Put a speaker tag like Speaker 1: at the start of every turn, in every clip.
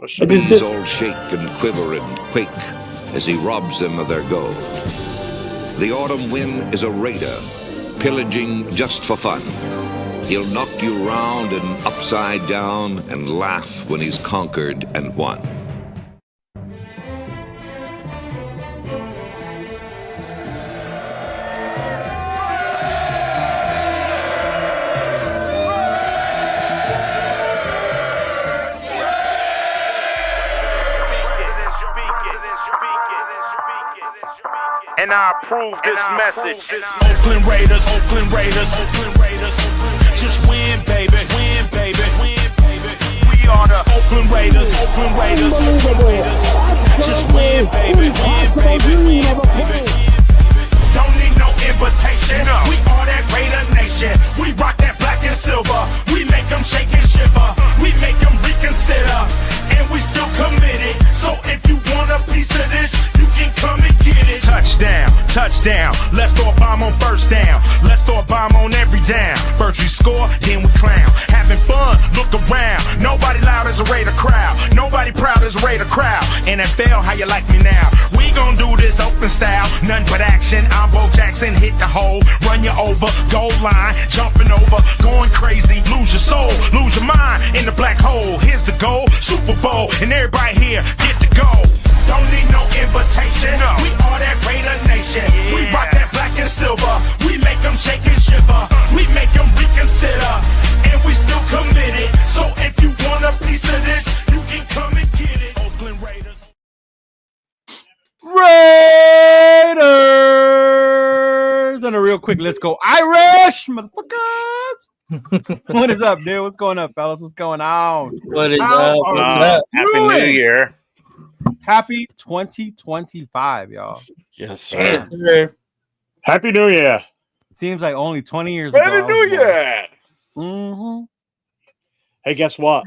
Speaker 1: Cities all shake and quiver and quake as he robs them of their gold. The autumn wind is a raider, pillaging just for fun. He'll knock you round and upside down and laugh when he's conquered and won.
Speaker 2: And I approve this message.
Speaker 3: Oakland Raiders, Oakland Raiders, Oakland Raiders. Just win, baby, win, baby, win, baby.
Speaker 2: We are the
Speaker 3: Oakland Raiders, Oakland Raiders, Oakland Raiders. Just win, baby, win, baby, win, baby. Don't need no invitation. We are that Raider Nation. We rock that black and silver. We make them shake and shiver. We make them reconsider. And we still committed. So if you want a piece of this, you can come and get it. Touchdown, touchdown. Let's throw a bomb on first down. Let's throw a bomb on every down. First we score, then we clown. Having fun, look around. Nobody loud as a Raider crowd. Nobody proud as a Raider crowd. NFL, how you like me now? We gon' do this open style. Nothing but action. I'm Bo Jackson, hit the hole. Run you over, goal line. Jumping over, going crazy. Lose your soul, lose your mind in the black hole. Here's the goal, Super Bowl. And everybody here, get the goal. Don't need no invitation. We are that Raider Nation. We rock that black and silver. We make them shake and shiver. We make them reconsider. And we still committed. So if you want a piece of this, you can come and get it. Oakland Raiders.
Speaker 4: Raiders! And a real quick, let's go Irish, motherfuckers! What is up, dude? What's going up, fellas? What's going on?
Speaker 5: What is up? What's up?
Speaker 2: Happy New Year.
Speaker 4: Happy 2025, y'all.
Speaker 6: Yes, sir.
Speaker 5: Yes, sir.
Speaker 6: Happy New Year.
Speaker 4: Seems like only 20 years
Speaker 2: Happy
Speaker 4: ago.
Speaker 2: New Year.
Speaker 4: Mm-hmm.
Speaker 6: Hey, guess what?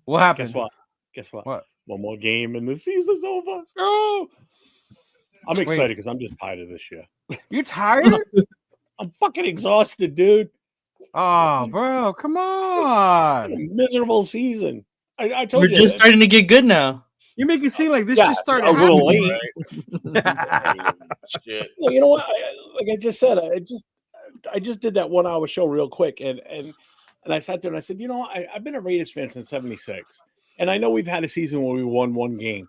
Speaker 4: What happened?
Speaker 6: Guess what? Guess what?
Speaker 4: What?
Speaker 6: One more game and the season's over. Oh, I'm
Speaker 4: Wait.
Speaker 6: excited because I'm just tired of this year.
Speaker 4: You tired?
Speaker 6: I'm fucking exhausted, dude.
Speaker 4: Oh, bro, come on.
Speaker 6: A miserable season. I told
Speaker 5: We're
Speaker 6: you.
Speaker 5: just starting to get good now.
Speaker 4: You make it seem like this
Speaker 6: Yeah,
Speaker 4: just started
Speaker 6: a little
Speaker 4: happening.
Speaker 6: late.
Speaker 2: Shit.
Speaker 6: Well, you know what? Like I just said, I just did that 1 hour show real quick, and I sat there and I said, you know, I've been a Raiders fan since '76, and I know we've had a season where we won one game.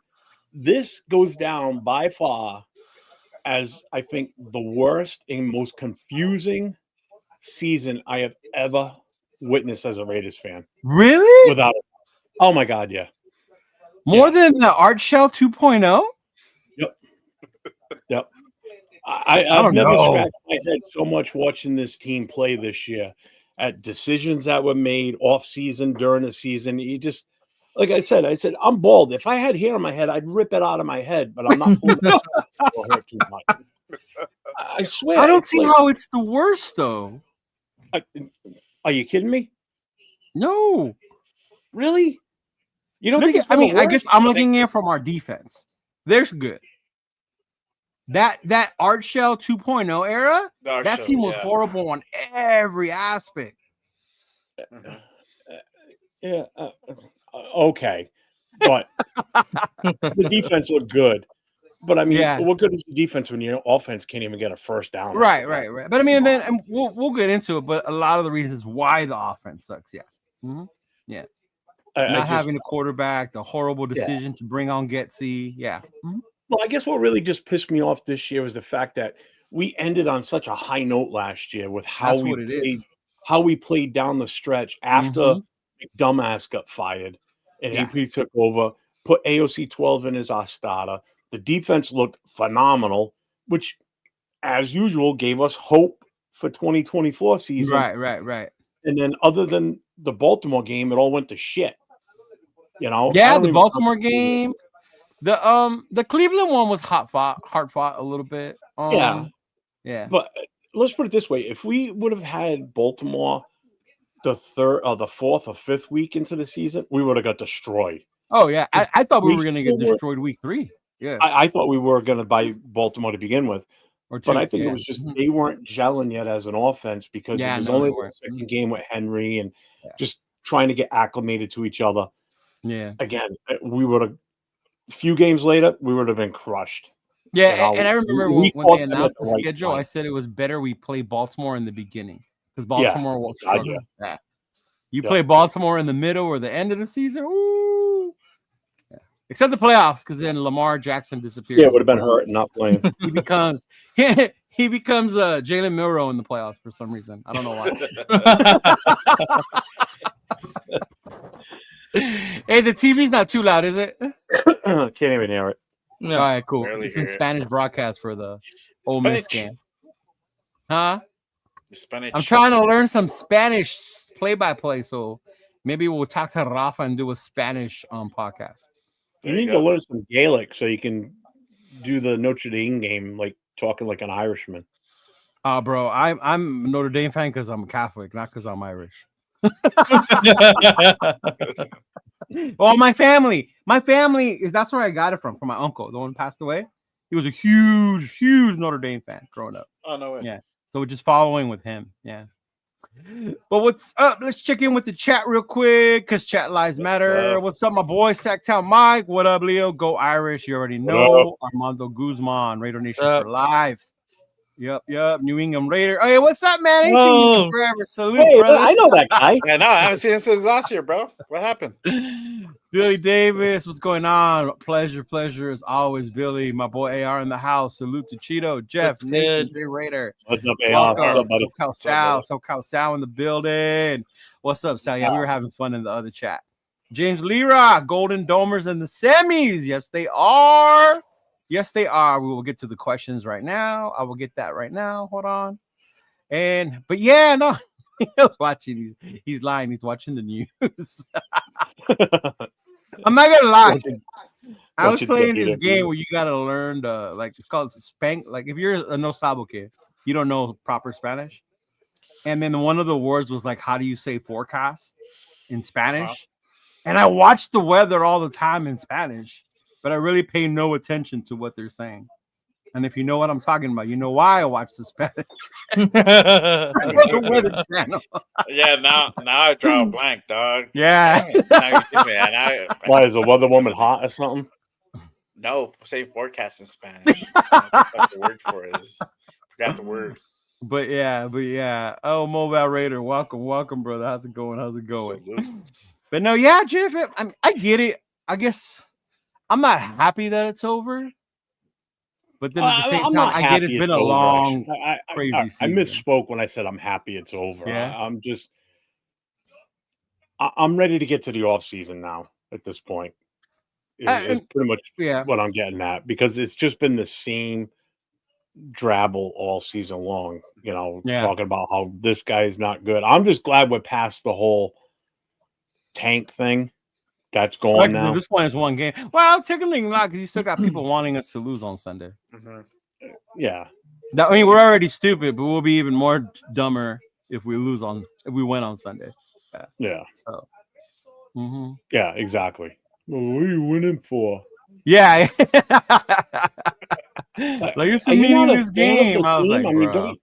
Speaker 6: This goes down by far as I think the worst and most confusing season I have ever witnessed as a Raiders fan.
Speaker 4: Really?
Speaker 6: Without, oh my God, yeah.
Speaker 4: More than the Art Shell 2.0?
Speaker 6: Yep.
Speaker 4: I
Speaker 6: I've
Speaker 4: don't
Speaker 6: never
Speaker 4: know.
Speaker 6: scratched my head so much watching this team play this year at decisions that were made off season, during the season. You just, like I said, I'm bald. If I had hair on my head, I'd rip it out of my head, but I'm not pulling myself it'll hurt too much. I swear.
Speaker 4: I don't
Speaker 6: it's
Speaker 4: see
Speaker 6: like-
Speaker 4: how it's the worst, though.
Speaker 6: Are you kidding me?
Speaker 4: No.
Speaker 6: Really? You don't
Speaker 4: Look
Speaker 6: think
Speaker 4: at,
Speaker 6: it's
Speaker 4: I
Speaker 6: been
Speaker 4: mean, I
Speaker 6: worse?
Speaker 4: guess I'm looking at from our defense. There's good. That Art Shell 2.0 era, that team was horrible on every aspect.
Speaker 6: Yeah. Okay. But the defense looked good. But I mean,
Speaker 4: Yeah.
Speaker 6: what good is the defense when your offense can't even get a first down?
Speaker 4: Right. But I mean, then and we'll get into it. But a lot of the reasons why the offense sucks, yeah. Mm-hmm. Yeah. Not having a quarterback, the horrible decision to bring on Getsy. Yeah. Mm-hmm.
Speaker 6: Well, I guess what really just pissed me off this year was the fact that we ended on such a high note last year with how
Speaker 4: That's what it is.
Speaker 6: how we played down the stretch after dumbass got fired and AP took over, put AOC 12 in as our starter. The defense looked phenomenal, which, as usual, gave us hope for 2024 season.
Speaker 4: Right.
Speaker 6: And then, other than the Baltimore game, it all went to shit. You know?
Speaker 4: Yeah, the Baltimore game. The Cleveland one was hard fought a little bit. Yeah.
Speaker 6: But let's put it this way: if we would have had Baltimore the third or the fourth or fifth week into the season, we would have got destroyed.
Speaker 4: Oh yeah, I thought we
Speaker 6: we
Speaker 4: were going to get
Speaker 6: still were-
Speaker 4: destroyed week 3. Yeah,
Speaker 6: I thought we were going to buy Baltimore to begin with,
Speaker 4: or 2.
Speaker 6: but I think
Speaker 4: yeah.
Speaker 6: it was just they weren't gelling yet as an offense because
Speaker 4: Yeah,
Speaker 6: it was
Speaker 4: no,
Speaker 6: only
Speaker 4: they
Speaker 6: the
Speaker 4: weren't.
Speaker 6: second game with Henry and
Speaker 4: Yeah.
Speaker 6: just trying to get acclimated to each other.
Speaker 4: Yeah.
Speaker 6: Again, we would have. A few games later, we would have been crushed.
Speaker 4: Yeah, and I remember when
Speaker 6: caught
Speaker 4: they
Speaker 6: them at
Speaker 4: announced
Speaker 6: the
Speaker 4: the
Speaker 6: right
Speaker 4: schedule, I
Speaker 6: time.
Speaker 4: said it was better we play Baltimore in the beginning because
Speaker 6: Yeah,
Speaker 4: Baltimore will
Speaker 6: gotcha.
Speaker 4: struggle with that. You
Speaker 6: Yep.
Speaker 4: play Baltimore in the middle or the end of the season, ooh. Yeah. Except the playoffs, because then Lamar Jackson disappears.
Speaker 6: Yeah, it would have been hurt and not playing.
Speaker 4: He becomes Jalen Milroe in the playoffs for some reason. I don't know why. Hey, the TV's not too loud, is it?
Speaker 6: Can't even hear it.
Speaker 4: No. All right, cool.
Speaker 2: Barely
Speaker 4: It's in
Speaker 2: hear it.
Speaker 4: Spanish broadcast for the Ole Miss game. Huh?
Speaker 2: Spanish.
Speaker 4: I'm trying to learn some Spanish play-by-play, so maybe we'll talk to Rafa and do a Spanish podcast.
Speaker 6: You need to learn some Gaelic so you can do the Notre Dame game like talking like an Irishman.
Speaker 4: Bro, I'm a Notre Dame fan because I'm Catholic, not because I'm Irish. Well, my family is that's where I got it from my uncle, the one who passed away. He was a huge Notre Dame fan growing up.
Speaker 2: Oh, no way.
Speaker 4: Yeah, so we're just following with him. Yeah. But what's up? Let's check in with the chat real quick because chat lives matter. What's up, my boy? Sacktown Mike. What up, Leo? Go Irish. You already know. Armando Guzman, Raider Nation for life. Yep. New England Raider. Hey, what's up, man? Ain't seen you forever. Salute, brother.
Speaker 6: I know that guy.
Speaker 2: Yeah, no, I haven't seen him since last year, bro. What happened?
Speaker 4: Billy Davis, what's going on? Pleasure as always, Billy. My boy AR in the house. Salute to Cheeto, Jeff, Nathan, J Raider.
Speaker 6: What's up, AR? What's up, buddy?
Speaker 4: SoCal Sal in the building. What's up, Sal? Yeah, we were having fun in the other chat. James Lira, Golden Domers in the semis. Yes, they are. Yes, they are. We will get to the questions right now. I will get that right now. Hold on. But yeah, no, he was watching. He's lying. He's watching the news. I'm not gonna lie. I was playing this game where you gotta learn it's called spank. Like if you're a no sabo kid, you don't know proper Spanish. And then one of the words was like, how do you say forecast in Spanish? And I watched the weather all the time in Spanish, but I really pay no attention to what they're saying. And if you know what I'm talking about, you know why I watch the Spanish. The Weather Channel.
Speaker 2: Yeah, now I draw a blank, dog.
Speaker 4: Yeah.
Speaker 6: Why is the weather woman hot or something?
Speaker 2: No, say forecast in Spanish. What the word for it is. Forgot the word.
Speaker 4: But yeah. Oh, Mobile Raider, welcome, brother. How's it going?
Speaker 2: Salute.
Speaker 4: But no, yeah, Jeff, I get it. I guess I'm not happy that it's over. But then at the same time, I get it's been a long, crazy season.
Speaker 6: I misspoke when I said I'm happy it's over.
Speaker 4: Yeah.
Speaker 6: I'm ready to get to the off season now at this point. It's pretty much what I'm getting at because it's just been the same drabble all season long, talking about how this guy is not good. I'm just glad we're past the whole tank thing. That's going now.
Speaker 4: At this point, it's one game. Well, technically not because you still got people wanting us to lose on Sunday.
Speaker 2: Mm-hmm.
Speaker 6: Yeah.
Speaker 4: I mean, we're already stupid, but we'll be even more dumber if we win on Sunday.
Speaker 6: Yeah.
Speaker 4: So.
Speaker 6: Yeah, exactly. Well, what are you winning for?
Speaker 4: Yeah. Like it's a meaningless game. I was like, bro.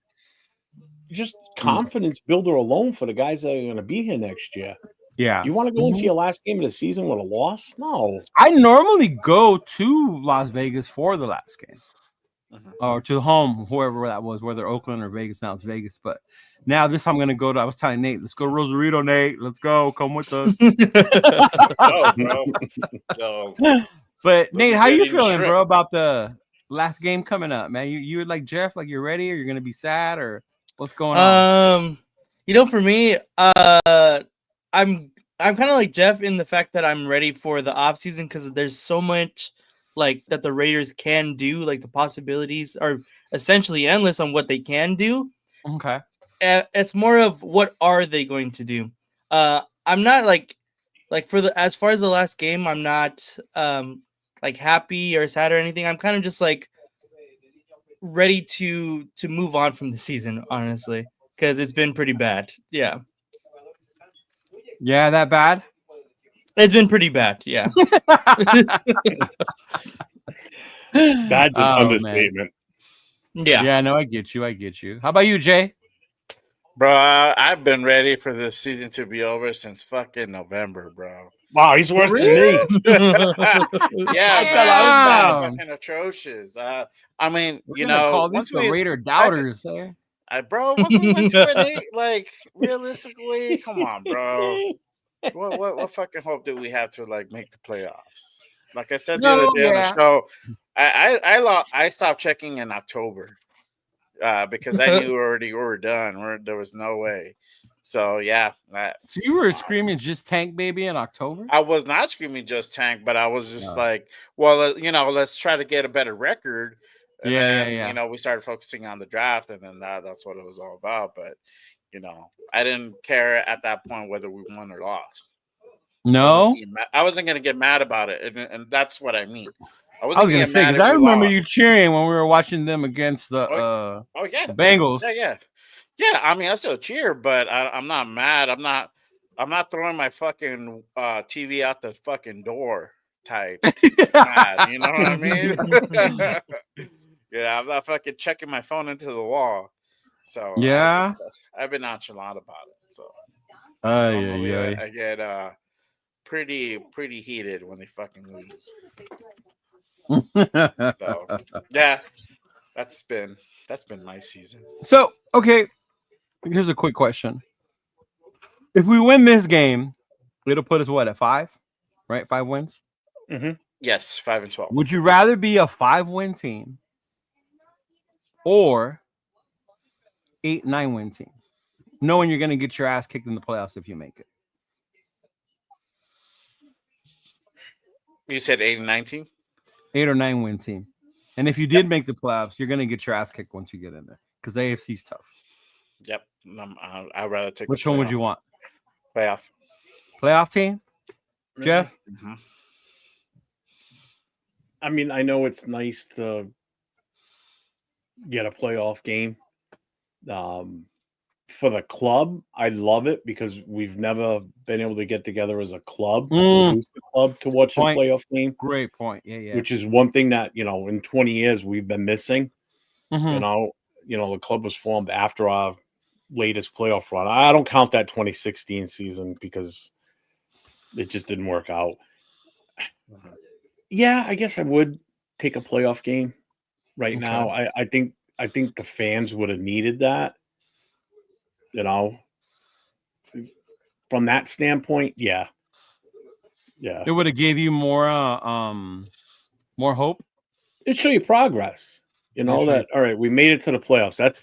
Speaker 6: Just confidence builder alone for the guys that are going to be here next year.
Speaker 4: Yeah.
Speaker 6: You want to go into your last game of the season with a loss? No.
Speaker 4: I normally go to Las Vegas for the last game. Or to home, whoever that was, whether Oakland or Vegas. Now it's Vegas. But now this I'm going to go to. I was telling Nate, let's go to Rosarito, Nate. Let's go. Come with us.
Speaker 2: No.
Speaker 4: But Nate, how you feeling, bro, about the last game coming up, man? You like Jeff, like you're ready, or you're going to be sad, or what's going on?
Speaker 5: For me, I'm kind of like Jeff in the fact that I'm ready for the off season because there's so much like that the Raiders can do. Like the possibilities are essentially endless on what they can do.
Speaker 4: Okay,
Speaker 5: it's more of what are they going to do. I'm not like for as far as the last game, I'm not like happy or sad or anything. I'm kind of just like ready to move on from the season, honestly, because it's been pretty bad. Yeah.
Speaker 4: Yeah, that bad?
Speaker 6: It's been pretty bad, yeah. That's an understatement.
Speaker 4: Man. Yeah, no, I get you. How about you, Jay?
Speaker 2: Bro, I've been ready for this season to be over since fucking November, bro.
Speaker 6: Wow, he's worse than me.
Speaker 2: Yeah,
Speaker 6: I thought I was bad.
Speaker 2: fucking atrocious. I mean,
Speaker 4: We're
Speaker 2: you
Speaker 4: gonna
Speaker 2: know,
Speaker 4: call this
Speaker 2: once
Speaker 4: the
Speaker 2: we,
Speaker 4: Raider Doubters. Eh?
Speaker 2: bro, once we went 2-8, like realistically, come on, bro. What fucking hope do we have to like make the playoffs? Like I said the other
Speaker 4: No,
Speaker 2: day on the
Speaker 4: yeah.
Speaker 2: show, I stopped checking in October because I knew already we were done. There was no way. So yeah,
Speaker 4: So you were screaming just tank baby in October?
Speaker 2: I was not screaming just tank, but I was just
Speaker 4: No.
Speaker 2: like, well, you know, let's try to get a better record. And
Speaker 4: Yeah,
Speaker 2: then,
Speaker 4: yeah.
Speaker 2: you know, we started focusing on the draft, and then that's what it was all about. But, you know, I didn't care at that point whether we won or lost.
Speaker 4: No,
Speaker 2: I wasn't going to get mad about it. And that's what I mean.
Speaker 4: I was gonna say because I remember you cheering when we were watching them against the
Speaker 2: oh yeah,
Speaker 4: the Bengals.
Speaker 2: Yeah. I mean, I still cheer, but I'm not mad. I'm not throwing my fucking TV out the fucking door type mad. You know what I mean? Yeah, I'm not fucking checking my phone into the wall. So
Speaker 4: Yeah,
Speaker 2: I've been nonchalant about it. So
Speaker 4: yeah.
Speaker 2: I get pretty heated when they fucking lose. So yeah, that's been my season.
Speaker 4: So okay, here's a quick question: if we win this game, it'll put us what at 5, right? 5 wins.
Speaker 6: Mm-hmm.
Speaker 2: Yes, 5-12.
Speaker 4: Would you rather be a 5-win team or 8-9-win team, knowing you're gonna get your ass kicked in the playoffs if you make it?
Speaker 2: You said 8-19?
Speaker 4: 8 or 9-win team. And if you did make the playoffs, you're gonna get your ass kicked once you get in there because the AFC's tough.
Speaker 2: Yep. I'd rather take.
Speaker 4: Which one would you want?
Speaker 2: Playoff
Speaker 4: team, Jeff?
Speaker 2: Mm-hmm.
Speaker 6: I mean, I know it's nice to get a playoff game. For the club, I love it because we've never been able to get together as a club, to watch a playoff game.
Speaker 4: Great point. Yeah.
Speaker 6: Which is one thing that, you know, in 20 years we've been missing.
Speaker 4: Mm-hmm.
Speaker 6: You know, the club was formed after our latest playoff run. I don't count that 2016 season because it just didn't work out. Yeah, I guess I would take a playoff game right now. I think the fans would have needed that. You know, from that standpoint, yeah.
Speaker 4: It would have gave you more hope.
Speaker 6: It'd show you progress. You know that all right, we made it to the playoffs. That's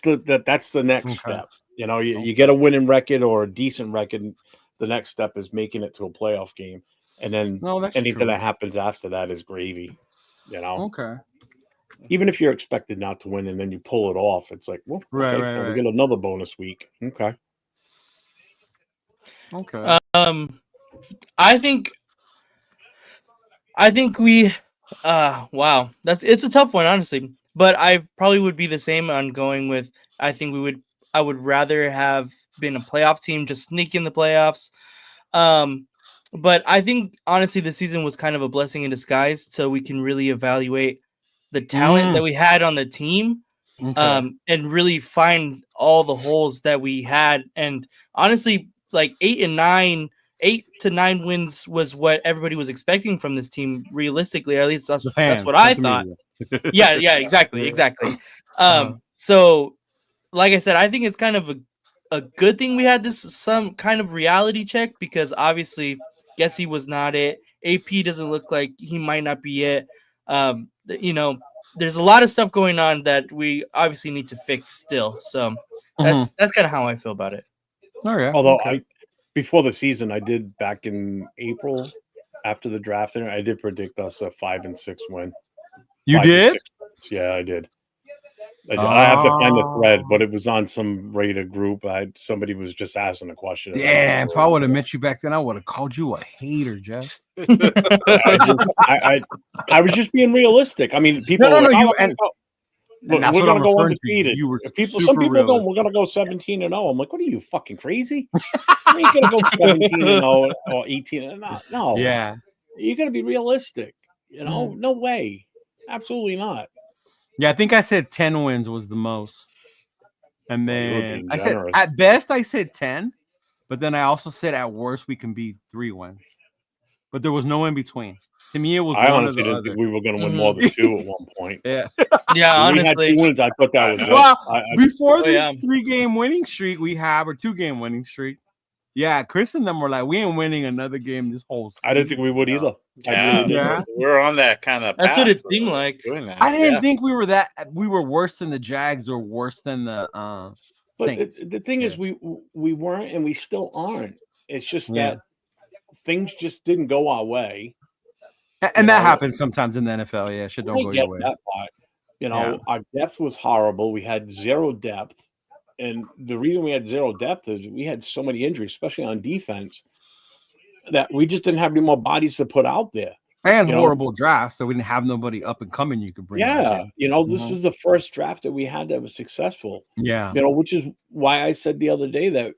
Speaker 6: the next step. You know, you get a winning record or a decent record. The next step is making it to a playoff game, and then anything that happens after that is gravy. You know.
Speaker 4: Okay.
Speaker 6: Even if you're expected not to win and then you pull it off, it's like, well, we get another bonus week. Okay.
Speaker 5: I think we wow. It's a tough one, honestly. But I probably would be the same on going with I would rather have been a playoff team, just sneak in the playoffs. But I think honestly the season was kind of a blessing in disguise, so we can really evaluate the talent that we had on the team. And really find all the holes that we had. And honestly, like 8 to 9 wins was what everybody was expecting from this team. Realistically, at least that's what I thought. yeah, exactly. So, like I said, I think it's kind of a good thing we had some kind of reality check because obviously Gessie was not it. AP doesn't look like he might not be it. You know, there's a lot of stuff going on that we obviously need to fix still. So that's kind of how I feel about it.
Speaker 4: Oh yeah.
Speaker 6: Although before the season, I did back in April after the draft, and I did predict us a 5-6 win.
Speaker 4: You did?
Speaker 6: Yeah, I did. I have to find the thread, but it was on some Raider group. Somebody was just asking a question.
Speaker 4: Yeah, if I would have met you back then, I would have called you a hater, Jeff.
Speaker 6: I was just being realistic. I mean, people.
Speaker 4: No,
Speaker 6: we're gonna go undefeated. Some people are going, we're gonna go 17-0. I'm like, what are you fucking crazy? You ain't gonna go 17-0 or 18-0. No.
Speaker 4: Yeah.
Speaker 6: You're gonna be realistic. You know, no way. Absolutely not.
Speaker 4: Yeah, I think I said 10 wins was the most. And then I said at best I said 10, but then I also said at worst we can be 3 wins. but there was no in between. To me, it was
Speaker 6: I
Speaker 4: one or
Speaker 6: honestly
Speaker 4: the
Speaker 6: didn't
Speaker 4: other.
Speaker 6: think we were going to win more than 2 at one point.
Speaker 4: Yeah.
Speaker 5: Yeah,
Speaker 6: When we had 2
Speaker 5: honestly.
Speaker 6: wins, I thought that was it.
Speaker 4: Well, before
Speaker 5: Oh,
Speaker 4: this
Speaker 5: yeah.
Speaker 4: 3-game winning streak we have, or 2-game winning streak, yeah, Chris and them were like, we ain't winning another game this whole season.
Speaker 6: I didn't think we would either. I
Speaker 2: Yeah,
Speaker 6: really didn't.
Speaker 4: Yeah.
Speaker 2: we're on that kind of.
Speaker 5: That's what
Speaker 2: path
Speaker 5: it seemed
Speaker 2: of
Speaker 5: like.
Speaker 2: Doing that.
Speaker 4: I didn't
Speaker 2: yeah.
Speaker 4: think we were worse than the Jags or worse than the
Speaker 6: But
Speaker 4: Saints.
Speaker 6: the thing is, we weren't, and we still aren't. It's just that things just didn't go our way.
Speaker 4: And that happens sometimes in the NFL. Yeah, shit don't
Speaker 6: I
Speaker 4: go
Speaker 6: get
Speaker 4: your way.
Speaker 6: that part. Our depth was horrible. We had 0 depth. And the reason we had 0 depth is we had so many injuries, especially on defense, that we just didn't have any more bodies to put out there.
Speaker 4: And horrible drafts, so we didn't have nobody up and coming you could bring.
Speaker 6: Yeah, this is the first draft that we had that was successful.
Speaker 4: Yeah.
Speaker 6: Which is why I said the other day that,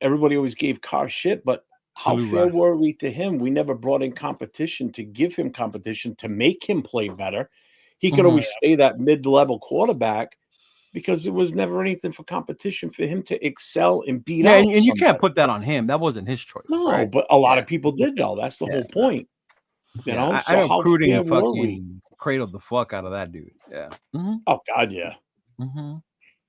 Speaker 6: everybody always gave Carr shit, but how fair were we to him? We never brought in competition to give him competition to make him play better. He could always stay that mid-level quarterback because there was never anything for competition for him to excel and beat out.
Speaker 4: And you can't put that on him. That wasn't his choice.
Speaker 6: No,
Speaker 4: right?
Speaker 6: but a lot of people did, though. That's the whole point.
Speaker 4: I know Cruden fucking cradled the fuck out of that dude. Yeah. Mm-hmm.
Speaker 6: Oh, God, yeah.
Speaker 4: Mm-hmm.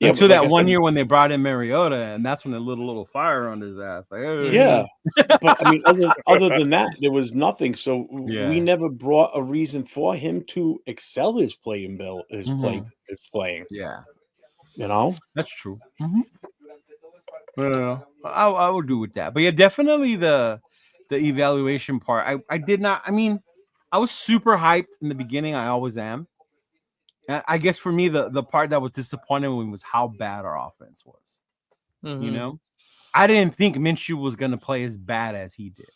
Speaker 6: Yeah,
Speaker 4: until that one year when they brought in Mariota, and that's when they lit a little fire on his ass. Like, hey.
Speaker 6: Yeah, but I mean, other than that, there was nothing. So we never brought a reason for him to excel his playing. Yeah,
Speaker 4: that's true. Mm-hmm. Well, I would do with that, but yeah, definitely the evaluation part. I did not. I mean, I was super hyped in the beginning. I always am. I guess for me, the part that was disappointing was how bad our offense was.
Speaker 5: Mm-hmm.
Speaker 4: I didn't think Minshew was going to play as bad as he did.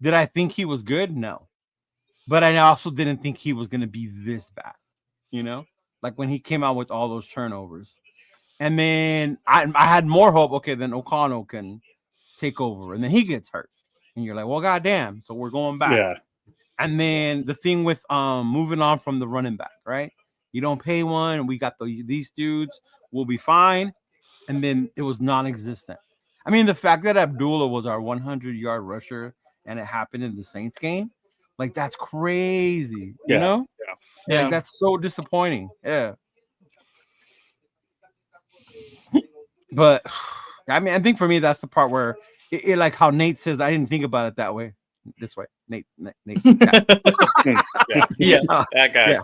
Speaker 4: Did I think he was good? No. But I also didn't think he was going to be this bad. Like when he came out with all those turnovers. And then I had more hope. Okay, then O'Connell can take over. And then he gets hurt. And you're like, well, goddamn. So we're going back.
Speaker 6: Yeah.
Speaker 4: And then the thing with moving on from the running back, right? You don't pay one, and we got these dudes. We'll be fine. And then it was non-existent. I mean, the fact that Abdullah was our 100-yard rusher, and it happened in the Saints game, like that's crazy. You know?
Speaker 5: Yeah.
Speaker 4: Like, that's so disappointing. Yeah. But I mean, I think for me, that's the part where it like how Nate says, I didn't think about it that way. This way, Nate.
Speaker 2: Yeah, that guy.
Speaker 4: Yeah,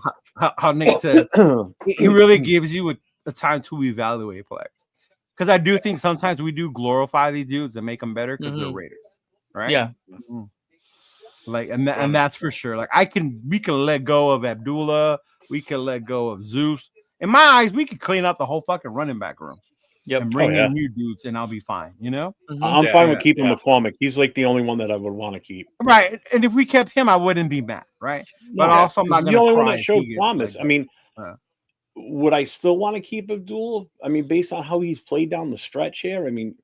Speaker 4: how Nate says it really gives you a time to evaluate players, because I do think sometimes we do glorify these dudes and make them better because they're Raiders, right?
Speaker 5: Yeah.
Speaker 4: Mm-hmm. Like and that's for sure. Like we can let go of Abdullah, we can let go of Zeus. In my eyes, we could clean up the whole fucking running back room.
Speaker 5: Yep.
Speaker 4: And bring in new dudes, and I'll be fine.
Speaker 6: I'm fine with keeping McCormick. He's like the only one that I would want to keep.
Speaker 4: Right. And if we kept him, I wouldn't be mad. Right. But also, I'm not
Speaker 6: the only one that showed promise. I mean, would I still want to keep Abdul? I mean, based on how he's played down the stretch here, I mean,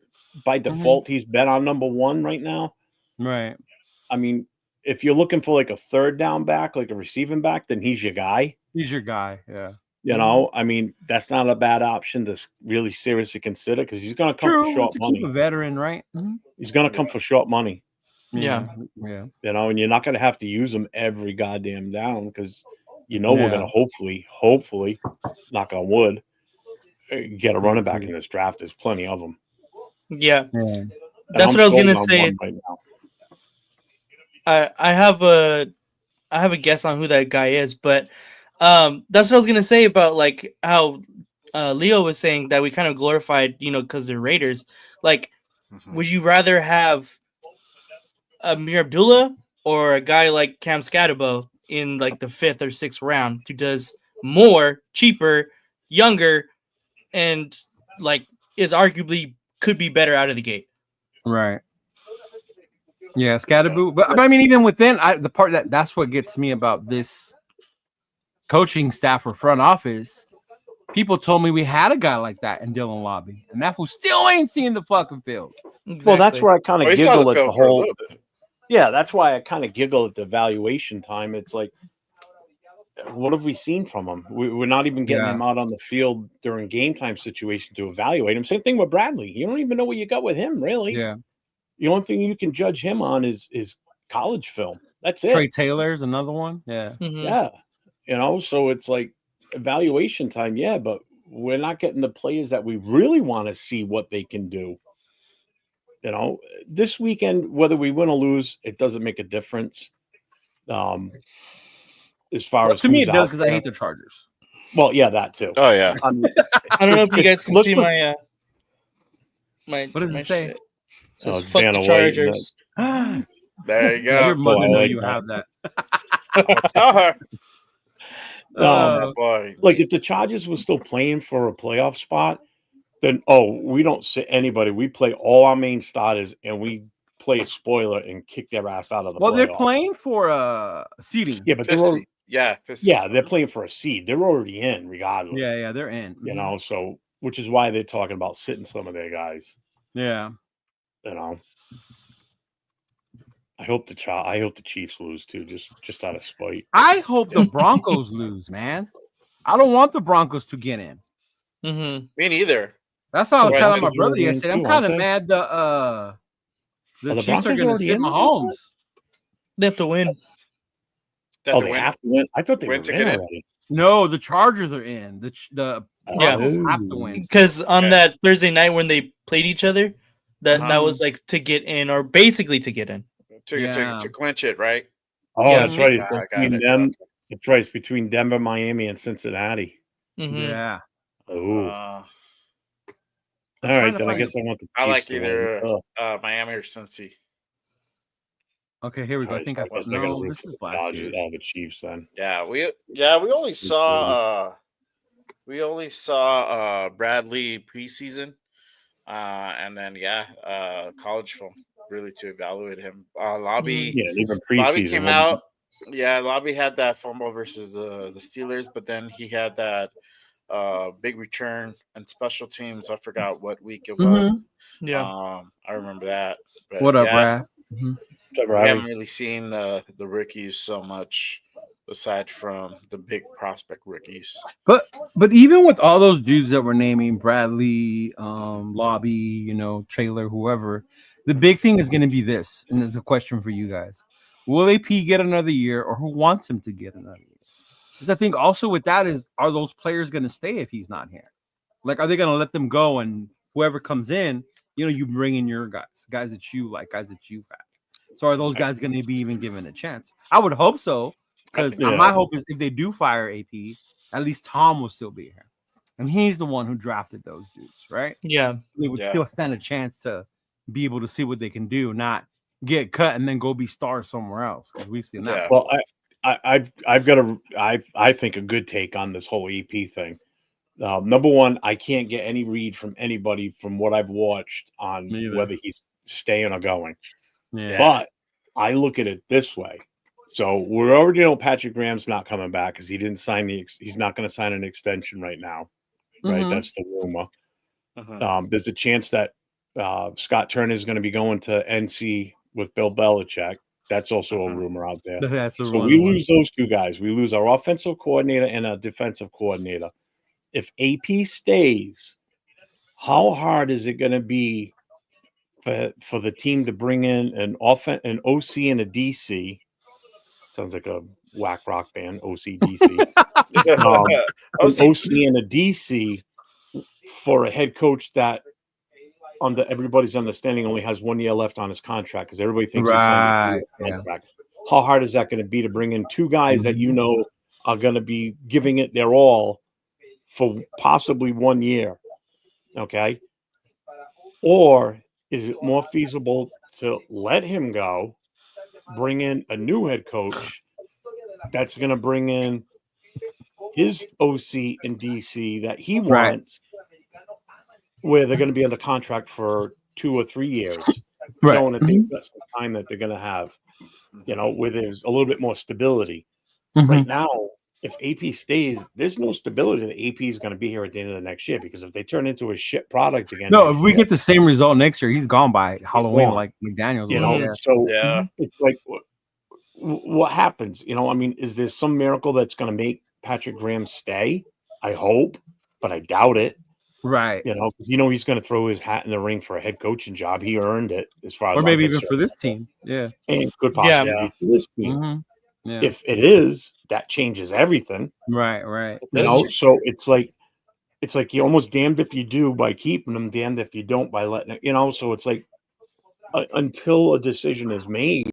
Speaker 6: by default, he's been on number 1 right now.
Speaker 4: Right.
Speaker 6: I mean, if you're looking for like a third down back, like a receiving back, then he's your guy.
Speaker 4: He's your guy. Yeah.
Speaker 6: I mean, that's not a bad option to really seriously consider because he's going to come for short money.
Speaker 4: Keep a veteran, right?
Speaker 6: He's going to come for short money.
Speaker 5: Yeah.
Speaker 6: And you're not going to have to use him every goddamn down because we're going to hopefully, knock on wood, get a running back in this draft. There's plenty of them.
Speaker 5: Yeah. That's what I was going to say.
Speaker 6: Right now.
Speaker 5: I have a guess on who that guy is, but that's what I was gonna say about like how Leo was saying that we kind of glorified, because they're Raiders. Like, would you rather have Amir Abdullah or a guy like Cam Scatterbo in like the 5th or 6th round who does more, cheaper, younger, and like is arguably could be better out of the gate?
Speaker 4: Right. Yeah, Scatterboo. But I mean, even within the part that's what gets me about this coaching staff or front office. People told me we had a guy like that in Dylan Lobby, and that fool still ain't seeing the fucking field.
Speaker 5: Exactly.
Speaker 6: Well, that's where I kind of giggle at the whole.
Speaker 2: Bit.
Speaker 6: Yeah, that's why I kind of giggle at the evaluation time. It's like, what have we seen from him? We're not even getting him out on the field during game time situation to evaluate him. Same thing with Bradley. You don't even know what you got with him, really.
Speaker 4: Yeah.
Speaker 6: The only thing you can judge him on is college film. That's it.
Speaker 4: Trey Taylor's another one. Yeah.
Speaker 5: Mhm.
Speaker 6: Yeah. So it's like evaluation time. Yeah, but we're not getting the players that we really want to see what they can do. This weekend, whether we win or lose, it doesn't make a difference. As far
Speaker 4: Well,
Speaker 6: as
Speaker 4: to me,
Speaker 6: who's
Speaker 4: it does
Speaker 6: out
Speaker 4: because I
Speaker 6: there.
Speaker 4: hate the Chargers.
Speaker 6: Well, yeah, that too.
Speaker 2: Oh yeah.
Speaker 5: I don't know if you guys can
Speaker 6: Look
Speaker 5: see
Speaker 6: what-
Speaker 5: my
Speaker 4: What does
Speaker 5: my
Speaker 4: it say?
Speaker 5: shit. It says fuck
Speaker 6: Vanna
Speaker 5: the
Speaker 6: White and
Speaker 5: Chargers.
Speaker 2: There you
Speaker 4: Let your
Speaker 2: go.
Speaker 4: mother
Speaker 6: I
Speaker 4: know
Speaker 6: like
Speaker 4: you
Speaker 6: that.
Speaker 4: have that.
Speaker 2: Tell her.
Speaker 4: Uh,
Speaker 2: Boy.
Speaker 6: Like if the Chargers were still playing for a playoff spot, then we don't sit anybody. We play all our main starters and we play a spoiler and kick their ass out of the
Speaker 4: well, they're
Speaker 6: playoffs.
Speaker 4: playing for seeding.
Speaker 6: Yeah, but
Speaker 2: Fifth
Speaker 6: they're
Speaker 2: seed. Yeah, fifth seed.
Speaker 6: yeah, they're playing for a seed. They're already in regardless.
Speaker 4: Yeah, they're in.
Speaker 6: So which is why they're talking about sitting some of their guys.
Speaker 4: Yeah.
Speaker 6: I hope the Chiefs lose too, just out of spite.
Speaker 4: I hope the Broncos lose, man. I don't want the Broncos to get in.
Speaker 5: Mm-hmm.
Speaker 2: Me neither.
Speaker 4: That's how I was
Speaker 6: Well,
Speaker 4: telling my
Speaker 6: Broncos
Speaker 4: brother
Speaker 6: already in
Speaker 4: yesterday. I'm
Speaker 6: too,
Speaker 4: kind of
Speaker 6: aren't they?
Speaker 4: mad the
Speaker 6: the
Speaker 4: Chiefs
Speaker 6: Broncos
Speaker 4: are going to
Speaker 6: already
Speaker 4: sit
Speaker 6: in there?
Speaker 4: Mahomes.
Speaker 5: They have to win.
Speaker 2: That's
Speaker 6: They have to win. I thought they
Speaker 2: Win
Speaker 6: were
Speaker 2: to
Speaker 6: in
Speaker 2: get in?
Speaker 6: already.
Speaker 4: No, the Chargers are in. The
Speaker 5: Yeah.
Speaker 4: Broncos have to win.
Speaker 5: Because on
Speaker 2: Okay.
Speaker 5: that Thursday night when they played each other, that
Speaker 2: Uh-huh.
Speaker 5: was like to get in, or basically to get in.
Speaker 2: To clinch it, right?
Speaker 6: Oh,
Speaker 5: Yeah,
Speaker 6: that's right. It's
Speaker 2: I got
Speaker 6: between
Speaker 2: it.
Speaker 6: them. It's right. It's between Denver, Miami, and Cincinnati.
Speaker 5: Mm-hmm.
Speaker 4: Yeah.
Speaker 6: Oh,
Speaker 2: Uh,
Speaker 6: all right.
Speaker 4: trying to
Speaker 6: Then I
Speaker 4: find
Speaker 6: guess I want the Chiefs
Speaker 2: I like
Speaker 6: to win.
Speaker 2: either
Speaker 6: Oh,
Speaker 2: Miami or Cincy.
Speaker 4: Okay, here we go.
Speaker 6: all
Speaker 4: I
Speaker 6: right,
Speaker 4: think
Speaker 6: so
Speaker 4: I
Speaker 6: guess
Speaker 4: found.
Speaker 6: I gotta
Speaker 4: No,
Speaker 6: root
Speaker 4: this
Speaker 6: for
Speaker 4: is
Speaker 6: the
Speaker 4: last
Speaker 6: Chargers.
Speaker 4: year.
Speaker 6: Oh, the Chiefs then.
Speaker 2: Yeah, we only saw Bradley preseason, and then college film really to evaluate him. Lobby
Speaker 6: Yeah, and even
Speaker 2: Lobby
Speaker 6: preseason.
Speaker 2: came out. Yeah, Lobby had that fumble versus the Steelers, but then he had that big return and special teams. I forgot what week it was.
Speaker 5: Yeah.
Speaker 2: I remember that. But
Speaker 4: What up,
Speaker 2: yeah,
Speaker 4: Raph? Mhm.
Speaker 2: we haven't really seen the rookies so much aside from the big prospect rookies.
Speaker 4: But even with all those dudes that we're naming, Bradley, Lobby, Trailer, whoever, the big thing is going to be this, and there's a question for you guys: will AP get another year, or who wants him to get another year? Because I think also with that is, are those players going to stay if he's not here? Like, are they going to let them go, and whoever comes in, you bring in your guys that you like, guys that you've had. So are those guys going to be even given a chance? I would hope so. Because my hope is if they do fire AP, at least Tom will still be here. And he's the one who drafted those dudes, right?
Speaker 5: Yeah.
Speaker 4: They would still stand a chance to be able to see what they can do, not get cut and then go be stars somewhere else. Because we've seen that.
Speaker 6: Well, I've got I think a good take on this whole AP thing. Number one, I can't get any read from anybody from what I've watched on whether he's staying or going.
Speaker 4: Yeah.
Speaker 6: But I look at it this way. So we already know Patrick Graham's not coming back because he didn't sign he's not going to sign an extension right now. Right.
Speaker 4: Mhm.
Speaker 6: That's the rumor. There's a chance that Scott Turner is going to be going to NC with Bill Belichick. That's also a rumor out there.
Speaker 4: That's a
Speaker 6: So
Speaker 4: rumor.
Speaker 6: we lose those two guys. We lose our offensive coordinator and our defensive coordinator. If AP stays, how hard is it going to be for the team to bring in an OC and a DC? Sounds like a whack rock band, OCDC. An OC and a DC for a head coach that, under everybody's understanding, only has 1 year left on his contract because everybody thinks he's signing a contract. How hard is that going to be to bring in two guys that are going to be giving it their all for possibly 1 year? Okay. Or is it more feasible to let him go, bring in a new head coach that's going to bring in his OC and DC that he wants, where they're going to be under contract for 2 or 3 years, knowing that they've got some time that they're going to have, where there's a little bit more stability. Right now, if AP stays, there's no stability that AP is going to be here at the end of the next year, because if they turn into a shit product again,
Speaker 4: if we get the same result next year, he's gone by Halloween, like McDaniels.
Speaker 6: So it's like, what happens? Is there some miracle that's going to make Patrick Graham stay? I hope, but I doubt it.
Speaker 4: Right.
Speaker 6: He's going to throw his hat in the ring for a head coaching job. He earned it, as far as
Speaker 4: Or
Speaker 6: I'm
Speaker 4: maybe even
Speaker 6: concerned.
Speaker 4: for this team. Yeah.
Speaker 6: And could
Speaker 5: Yeah.
Speaker 6: possibly be for this team.
Speaker 4: Mm-hmm. Yeah.
Speaker 6: If it is, that changes everything.
Speaker 4: Right.
Speaker 6: So it's like you're almost damned if you do by keeping them, damned if you don't by letting it. So it's like until a decision is made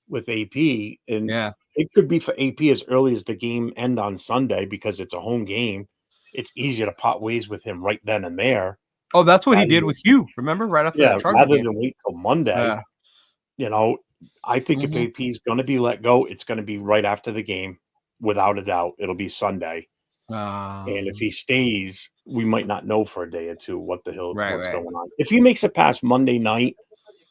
Speaker 6: with AP, and
Speaker 4: Yeah.
Speaker 6: it could be for AP as early as the game end on Sunday because it's a home game. It's easier to part ways with him right then and there.
Speaker 4: Oh, that's what he
Speaker 6: rather
Speaker 4: did
Speaker 6: than-
Speaker 4: with you. Remember, right after
Speaker 6: Yeah,
Speaker 4: that Charger
Speaker 6: rather
Speaker 4: game.
Speaker 6: than wait till Monday.
Speaker 4: Yeah.
Speaker 6: I think
Speaker 4: Mhm.
Speaker 6: if AP is going to be let go, it's going to be right after the game, without a doubt. It'll be Sunday. And if he stays, we might not know for a day or two what's
Speaker 4: Right.
Speaker 6: going on. If he makes it past Monday night,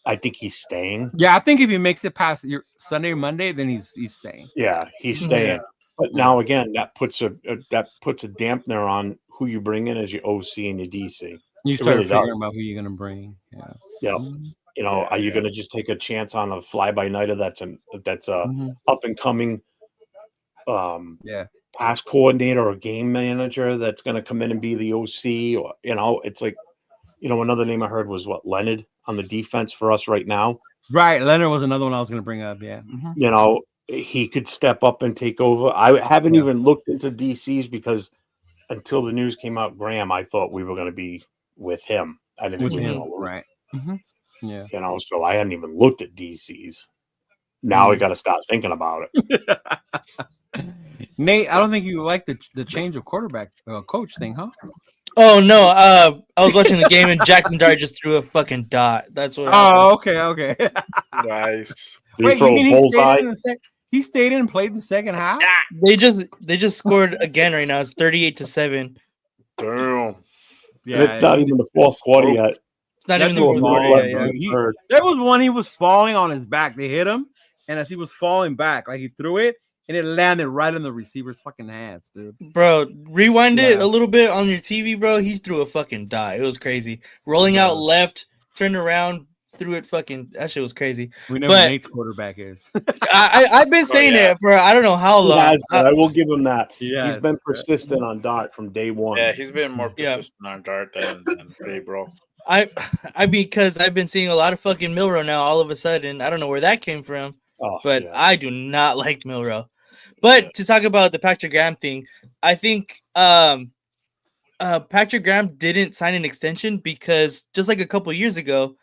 Speaker 6: I think he's staying.
Speaker 4: Yeah, I think if he makes it past your Sunday or Monday, then he's staying.
Speaker 6: Yeah, he's staying.
Speaker 2: Yeah.
Speaker 6: But now again, that puts a dampener on who you bring in as your OC and your DC.
Speaker 4: You
Speaker 6: It
Speaker 4: start
Speaker 6: really
Speaker 4: figuring
Speaker 6: does.
Speaker 4: about who you're gonna bring. Yeah.
Speaker 6: Yeah.
Speaker 4: Mhm.
Speaker 6: Are you going to just take a chance on a fly-by-nighter that's a
Speaker 4: Mhm.
Speaker 6: up and coming
Speaker 4: Yeah.
Speaker 6: pass coordinator or game manager that's going to come in and be the OC? Or it's like, another name I heard was Leonard on the defense for us right now.
Speaker 4: Right. Leonard was another one I was gonna bring up. Yeah. Mhm.
Speaker 6: He could step up and take over. I haven't
Speaker 4: Yeah.
Speaker 6: even looked into DCs because until the news came out, Graham, I thought we were going to be with him. I didn't
Speaker 4: With
Speaker 6: even
Speaker 4: him.
Speaker 6: know.
Speaker 4: Right. Mm-hmm. Yeah.
Speaker 6: So I hadn't even looked at DCs. Now I got to start thinking about it.
Speaker 4: Nate, I don't think you like the change of quarterback coach thing, huh?
Speaker 5: Oh no, I was watching the game and Jackson Dart just threw a fucking dot. That's what happened.
Speaker 4: Oh, okay.
Speaker 2: Nice.
Speaker 6: Did
Speaker 4: Wait,
Speaker 6: he throw
Speaker 4: you mean
Speaker 6: a
Speaker 4: he stayed
Speaker 6: bullseye?
Speaker 4: in he stayed in and played the second half?
Speaker 5: They just scored again right now. It's 38-7.
Speaker 2: Damn.
Speaker 6: And it's not even the fourth quarter yet.
Speaker 5: It's not
Speaker 4: That
Speaker 5: even the
Speaker 4: dude
Speaker 5: fourth
Speaker 4: was
Speaker 5: quarter
Speaker 4: balling,
Speaker 5: yet.
Speaker 4: dude.
Speaker 5: Yeah.
Speaker 6: Third.
Speaker 4: There was one he was falling on his back. They hit him, and as he was falling back, like he threw it, and it landed right in the receiver's fucking hands, dude.
Speaker 5: Bro, rewind it
Speaker 4: Yeah.
Speaker 5: a little bit on your TV, bro. He threw a fucking die. It was crazy. Rolling out left, turned around, threw it fucking. That shit was crazy.
Speaker 4: We know who Nate's quarterback is.
Speaker 5: I've been saying it for I don't know how
Speaker 6: He
Speaker 5: long.
Speaker 6: has, but I will give him that.
Speaker 4: Yes.
Speaker 6: He's been persistent on Dart from day one.
Speaker 2: Yeah, he's been more
Speaker 5: Yeah.
Speaker 2: persistent on Dart than Gabriel.
Speaker 5: I because I've been seeing a lot of fucking Milrow now all of a sudden. I don't know where that came from, but I do not like Milrow. But to talk about the Patrick Graham thing, I think Patrick Graham didn't sign an extension because just like a couple years ago,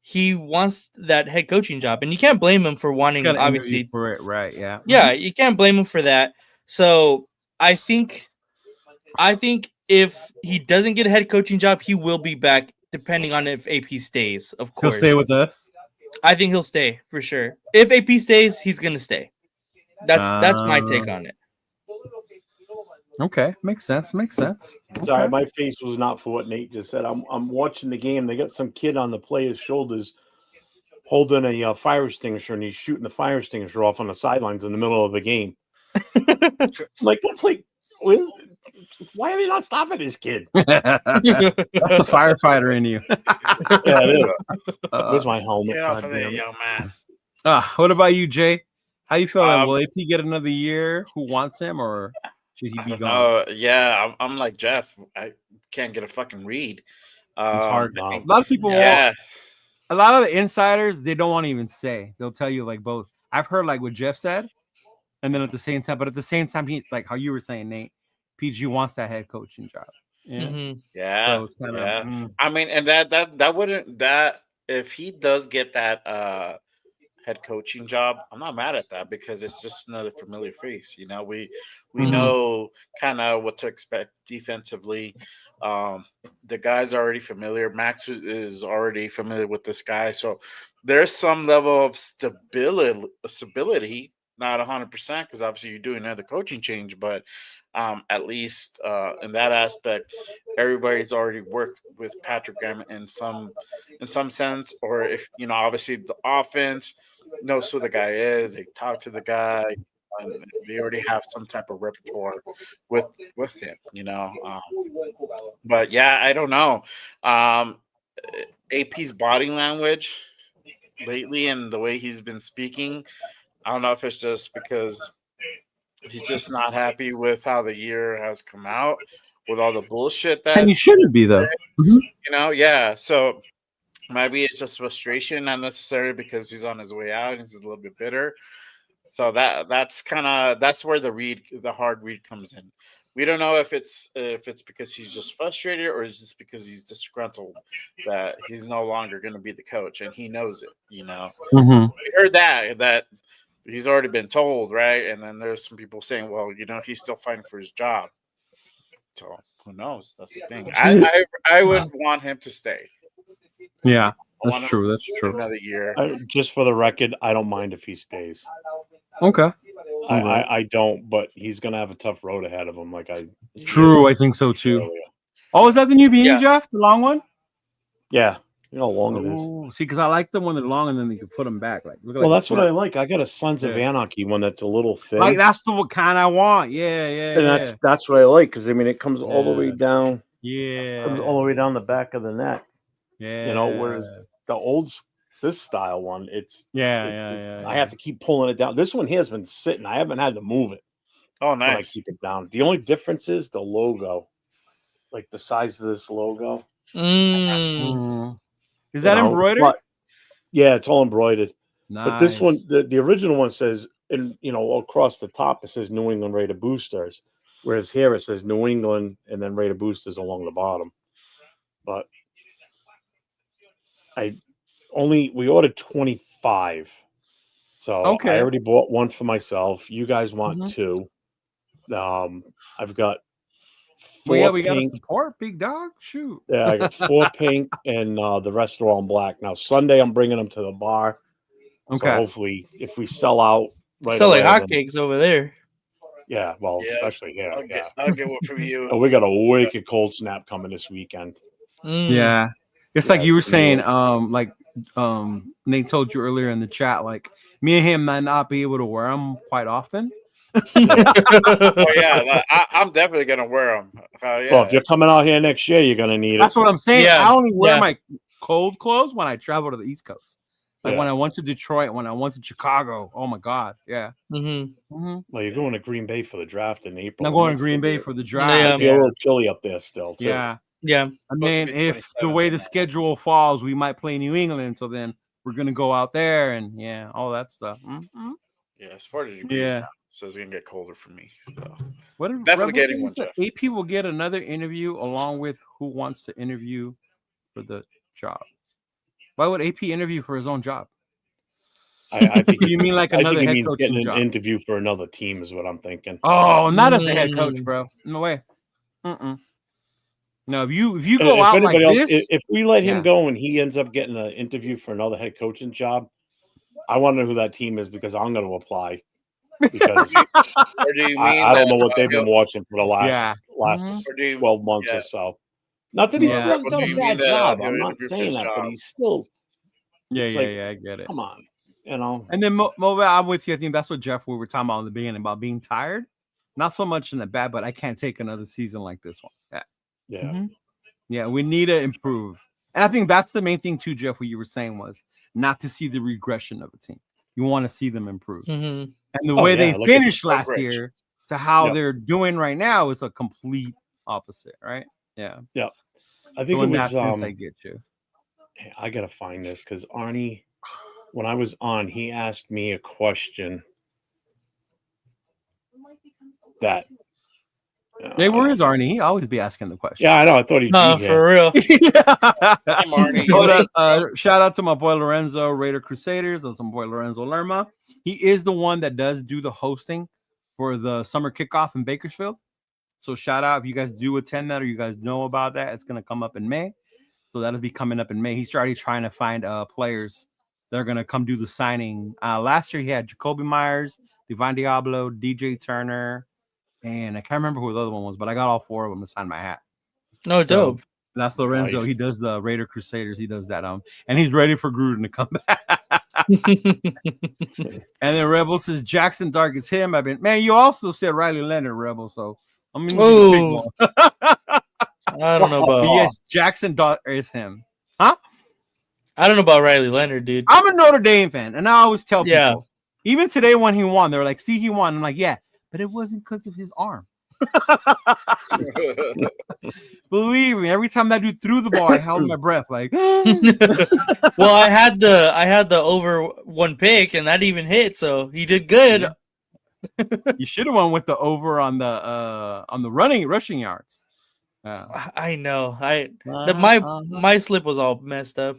Speaker 5: he wants that head coaching job, and you can't blame him for wanting.
Speaker 4: Gotta interview
Speaker 5: Obviously,
Speaker 4: for it, right? Yeah.
Speaker 5: yeah, you can't blame him for that. So I think if he doesn't get a head coaching job, he will be back, depending on if AP stays. Of
Speaker 4: He'll
Speaker 5: course,
Speaker 4: stay with us.
Speaker 5: I think he'll stay for sure. If AP stays, he's gonna stay. That's my take on it.
Speaker 4: Okay, makes sense.
Speaker 6: Sorry,
Speaker 4: Okay.
Speaker 6: my face was not for what Nate just said. I'm watching the game. They got some kid on the player's shoulders holding a fire extinguisher, and he's shooting the fire extinguisher off on the sidelines in the middle of the game. That's like, why are they not stopping this kid?
Speaker 4: That's the firefighter in you.
Speaker 6: Yeah, it is. Where's my helmet?
Speaker 2: Get off of
Speaker 6: Goddamn
Speaker 2: there,
Speaker 6: it.
Speaker 2: young man.
Speaker 4: What about you, Jay? How you feeling? Will AP get another year? Who wants him, or should he be gone?
Speaker 2: Yeah, I'm like Jeff. I can't get a fucking read.
Speaker 4: It's hard.
Speaker 6: no.
Speaker 4: A lot of people.
Speaker 2: Yeah.
Speaker 4: A lot of the insiders, they don't want to even say. They'll tell you like both. I've heard like what Jeff said, and then at the same time, he like how you were saying, Nate. PG wants that head coaching job. Yeah.
Speaker 5: Mm-hmm.
Speaker 2: Yeah.
Speaker 4: So it's kinda,
Speaker 2: I mean, and that wouldn't if he does get that head coaching job, I'm not mad at that because it's just another familiar face. We know kind of what to expect defensively. The guy's already familiar. Max is already familiar with this guy, so there's some level of stability. Not 100% because obviously you're doing another coaching change, but at least in that aspect, everybody's already worked with Patrick Graham in some sense, or if obviously the offense knows who the guy is, they talk to the guy, and they already have some type of repertoire with him, But yeah, I don't know. AP's body language lately and the way he's been speaking, I don't know if it's just because he's just not happy with how the year has come out, with all the bullshit that
Speaker 4: And you shouldn't be though. Mhm.
Speaker 2: yeah. So maybe it's just frustration, not necessarily because he's on his way out and he's a little bit bitter. So that's where the hard read comes in. We don't know if it's because he's just frustrated or is just because he's disgruntled that he's no longer going to be the coach and he knows it.
Speaker 4: Mhm.
Speaker 2: We heard that he's already been told, right? And then there's some people saying, well, he's still fighting for his job. So who knows? That's the thing. I would want him to stay.
Speaker 4: Yeah,
Speaker 2: I want
Speaker 4: that's
Speaker 2: him
Speaker 4: true.
Speaker 2: to
Speaker 4: That's
Speaker 2: stay
Speaker 4: true.
Speaker 2: another year.
Speaker 6: Just for the record, I don't mind if he stays.
Speaker 4: Okay.
Speaker 6: I don't, but he's gonna have a tough road ahead of him.
Speaker 4: True, I think so too.
Speaker 6: Earlier.
Speaker 4: Oh, is that the new beanie,
Speaker 2: Yeah.
Speaker 4: Jeff? The long one?
Speaker 6: Yeah, you know how long it is.
Speaker 4: Oh, see, because I like the one that long, and then you can put them back.
Speaker 6: Well, that's what I like. I got a Sons of Anarchy one that's a little thin.
Speaker 4: Like that's the kind I want. Yeah,
Speaker 6: and that's what I like because it comes all the way down.
Speaker 4: Yeah,
Speaker 6: Comes all the way down the back of the neck.
Speaker 4: Yeah,
Speaker 6: whereas this style one,
Speaker 4: yeah.
Speaker 6: I have to keep pulling it down. This one here has been sitting. I haven't had to move it.
Speaker 2: Oh,
Speaker 6: When I
Speaker 2: nice.
Speaker 6: keep it down. The only difference is the logo, like the size of this logo.
Speaker 4: Is that embroidered?
Speaker 6: Yeah, it's all embroidered.
Speaker 4: Nice.
Speaker 6: But this one, the original one says, and across the top it says New England Raider Boosters, whereas here it says New England and then Raider Boosters along the bottom. But we ordered 25, so I already bought one for myself. You guys want 2? I've got 4
Speaker 4: we got to
Speaker 6: pink.
Speaker 4: support Big Dog. Shoot.
Speaker 6: Yeah, I got 4 pink, and the rest are all in black. Now Sunday, I'm bringing them to the bar.
Speaker 4: Okay.
Speaker 6: So hopefully, if we sell out
Speaker 5: sell like hotcakes over there.
Speaker 6: Yeah, well, especially here.
Speaker 2: I'll get one from you.
Speaker 6: Oh, we got a wicked cold snap coming this weekend.
Speaker 4: Yeah, it's like you were saying. Nate told you earlier in the chat. Like me and him might not be able to wear them quite often.
Speaker 2: Oh yeah, I'm definitely gonna wear them.
Speaker 6: Well, if you're coming out here next year, you're gonna need it.
Speaker 4: That's what I'm saying.
Speaker 5: Yeah.
Speaker 4: I only wear my cold clothes when I travel to the East Coast. Like
Speaker 6: Yeah.
Speaker 4: when I went to Detroit, when I went to Chicago. Oh my God, yeah.
Speaker 6: Well, you're going to Green Bay for the draft in April.
Speaker 4: I'm going to Green Bay for the draft.
Speaker 6: It'll be a little chilly up there still, too.
Speaker 4: Yeah.
Speaker 5: Yeah.
Speaker 4: And then if the way the schedule falls, we might play New England. So then we're gonna go out there and all that stuff. Mm-hmm.
Speaker 2: Yeah, it's 40 degrees now, so it's gonna get colder for me. So
Speaker 4: what if
Speaker 2: definitely getting one.
Speaker 4: AP will get another interview along with who wants to interview for the job. Why would AP interview for his own job?
Speaker 6: I think
Speaker 4: you mean like another head coach
Speaker 6: getting
Speaker 4: job?
Speaker 6: an interview for another team is what I'm thinking.
Speaker 4: Oh, not as a head coach, bro. No way. No, if you go out like this,
Speaker 6: if we let him go and he ends up getting an interview for another head coaching job, I want to know who that team is because I'm going to apply. Because
Speaker 2: or do you mean
Speaker 6: I don't know what they've been watching for the last 12 months or so. Not that he's still done a bad job. I'm not saying that, but he's still.
Speaker 4: I get it.
Speaker 6: Come on,
Speaker 4: And then Mo, I'm with you. I think that's what Jeff we were talking about in the beginning about being tired. Not so much in the bad, but I can't take another season like this one. Yeah, we need to improve. And I think that's the main thing too, Jeff, what you were saying was not to see the regression of a team. You want to see them improve. And the way they finished last year to how they're doing right now is a complete opposite, right? Yeah.
Speaker 6: I think
Speaker 4: so in
Speaker 6: it was,
Speaker 4: that sense, I get you.
Speaker 6: I got to find this because Arnie, when I was on, he asked me a question that
Speaker 4: Hey, where is Arnie? He always be asking the question.
Speaker 6: Yeah, I know. I thought he'd be here.
Speaker 5: For real.
Speaker 2: I'm Arnie.
Speaker 4: Shout out to my boy Lorenzo, Raider Crusaders. That's my boy Lorenzo Lerma. He is the one that does do the hosting for the summer kickoff in Bakersfield. So shout out if you guys do attend that or you guys know about that. It's going to come up in May. So that'll be coming up in May. He's already trying to find players that are going to come do the signing. Last year he had Jacoby Myers, Devon Diablo, DJ Turner, and I can't remember who the other one was, but I got all 4 of them to sign my hat.
Speaker 5: No, dope.
Speaker 4: That's Lorenzo. Nice. He does the Raider Crusaders. He does that. And he's ready for Gruden to come back. And then Rebel says Jackson Dark is him. You also said Riley Leonard, Rebel. So I'm gonna
Speaker 5: I don't know about.
Speaker 4: Yes, Jackson Dark is him. Huh?
Speaker 5: I don't know about Riley Leonard, dude.
Speaker 4: I'm a Notre Dame fan, and I always tell people, even today when he won, they were like, "See, he won." I'm like, "Yeah." But it wasn't because of his arm. Believe me, every time that dude threw the ball, I held my breath. Like,
Speaker 5: Well, I had the over one pick, and that even hit, so he did good.
Speaker 4: you should have won with the over on the rushing yards.
Speaker 5: I know. My slip was all messed up.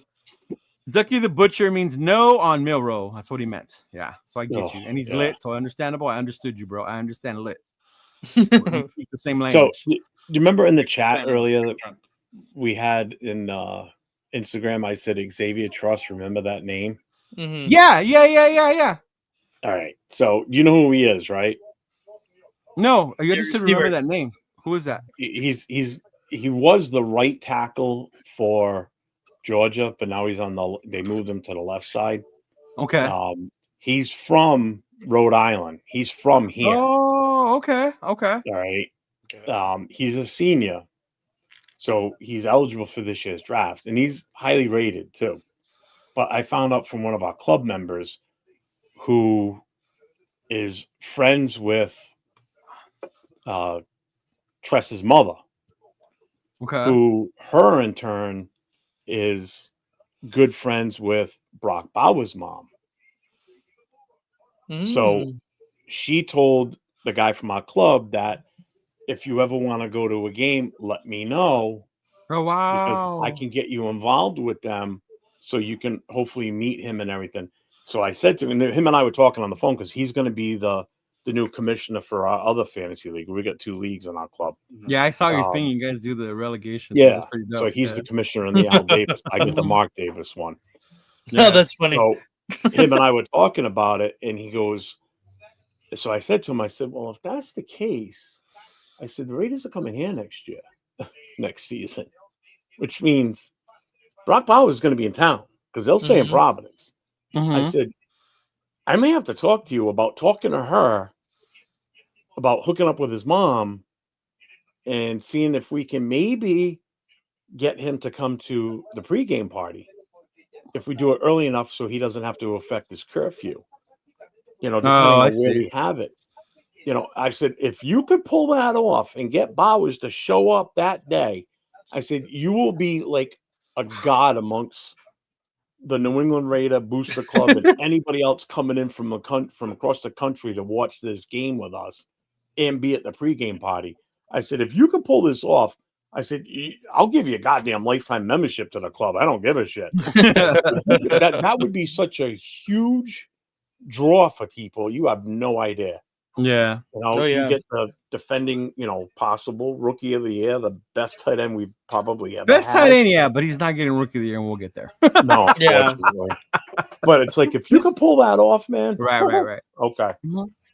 Speaker 4: Ducky the Butcher means no on Milrow. That's what he meant. Yeah, so I get you. And he's lit, so understandable. I understood you, bro. I understand lit. We speak the same language.
Speaker 6: So, do you remember in the chat earlier that we had in Instagram? I said Xavier Truss. Remember that name?
Speaker 5: Mm-hmm.
Speaker 4: Yeah.
Speaker 6: All right. So you know who he is, right?
Speaker 4: No, you just said remember that name. Who is that?
Speaker 6: He was the right tackle for Georgia, but now they moved him to the left side.
Speaker 4: Okay.
Speaker 6: He's from Rhode Island. He's from here.
Speaker 4: Oh, okay.
Speaker 6: All right. He's a senior, so he's eligible for this year's draft, and he's highly rated too. But I found out from one of our club members who is friends with Tress's mother.
Speaker 4: Okay.
Speaker 6: Who her in turn is good friends with Brock Bauer's mom. So she told the guy from our club that if you ever want to go to a game, let me know.
Speaker 4: Oh, wow.
Speaker 6: Because I can get you involved with them so you can hopefully meet him and everything. So I said to him and I were talking on the phone because he's going to be the new commissioner for our other fantasy league. We got 2 leagues in our club.
Speaker 4: Yeah, I saw your thing. You guys do the relegation.
Speaker 6: Yeah. So he's the commissioner in the Al Davis. I get the Mark Davis one.
Speaker 5: Yeah. Oh, that's funny.
Speaker 6: So him and I were talking about it, and he goes, so I said to him, I said, well, if that's the case, I said, the Raiders are coming here next year, next season, which means Brock Bauer is going to be in town because they'll stay in Providence. I said, I may have to talk to you about talking to her about hooking up with his mom and seeing if we can maybe get him to come to the pregame party if we do it early enough so he doesn't have to affect his curfew. Depending on where we have it. I said, if you could pull that off and get Bowers to show up that day, I said, you will be like a god amongst the New England Raider Booster Club and anybody else coming in from across the country to watch this game with us and be at the pregame party. I said, if you can pull this off, I said, I'll give you a goddamn lifetime membership to the club. I don't give a shit. that would be such a huge draw for people. You have no idea.
Speaker 4: Yeah.
Speaker 6: You get the defending, possible rookie of the year, the best tight end we've probably ever
Speaker 4: best
Speaker 6: had.
Speaker 4: tight end, yeah, but he's not getting rookie of the year, and we'll get there.
Speaker 6: No,
Speaker 5: yeah.
Speaker 6: But it's like if you can pull that off, man.
Speaker 4: Right.
Speaker 6: Okay.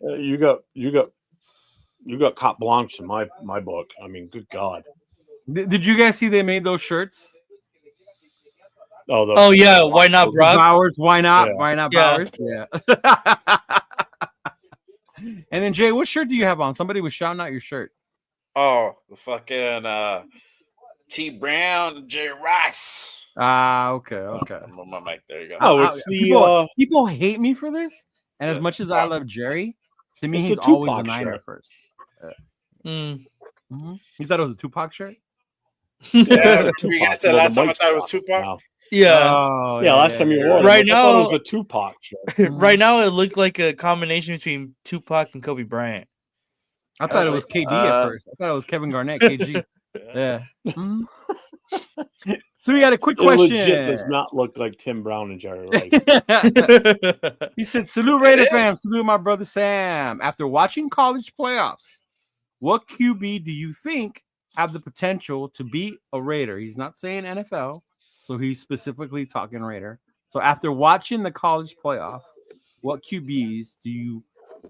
Speaker 6: You got carte blanche in my book. I mean, good God.
Speaker 4: Did you guys see they made those shirts?
Speaker 5: Oh yeah, why not Brock?
Speaker 4: Bowers? Why not?
Speaker 6: Yeah.
Speaker 4: Why not Bowers? Yeah. And then Jay, what shirt do you have on? Somebody was shouting out your shirt.
Speaker 2: Oh, the fucking T Brown, Jerry Rice.
Speaker 4: Okay.
Speaker 2: My mic. There you go.
Speaker 6: Oh, it's
Speaker 4: people hate me for this, and as much as I love Jerry, to me he's always a Niner shirt. First.
Speaker 5: You
Speaker 4: thought it was a Tupac shirt?
Speaker 2: Yeah, you guys said last time I thought it was Tupac.
Speaker 6: No.
Speaker 5: Yeah.
Speaker 6: Last time you wore it.
Speaker 5: Right now,
Speaker 6: I thought it was a Tupac shirt.
Speaker 5: Right now, it looked like a combination between Tupac and Kobe Bryant.
Speaker 4: I thought it was KD at first. I thought it was Kevin Garnett, KG. Yeah. So we got a quick question.
Speaker 6: It legit does not look like Tim Brown and Jerry Rice.
Speaker 4: He said, salute Raider fam, salute my brother Sam. After watching college playoffs, what QB do you think have the potential to be a Raider? He's not saying NFL, so he's specifically talking Raider. So after watching the college playoff, what QBs do you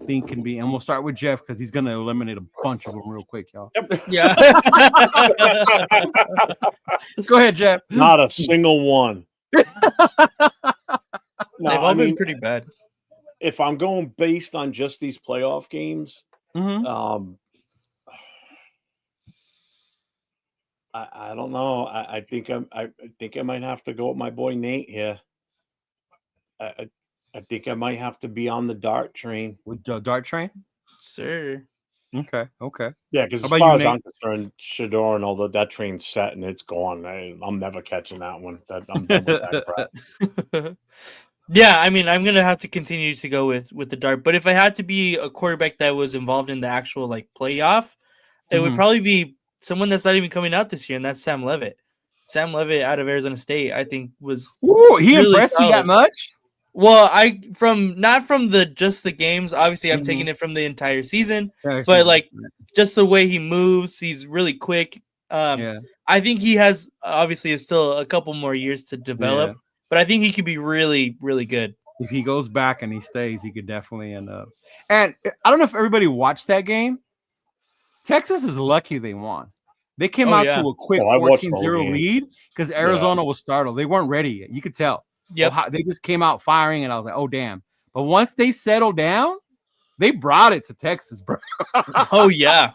Speaker 4: think can be? And we'll start with Jeff because he's going to eliminate a bunch of them real quick, y'all.
Speaker 2: Yep.
Speaker 5: Yeah.
Speaker 4: Go ahead, Jeff.
Speaker 6: Not a single one.
Speaker 5: They've all been pretty bad.
Speaker 6: If I'm going based on just these playoff games, I don't know. I think I might have to go with my boy Nate here. I think I might have to be on the dart train.
Speaker 4: With the dart train?
Speaker 5: Sir.
Speaker 4: Okay.
Speaker 6: Yeah, because
Speaker 4: How
Speaker 6: as
Speaker 4: about
Speaker 6: far
Speaker 4: you,
Speaker 6: as
Speaker 4: Nate?
Speaker 6: I'm concerned, Shador and all that train's set and it's gone. I'm never catching that one. I'm done with that crap.
Speaker 5: Yeah, I mean, I'm gonna have to continue to go with the dart. But if I had to be a quarterback that was involved in the actual like playoff, it would
Speaker 4: Mhm.
Speaker 5: probably be someone that's not even coming out this year, and that's Sam Levitt. Sam Levitt out of Arizona State, I think, was
Speaker 4: Ooh, he
Speaker 5: really
Speaker 4: impressed you that
Speaker 5: solid.
Speaker 4: much?
Speaker 5: Well, not from just the games. Obviously, I'm
Speaker 4: Mhm.
Speaker 5: taking it from the entire season,
Speaker 4: Yeah,
Speaker 5: but
Speaker 4: season.
Speaker 5: like just the way he moves, he's really quick.
Speaker 4: Yeah.
Speaker 5: I think he has obviously is still a couple more years to develop,
Speaker 4: Yeah.
Speaker 5: but I think he could be really, really good.
Speaker 4: If he goes back and he stays, he could definitely end up. And I don't know if everybody watched that game. Texas is lucky they won. They came
Speaker 5: Oh,
Speaker 4: out
Speaker 5: yeah.
Speaker 4: to a quick
Speaker 6: I watched the whole
Speaker 4: 14-0
Speaker 6: game.
Speaker 4: lead because Arizona was startled. They weren't ready yet. You could tell.
Speaker 5: Yep.
Speaker 4: They just came out firing, and I was like, oh, damn. But once they settled down, they brought it to Texas, bro.
Speaker 5: Oh yeah,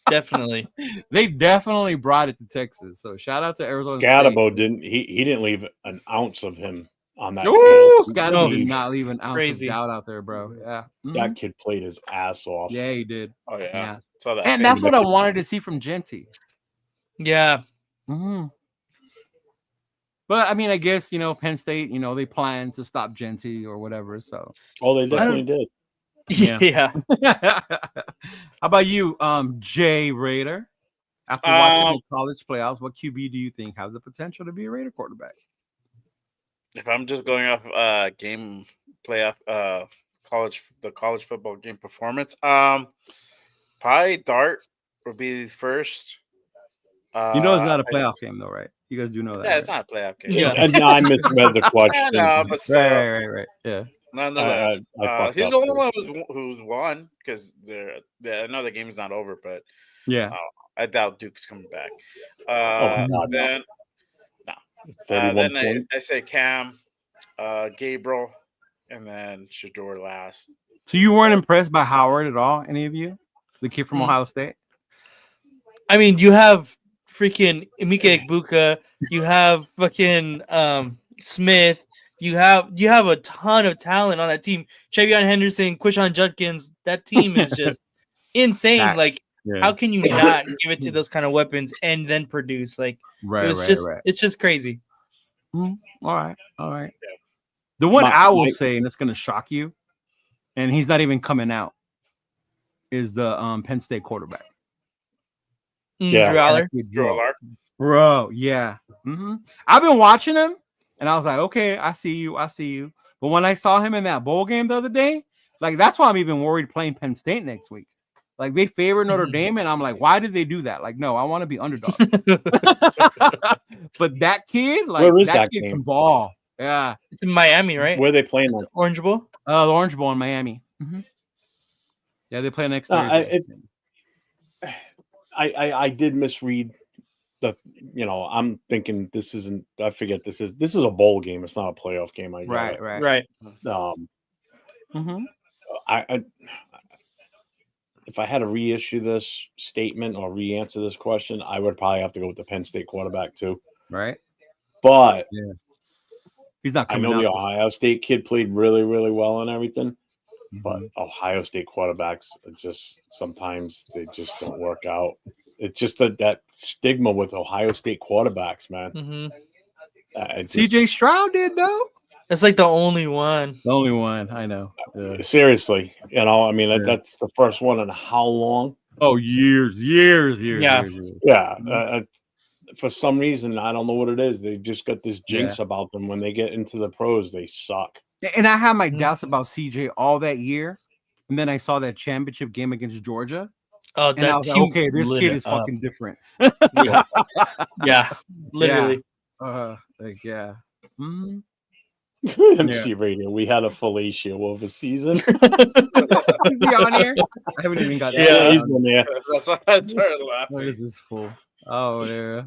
Speaker 5: definitely.
Speaker 4: They definitely brought it to Texas. So shout out to Arizona State.
Speaker 6: Scatterbo he didn't leave an ounce of him on that
Speaker 4: Ooh,
Speaker 6: field.
Speaker 4: Scotty did
Speaker 6: He-
Speaker 4: not leave an ounce
Speaker 5: Crazy.
Speaker 4: of doubt out there, bro. Yeah.
Speaker 6: That kid played his ass off.
Speaker 4: Yeah, he did.
Speaker 2: Oh yeah.
Speaker 4: Yeah.
Speaker 2: Saw that
Speaker 4: And
Speaker 2: face.
Speaker 4: that's what I wanted to see from Genty.
Speaker 5: Yeah.
Speaker 4: Mm-hmm. But I mean, I guess Penn State, they plan to stop Genty or whatever. So,
Speaker 6: Oh, they definitely did.
Speaker 4: Yeah.
Speaker 5: Yeah.
Speaker 4: How about you, Jay Raider? After watching the college playoffs, what QB do you think has the potential to be a Raider quarterback?
Speaker 2: If I'm just going off game playoff the college football game performance, probably Dart would be first.
Speaker 4: It's not a playoff game though, right? You guys do know that.
Speaker 2: Yeah,
Speaker 4: right?
Speaker 2: it's not a playoff game.
Speaker 5: Yeah.
Speaker 6: And I misread the question.
Speaker 2: I know, but still,
Speaker 4: Right. Yeah.
Speaker 2: nonetheless,
Speaker 6: I fucked
Speaker 2: he's
Speaker 6: up
Speaker 2: the only
Speaker 6: there.
Speaker 2: one who's won because I know the game's not over, but
Speaker 4: Yeah.
Speaker 2: I doubt Duke's coming back.
Speaker 6: God, no.
Speaker 2: Then
Speaker 6: 31
Speaker 2: then
Speaker 6: points.
Speaker 2: I say Cam, Gabriel, and then Shador last.
Speaker 4: So you weren't impressed by Howard at all, any of you? The kid from Ohio State?
Speaker 5: I mean, you have freaking Emeka Egbuka, you have fucking Smith, you have a ton of talent on that team. Travion Henderson, Quishon Judkins, that team is just insane. Like, how can you not give it to those kind of weapons and then produce? Like, it's just crazy.
Speaker 4: All right. The one I will say, and it's going to shock you, and he's not even coming out, is the Penn State quarterback.
Speaker 5: Drew Aller.
Speaker 4: Bro, yeah. I've been watching him, and I was like, okay, I see you. But when I saw him in that bowl game the other day, like, that's why I'm even worried playing Penn State next week. Like, they favor Notre Dame, and I'm like, why did they do that? Like, no, I want to be underdog. But that kid, like,
Speaker 6: where is
Speaker 4: that kid
Speaker 6: game?
Speaker 4: can ball. Yeah.
Speaker 5: It's in Miami, right?
Speaker 6: Where are they playing that?
Speaker 5: Orange Bowl?
Speaker 4: The Orange Bowl in Miami. Yeah, they play next Thursday.
Speaker 6: I did misread the. I'm thinking this isn't. I forget this is a bowl game. It's not a playoff game.
Speaker 4: Right.
Speaker 6: If I had to reissue this statement or re-answer this question, I would probably have to go with the Penn State quarterback too.
Speaker 4: Right.
Speaker 6: But
Speaker 4: he's not.
Speaker 6: I know the Ohio State kid played really, really well and everything. But Ohio State quarterbacks just sometimes they just don't work out. It's just that stigma with Ohio State quarterbacks, man.
Speaker 4: CJ Stroud did though.
Speaker 5: That's like the only one.
Speaker 4: The only one I know.
Speaker 6: Seriously, I mean that's the first one in how long?
Speaker 4: Oh, years.
Speaker 5: Yeah.
Speaker 6: For some reason, I don't know what it is. They've just got this jinx about them. When they get into the pros, they suck.
Speaker 4: And I had my doubts about CJ all that year, and then I saw that championship game against Georgia.
Speaker 5: Oh,
Speaker 4: and I was like, okay, this kid is fucking different.
Speaker 5: Yeah, literally.
Speaker 6: MC Radio. We had a fellatio of a season.
Speaker 4: Is he on here? I haven't even got that.
Speaker 6: Yeah, he's in there.
Speaker 2: That's why I started laughing.
Speaker 4: What is this fool? Oh, yeah.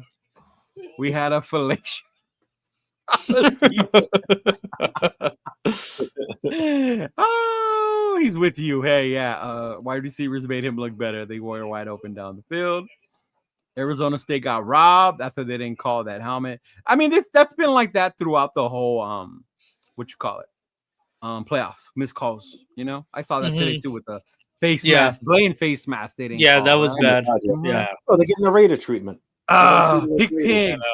Speaker 4: We had a fellatio. Oh, he's with you. Hey, yeah. Wide receivers made him look better. They were wide open down the field. Arizona State got robbed after they didn't call that helmet. I mean, that's been like that throughout the whole playoffs. Missed calls. I saw that today too with the Face mask, blatant face mask. They didn't.
Speaker 5: Yeah, that was bad.
Speaker 2: Yeah.
Speaker 6: Oh, they're getting the Raider treatment.
Speaker 4: Pick pigs.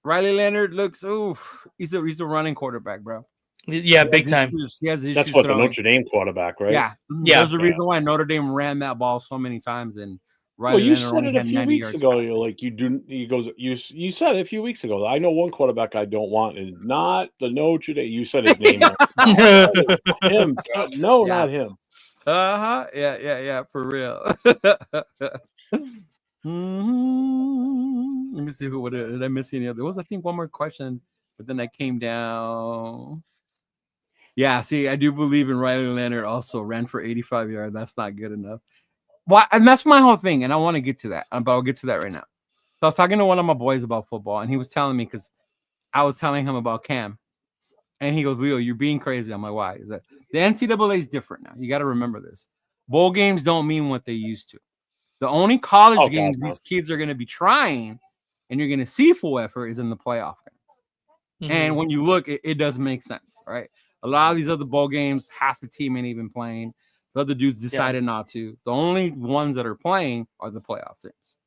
Speaker 4: Riley Leonard looks. Oof, he's a running quarterback, bro.
Speaker 5: Yeah, big time.
Speaker 4: He has issues.
Speaker 6: That's what the
Speaker 4: throwing.
Speaker 6: Notre Dame quarterback, right?
Speaker 4: Yeah, There's a reason why Notre Dame ran that ball so many times, and Riley
Speaker 6: you
Speaker 4: Leonard
Speaker 6: said
Speaker 4: only
Speaker 6: it a
Speaker 4: had
Speaker 6: few
Speaker 4: 90
Speaker 6: weeks
Speaker 4: yards
Speaker 6: ago.
Speaker 4: passing.
Speaker 6: You're like, you do. He goes, you said it a few weeks ago. I know one quarterback I don't want is not the Notre Dame. You said his name. Him? No, not him.
Speaker 4: Yeah, for real. Let me see what did I miss any other? There was, I think, one more question, but then I came down. Yeah, see, I do believe in Riley Leonard also ran for 85 yards. That's not good enough. Well, and that's my whole thing, and I want to get to that, but I'll get to that right now. So I was talking to one of my boys about football, and he was telling me, because I was telling him about Cam, and he goes, Leo, you're being crazy. I'm like, why? Is that the NCAA is different now? You got to remember this. Bowl games don't mean what they used to. The only college games these kids are going to be trying, and you're going to see full effort, is in the playoff games. And when you look, it does make sense, right? A lot of these other bowl games, half the team ain't even playing. The other dudes decided not to. The only ones that are playing are the playoff teams.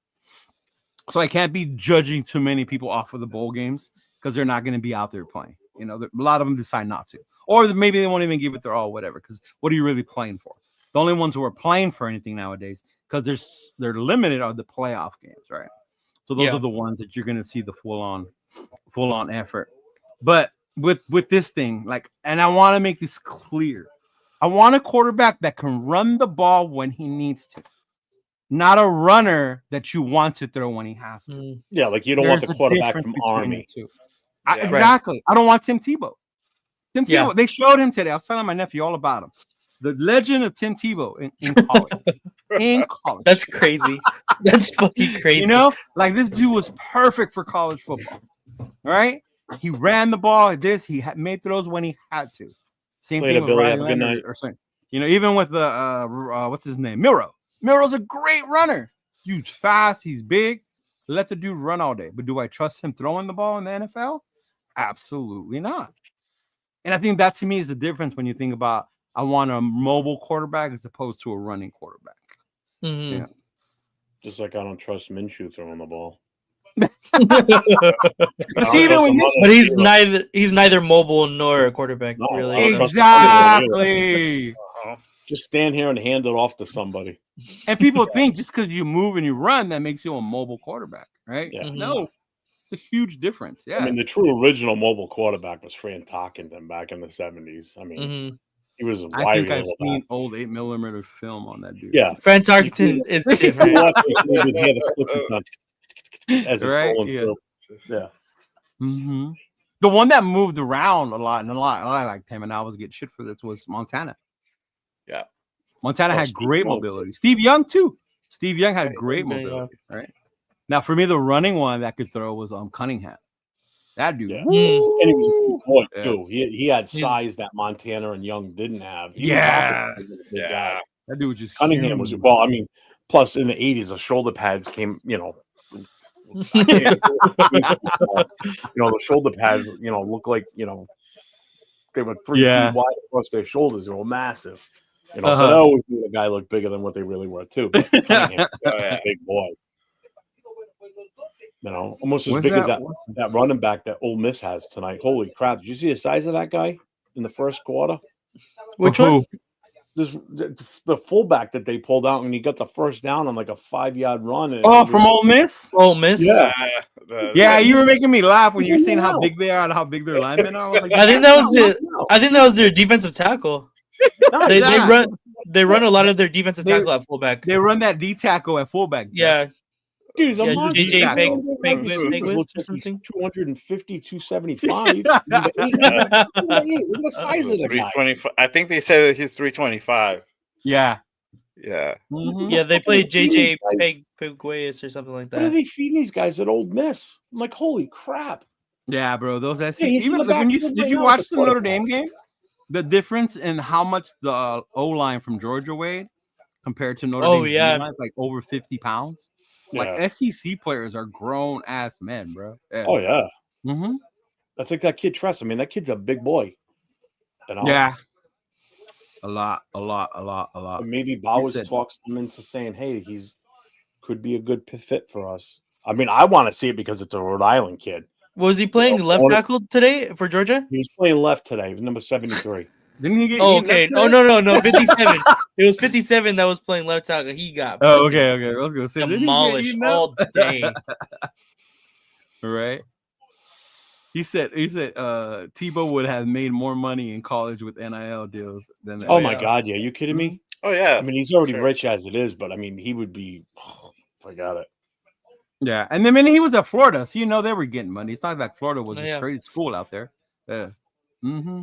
Speaker 4: So I can't be judging too many people off of the bowl games because they're not going to be out there playing. You know, a lot of them decide not to. Or maybe they won't even give it their all, whatever, because what are you really playing for? The only ones who are playing for anything nowadays, because they're limited, are the playoff games, right? So those are the ones that you're going to see the full-on effort. But with this thing, like, and I want to make this clear. I want a quarterback that can run the ball when he needs to, not a runner that you want to throw when he has to.
Speaker 6: Yeah, like you don't want the quarterback from Army.
Speaker 4: Exactly. I don't want Tim Tebow. Tim Tebow, they showed him today. I was telling my nephew all about him. The legend of Tim Tebow in college. In college.
Speaker 5: That's crazy. That's fucking crazy.
Speaker 4: You know, like this dude was perfect for college football. All right? He ran the ball. He made throws when he had to. Same thing with Riley Leonard or something. You know, even with the what's his name? Miro. Miro's a great runner. Dude's fast. He's big. Let the dude run all day. But do I trust him throwing the ball in the NFL? Absolutely not. And I think that to me is the difference when you think about I want a mobile quarterback as opposed to a running quarterback. Yeah.
Speaker 6: Just like I don't trust Minshew throwing the ball.
Speaker 5: But he's neither mobile nor a quarterback, really.
Speaker 4: Exactly.
Speaker 6: Just stand here and hand it off to somebody.
Speaker 4: And people think just because you move and you run, that makes you a mobile quarterback, right?
Speaker 6: Yeah.
Speaker 4: No, it's a huge difference. Yeah.
Speaker 6: I mean, the true original mobile quarterback was Fran Tarkenton back in the 70s. I mean, he was
Speaker 4: I think I've seen old 8mm film on that dude.
Speaker 6: Yeah.
Speaker 5: Fran Tarkenton is different.
Speaker 6: As
Speaker 4: right?
Speaker 6: Yeah.
Speaker 4: Mm-hmm. The one that moved around a lot, and I liked him, and I was getting shit for this, was Montana.
Speaker 2: Yeah.
Speaker 4: Montana had great mobility. Steve Young, too. Steve Young had great mobility, right? Now, for me, the running one that could throw was Cunningham. That dude.
Speaker 6: Yeah. And he was a boy, too. He had size that Montana and Young didn't have.
Speaker 4: Yeah.
Speaker 6: That
Speaker 4: dude was just
Speaker 6: Cunningham
Speaker 4: huge.
Speaker 6: was, well, I mean, plus in the 80s, the shoulder pads came, you know, the shoulder pads, look like, they were 3 feet wide across their shoulders. They were massive. So that always made a guy look bigger than what they really were, too. But Cunningham, a big boy. Almost as big as that running back that Ole Miss has tonight. Holy crap. Did you see the size of that guy in the first quarter?
Speaker 5: Which one?
Speaker 6: The fullback that they pulled out when he got the first down on like a 5-yard run.
Speaker 4: From Ole Miss?
Speaker 5: Ole Miss?
Speaker 6: Yeah.
Speaker 4: You were making me laugh when you were saying how big they are and how big their linemen are.
Speaker 5: I think that was their defensive tackle. They run a lot of their defensive tackle at fullback.
Speaker 4: They run that D tackle at fullback.
Speaker 5: Yeah.
Speaker 6: Dude,
Speaker 5: JJ Pegwist or something.
Speaker 6: 250, 275. Look at the size of the guy.
Speaker 2: I think they said that he's 325.
Speaker 4: Yeah.
Speaker 2: Yeah.
Speaker 4: Mm-hmm.
Speaker 5: Yeah, they played JJ Pegwist or something like that.
Speaker 6: What are they feeding these guys at Ole Miss? I'm like, holy crap.
Speaker 4: Yeah, bro. Those SEC.
Speaker 6: Did
Speaker 4: you watch the Notre Dame game? The difference in how much the O-line from Georgia weighed compared to Notre Dame D-line, like over 50 pounds. Like SEC players are grown ass men, bro. Yeah.
Speaker 6: Oh yeah.
Speaker 4: Mm-hmm.
Speaker 6: That's like that kid Tress. I mean, that kid's a big boy.
Speaker 4: Yeah. A lot.
Speaker 6: But maybe Bowers talks them into saying, "Hey, he's could be a good fit for us." I mean, I want to see it because it's a Rhode Island kid.
Speaker 5: Was he playing left tackle today for Georgia?
Speaker 6: He was playing left today, number 73.
Speaker 4: Didn't he get?
Speaker 5: Oh, okay. Oh, no, 57. It was 57 that was playing left tackle. He got.
Speaker 4: Oh, okay. I was gonna say
Speaker 5: demolished all day.
Speaker 4: Right. He said Tebow would have made more money in college with NIL deals than.
Speaker 6: Oh my God! Yeah, you kidding me?
Speaker 2: Oh yeah.
Speaker 6: I mean, he's already rich as it is, but I mean, he would be. Forgot it.
Speaker 4: Yeah, and then he was at Florida, so they were getting money. It's not like Florida was a straight school out there. Yeah. Mm-hmm.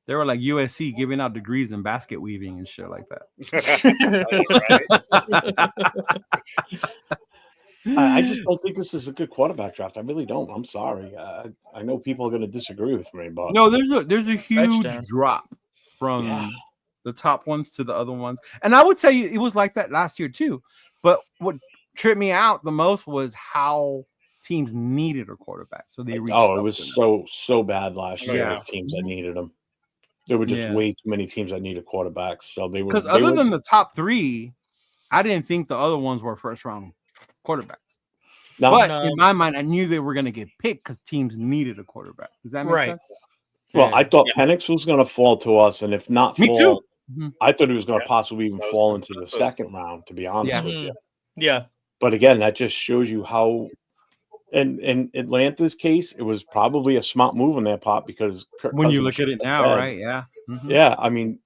Speaker 4: They were like USC giving out degrees in basket weaving and shit like that.
Speaker 6: I just don't think this is a good quarterback draft. I really don't. I'm sorry. I know people are going to disagree with me, but
Speaker 4: no, there's a huge drop from the top ones to the other ones, and I would tell you it was like that last year too. But what tripped me out the most was how teams needed a quarterback, so they reached.
Speaker 6: Oh, it was so bad last year. The teams that needed them. There were just way too many teams that needed quarterbacks, so they were.
Speaker 4: Because other than the top three, I didn't think the other ones were first round quarterbacks. No, but in my mind, I knew they were going to get picked because teams needed a quarterback. Does that make sense?
Speaker 6: Well, I thought Penix was going to fall to us, and if not,
Speaker 4: me too.
Speaker 6: I thought he was going to possibly even fall into the second round. To be honest with you, But again, that just shows you how. In Atlanta's case, it was probably a smart move on their part because
Speaker 4: when you look at it now, right? Yeah,
Speaker 6: yeah. I mean,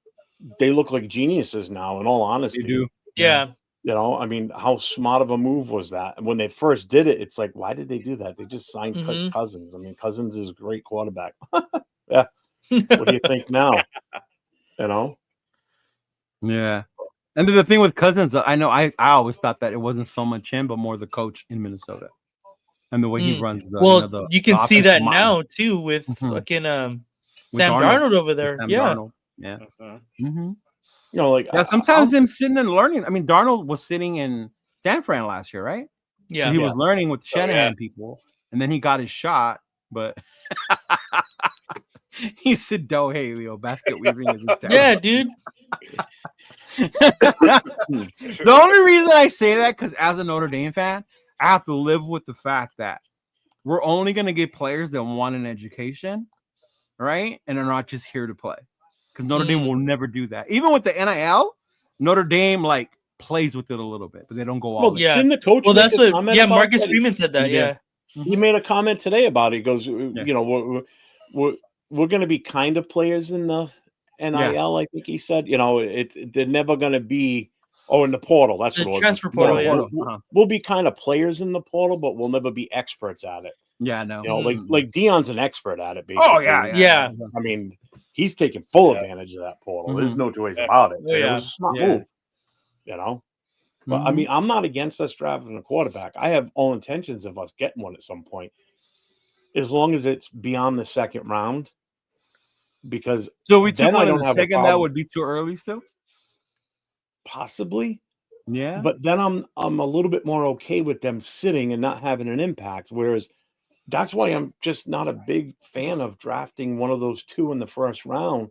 Speaker 6: they look like geniuses now. In all honesty,
Speaker 4: they do.
Speaker 5: Yeah.
Speaker 6: I mean, how smart of a move was that? And when they first did it, it's like, why did they do that? They just signed Cousins. I mean, Cousins is a great quarterback. Yeah. What do you think now?
Speaker 4: Yeah. And the thing with Cousins, I know I always thought that it wasn't so much him, but more the coach in Minnesota. And the way he runs the
Speaker 5: you can see that now too with fucking Sam Darnold over there.
Speaker 4: Darnold. Yeah.
Speaker 6: Like
Speaker 4: sometimes him sitting and learning. I mean, Darnold was sitting in Stanford last year, right?
Speaker 5: Yeah.
Speaker 4: So he was learning with the Shanahan people, and then he got his shot, but he said, "Do hey, Leo, basket weaving is
Speaker 5: yeah, dude."
Speaker 4: The only reason I say that because as a Notre Dame fan, I have to live with the fact that we're only going to get players that want an education, right? And are not just here to play. Because Notre Dame will never do that. Even with the NIL, Notre Dame plays with it a little bit, but they don't go all.
Speaker 5: Yeah,
Speaker 6: didn't the coach?
Speaker 5: Well, that's what. Yeah, Marcus Freeman said that. Yeah,
Speaker 6: he made a comment today about it. He goes, we're going to be kind of players in the NIL. I think he said, they're never going to be. Oh, in the portal. That's what it was.
Speaker 5: Transfer portal.
Speaker 6: We'll be kind of players in the portal, but we'll never be experts at it.
Speaker 4: Yeah, no.
Speaker 6: Like Dion's an expert at it. Basically.
Speaker 4: Oh yeah.
Speaker 6: I mean, he's taking full advantage of that portal. There's no two ways about it. It was a smart move. But I mean, I'm not against us drafting a quarterback. I have all intentions of us getting one at some point, as long as it's beyond the second round. Because
Speaker 4: so we took one in the second. That would be too early still.
Speaker 6: Possibly,
Speaker 4: yeah.
Speaker 6: But then I'm a little bit more okay with them sitting and not having an impact. Whereas that's why I'm just not a big fan of drafting one of those two in the first round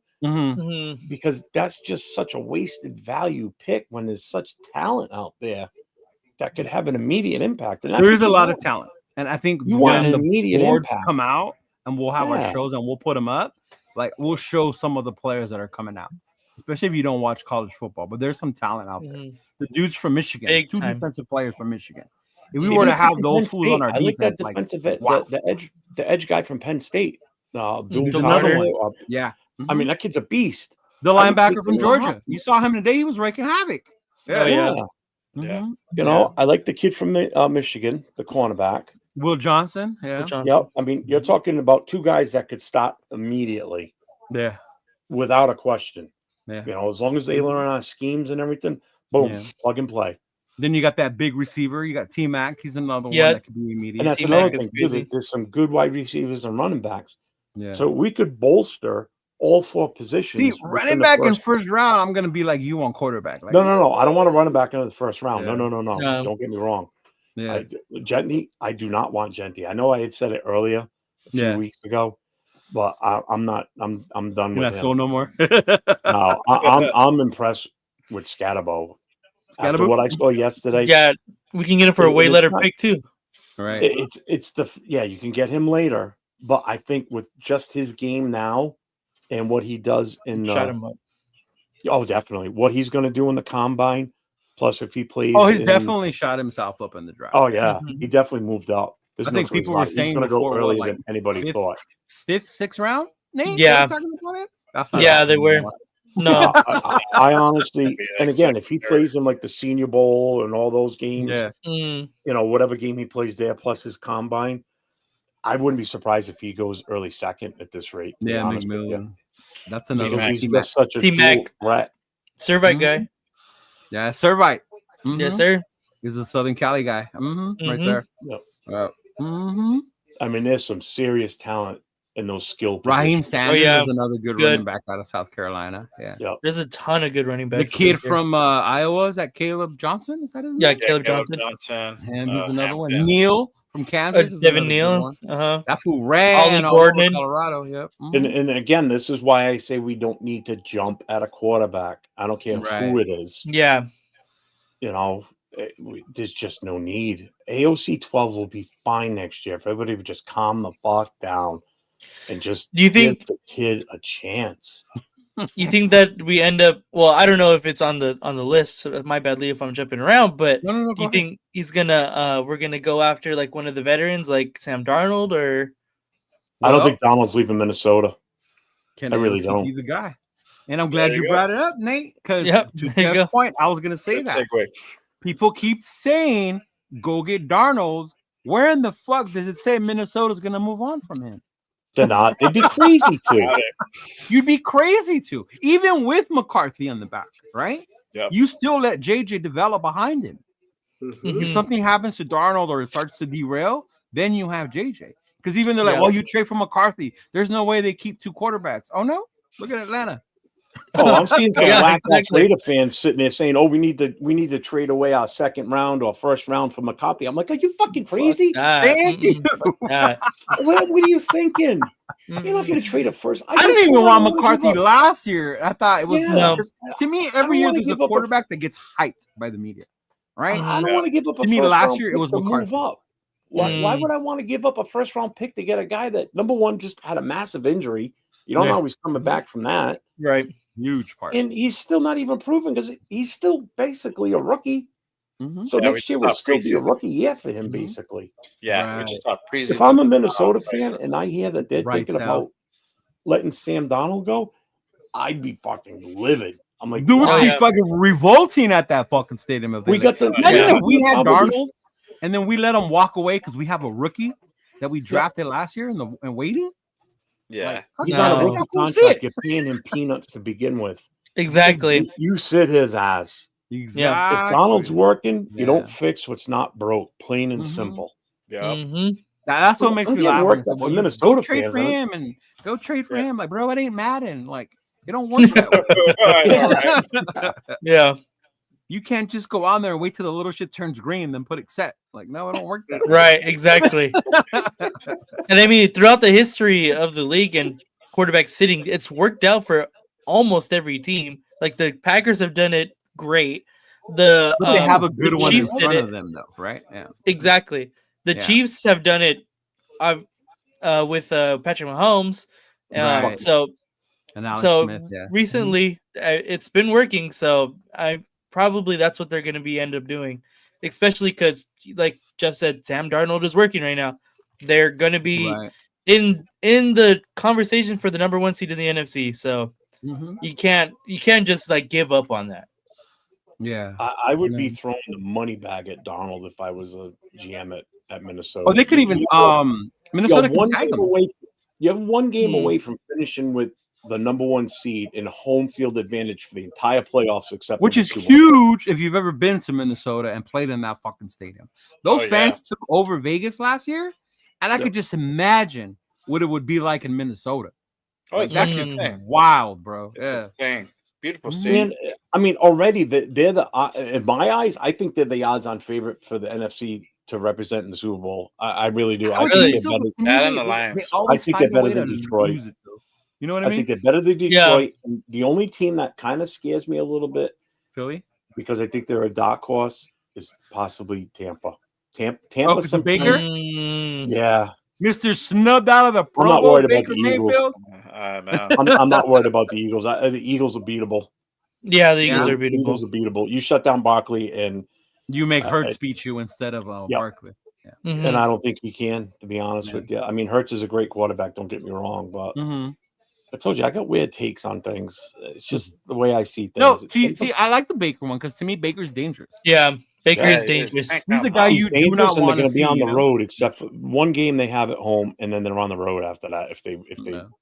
Speaker 6: because that's just such a wasted value pick when there's such talent out there that could have an immediate impact. And
Speaker 4: there is a lot of talent, and I think
Speaker 6: you want an
Speaker 4: the
Speaker 6: immediate
Speaker 4: boards
Speaker 6: impact.
Speaker 4: Come out, and we'll have our shows and we'll put them up. We'll show some of the players that are coming out. Especially if you don't watch college football, but there's some talent out there. The dude's from Michigan,
Speaker 5: Big
Speaker 4: two
Speaker 5: time.
Speaker 4: Defensive players from Michigan. If we were to have those fools on our defense,
Speaker 6: the edge guy from Penn State,
Speaker 4: yeah.
Speaker 6: I mean, that kid's a beast.
Speaker 4: The linebacker from Georgia, you saw him today. He was wreaking havoc.
Speaker 6: Yeah. I like the kid from Michigan, the cornerback,
Speaker 4: Will Johnson. Yeah.
Speaker 6: Yep. I mean, you're talking about two guys that could start immediately.
Speaker 4: Yeah.
Speaker 6: Without a question.
Speaker 4: Yeah.
Speaker 6: As long as they learn our schemes and everything, boom, plug and play.
Speaker 4: Then you got that big receiver. You got T-Mac. He's another one that could be immediate.
Speaker 6: And that's another thing. There's some good wide receivers and running backs.
Speaker 4: Yeah.
Speaker 6: So we could bolster all four positions.
Speaker 4: See, running back in first round, I'm going to be like you on quarterback.
Speaker 6: No. I don't want to run it back into the first round. No. Don't get me wrong.
Speaker 4: Yeah.
Speaker 6: I do not want Gentry. I know I had said it earlier a few weeks ago. but I'm not. I'm done
Speaker 4: You're
Speaker 6: with
Speaker 4: not
Speaker 6: him.
Speaker 4: sold no more.
Speaker 6: No, I'm impressed with Scatterbo. After
Speaker 4: Scatterbo?
Speaker 6: what I saw yesterday,
Speaker 5: Yeah, we can get him for a way
Speaker 6: it's
Speaker 5: later
Speaker 6: not-
Speaker 5: pick too.
Speaker 4: Right.
Speaker 6: it's the you can get him later, but I think with just his game now and what he does in
Speaker 5: Shot
Speaker 6: the
Speaker 5: him up.
Speaker 6: definitely what he's going to do in the combine. Plus, if he plays,
Speaker 4: Oh, he's
Speaker 6: in,
Speaker 4: definitely shot himself up in the draft.
Speaker 6: oh yeah,
Speaker 5: Mhm.
Speaker 6: he definitely moved up. There's
Speaker 4: I
Speaker 6: no
Speaker 4: think
Speaker 6: two ways
Speaker 4: people
Speaker 6: about
Speaker 4: were
Speaker 6: it. He's
Speaker 4: saying
Speaker 6: going to go
Speaker 4: before,
Speaker 6: earlier
Speaker 4: what, like
Speaker 6: than anybody
Speaker 4: fifth,
Speaker 6: thought.
Speaker 4: fifth, sixth round. Nate,
Speaker 5: Yeah.
Speaker 4: They were talking about it. That's not
Speaker 5: Yeah,
Speaker 4: happening
Speaker 5: they were.
Speaker 4: anymore.
Speaker 5: No.
Speaker 6: I honestly,
Speaker 2: Be
Speaker 6: and
Speaker 2: like
Speaker 6: again, if he
Speaker 2: second, third.
Speaker 6: plays in like the Senior Bowl and all those games,
Speaker 4: Yeah.
Speaker 5: Mm.
Speaker 6: whatever game he plays there, plus his combine, I wouldn't be surprised if he goes early second at this rate. To be
Speaker 4: Yeah,
Speaker 6: honest with you.
Speaker 4: McMillan. That's another
Speaker 6: Because
Speaker 4: one.
Speaker 6: he's
Speaker 4: T-Mac.
Speaker 6: just such a
Speaker 5: T-Mac.
Speaker 6: dual threat.
Speaker 5: Servite
Speaker 4: Mhm.
Speaker 5: guy.
Speaker 4: Yeah, Servite.
Speaker 5: Yes, sir.
Speaker 4: He's a Southern Cali guy. Right
Speaker 5: Mhm.
Speaker 4: there.
Speaker 6: Yep.
Speaker 4: Mm-hmm.
Speaker 6: I mean, there's some serious talent in those skill
Speaker 4: Raheem
Speaker 6: positions.
Speaker 4: Sanders
Speaker 5: yeah.
Speaker 4: is another good
Speaker 5: Good.
Speaker 4: running back out of South Carolina. Yeah.
Speaker 6: Yep.
Speaker 5: There's a ton of good running
Speaker 4: The
Speaker 5: backs.
Speaker 4: kid
Speaker 5: this year.
Speaker 4: from Iowa, is that Caleb Johnson? Is that his name?
Speaker 5: Yeah, Caleb Johnson.
Speaker 4: And he's another one.
Speaker 2: Hampton.
Speaker 4: Neil from Kansas. is
Speaker 5: Devin
Speaker 4: another good
Speaker 5: Neal.
Speaker 4: one.
Speaker 5: Uh-huh.
Speaker 4: That fool ran
Speaker 5: Ollie
Speaker 4: all over
Speaker 5: Gordon.
Speaker 4: Colorado. Yep. Mhm.
Speaker 6: And again, this is why I say we don't need to jump at a quarterback. I don't care who
Speaker 4: Right.
Speaker 6: it is.
Speaker 5: Yeah.
Speaker 6: There's just no need. AOC 12 will be fine next year if everybody would just calm the fuck down and just
Speaker 5: Do you
Speaker 6: give
Speaker 5: think
Speaker 6: the kid a chance.
Speaker 5: you think that we end up I don't know if it's on the list. So my bad, Lee, if I'm jumping around, but
Speaker 4: No,
Speaker 5: do
Speaker 4: go
Speaker 5: you
Speaker 4: ahead.
Speaker 5: think he's gonna we're gonna go after like one of the veterans like Sam Darnold or
Speaker 6: I don't
Speaker 4: Well,
Speaker 6: think Donald's leaving Minnesota.
Speaker 4: Can
Speaker 6: I really
Speaker 4: AOC
Speaker 6: don't.
Speaker 4: be the guy? And I'm glad
Speaker 2: There
Speaker 4: you
Speaker 2: you go.
Speaker 4: brought it up, Nate, because
Speaker 5: Yep,
Speaker 4: to
Speaker 5: there you
Speaker 4: Jeff's
Speaker 5: go.
Speaker 4: point, I was going to say
Speaker 2: Good
Speaker 4: that.
Speaker 2: segue.
Speaker 4: People keep saying, go get Darnold. Where in the fuck does it say Minnesota's going to move on from him?
Speaker 6: They're not. They'd be crazy to.
Speaker 2: Got it.
Speaker 4: You'd be crazy to. Even with McCarthy on the back, right?
Speaker 2: Yep.
Speaker 4: You still let JJ develop behind him.
Speaker 5: Mhm.
Speaker 4: If something happens to Darnold or it starts to derail, then you have JJ. Because even they're like,
Speaker 5: Yeah.
Speaker 4: well, you trade for McCarthy. There's no way they keep two quarterbacks. Oh, no? Look at Atlanta.
Speaker 6: Oh, I'm seeing some
Speaker 5: Yeah,
Speaker 6: Blackhawks
Speaker 5: exactly.
Speaker 6: Raider fans sitting there saying, "Oh, we need to trade away our second round or first round for McCarthy." I'm like, "Are you fucking crazy?
Speaker 4: Thank you.
Speaker 5: Yeah.
Speaker 6: What are you thinking? You're not
Speaker 5: Mm.
Speaker 6: going to trade a first."
Speaker 4: I didn't
Speaker 6: just
Speaker 4: even
Speaker 6: don't
Speaker 4: want
Speaker 6: wanna
Speaker 4: McCarthy
Speaker 6: give up.
Speaker 4: last year. I thought it was
Speaker 6: Yeah.
Speaker 4: to me,
Speaker 6: I
Speaker 4: every
Speaker 6: don't
Speaker 4: year
Speaker 6: wanna
Speaker 4: there's a
Speaker 6: give up a-
Speaker 4: quarterback that gets hyped by the media. Right?
Speaker 6: I don't want to give up a
Speaker 4: To me,
Speaker 6: first
Speaker 4: last
Speaker 6: round
Speaker 4: year, it
Speaker 6: pick
Speaker 4: was
Speaker 6: to move
Speaker 4: McCarthy.
Speaker 6: up. Why
Speaker 5: Mm.
Speaker 6: would I want to give up a first round pick to get a guy that number one just had a massive injury? You don't
Speaker 4: Yeah.
Speaker 6: know he's coming back from that,
Speaker 5: Right.
Speaker 4: Huge part.
Speaker 6: and he's still not even proven because he's still basically a rookie.
Speaker 4: Mhm.
Speaker 6: So
Speaker 2: Yeah, we
Speaker 6: next year
Speaker 2: just
Speaker 6: will
Speaker 2: saw
Speaker 6: still be a
Speaker 2: preseason.
Speaker 6: rookie year for him,
Speaker 4: Mhm.
Speaker 6: basically.
Speaker 2: Yeah, we
Speaker 4: Right.
Speaker 2: just saw preseason.
Speaker 6: If I'm a Minnesota fan and I hear that they're
Speaker 4: Right,
Speaker 6: thinking
Speaker 4: Sal.
Speaker 6: about letting Sam Donald go, I'd be fucking livid. I'm like,
Speaker 4: Dude would
Speaker 6: wow.
Speaker 4: be
Speaker 5: yeah.
Speaker 4: fucking revolting at that fucking stadium. If they
Speaker 6: We
Speaker 4: let-
Speaker 6: got the
Speaker 4: Imagine
Speaker 5: Yeah.
Speaker 4: if we had
Speaker 6: probably-
Speaker 4: Darnold and then we let him walk away because we have a rookie that we drafted last year and waiting.
Speaker 2: Yeah.
Speaker 6: He's
Speaker 5: No.
Speaker 6: on a rookie
Speaker 4: That fool's
Speaker 6: contract.
Speaker 4: it.
Speaker 6: You're paying him peanuts to begin with.
Speaker 5: Exactly.
Speaker 6: You sit his ass.
Speaker 4: Exactly.
Speaker 6: If Donald's working, you
Speaker 4: Yeah.
Speaker 6: don't fix what's not broke. Plain and
Speaker 4: Mhm.
Speaker 6: simple.
Speaker 2: Yep.
Speaker 5: Mm-hmm.
Speaker 4: That's what makes
Speaker 6: I'm
Speaker 4: me
Speaker 6: getting
Speaker 4: laugh.
Speaker 6: worked
Speaker 4: When they
Speaker 6: up
Speaker 4: say,
Speaker 6: for
Speaker 4: well, you
Speaker 6: Minnesota
Speaker 4: go trade
Speaker 6: fans,
Speaker 4: for
Speaker 6: huh?
Speaker 4: him and go trade for
Speaker 2: Yeah.
Speaker 4: him. Like, bro, it ain't Madden. Like, it don't work that way.
Speaker 2: I know, right?
Speaker 5: Yeah.
Speaker 4: You can't just go on there and wait till the little shit turns green, then put accept. Like, no, it don't work that way.
Speaker 5: Right. Exactly. And I mean, throughout the history of the league and quarterback sitting, it's worked out for almost every team. Like the Packers have done it great. The
Speaker 4: But they have a
Speaker 5: the
Speaker 4: good one in
Speaker 5: Chiefs did
Speaker 4: front
Speaker 5: it
Speaker 4: of them, though, right? Yeah.
Speaker 5: exactly. The
Speaker 4: Yeah.
Speaker 5: Chiefs have done it with Patrick Mahomes.
Speaker 4: Right.
Speaker 5: So
Speaker 4: And Alex
Speaker 5: so
Speaker 4: Smith, yeah.
Speaker 5: recently it's been working. So I probably that's what they're going to be end up doing, especially because like Jeff said, Sam Darnold is working right now. They're going to be
Speaker 4: Right.
Speaker 5: in the conversation for the number one seed in the NFC. So
Speaker 4: Mhm.
Speaker 5: you can't just like give up on that.
Speaker 4: Yeah.
Speaker 6: I would be throwing the money bag at Donald if I was a GM at Minnesota.
Speaker 4: Oh, they could even Minnesota
Speaker 6: You're one
Speaker 4: can tag
Speaker 6: game
Speaker 4: them.
Speaker 6: away. You have one game
Speaker 5: Hmm.
Speaker 6: away from finishing with the number one seed in home field advantage for the entire playoffs, except
Speaker 4: Which
Speaker 6: for the
Speaker 4: is
Speaker 6: Super Bowl.
Speaker 4: huge if you've ever been to Minnesota and played in that fucking stadium. Those
Speaker 2: Oh, yeah.
Speaker 4: fans took over Vegas last year, and I
Speaker 6: Yep.
Speaker 4: could just imagine what it would be like in Minnesota.
Speaker 2: Oh, it's
Speaker 4: That
Speaker 2: actually
Speaker 4: shit's
Speaker 2: insane.
Speaker 4: wild, bro.
Speaker 2: It's
Speaker 4: Yeah.
Speaker 2: insane. Beautiful
Speaker 4: Mhm.
Speaker 2: city.
Speaker 6: Man, I mean, already they're the in my eyes, I think they're the odds-on favorite for the NFC to represent in the Super Bowl. I really do.
Speaker 4: I
Speaker 6: I
Speaker 4: would
Speaker 6: think
Speaker 5: Really?
Speaker 6: they're
Speaker 4: so,
Speaker 6: better.
Speaker 4: but to me,
Speaker 2: That and
Speaker 4: they,
Speaker 2: the
Speaker 4: they,
Speaker 2: Lions.
Speaker 4: they always
Speaker 6: think they're
Speaker 4: find a
Speaker 6: better
Speaker 4: way
Speaker 6: than
Speaker 4: to
Speaker 6: Detroit.
Speaker 4: lose it, though. You know what I
Speaker 6: I
Speaker 4: mean?
Speaker 6: think they're better than
Speaker 5: Yeah.
Speaker 6: Detroit. And the only team that kind of scares me a little bit,
Speaker 4: Philly.
Speaker 6: because I think they're a dark horse, is possibly Tampa. Tampa.
Speaker 4: Oh, 'cause of Baker?
Speaker 6: Yeah.
Speaker 4: Mr. Snubbed out of the
Speaker 6: I'm
Speaker 4: Pro
Speaker 6: not
Speaker 4: Bowl,
Speaker 6: worried about
Speaker 4: Baker
Speaker 6: the Eagles.
Speaker 4: Mayfield.
Speaker 2: I know.
Speaker 6: I'm not worried about the Eagles. The Eagles are beatable.
Speaker 5: Yeah, the Eagles
Speaker 4: Yeah.
Speaker 5: are beatable.
Speaker 6: Eagles are beatable. You shut down Barkley, and
Speaker 4: You make Hurts beat you instead of
Speaker 6: yeah.
Speaker 4: Barkley. Yeah.
Speaker 5: Mhm.
Speaker 6: and I don't think he can, to be honest
Speaker 4: Yeah.
Speaker 6: with you. I mean, Hurts is a great quarterback. Don't get me wrong, but
Speaker 4: Mm-hmm.
Speaker 6: I told you I got weird takes on things. It's just the way I see things.
Speaker 4: No,
Speaker 6: It's
Speaker 4: see, I like the Baker one because to me, Baker's dangerous.
Speaker 5: Yeah, Baker
Speaker 6: Yeah,
Speaker 5: is
Speaker 2: he is.
Speaker 5: dangerous.
Speaker 2: Thank
Speaker 4: He's the
Speaker 2: God.
Speaker 4: guy
Speaker 6: he's
Speaker 4: you do
Speaker 6: dangerous,
Speaker 4: not
Speaker 6: and they're
Speaker 4: want
Speaker 6: going
Speaker 4: to
Speaker 6: to be
Speaker 4: see.
Speaker 6: on the
Speaker 4: you know?
Speaker 6: road, except for one game they have at home, and then they're on the road after that. If they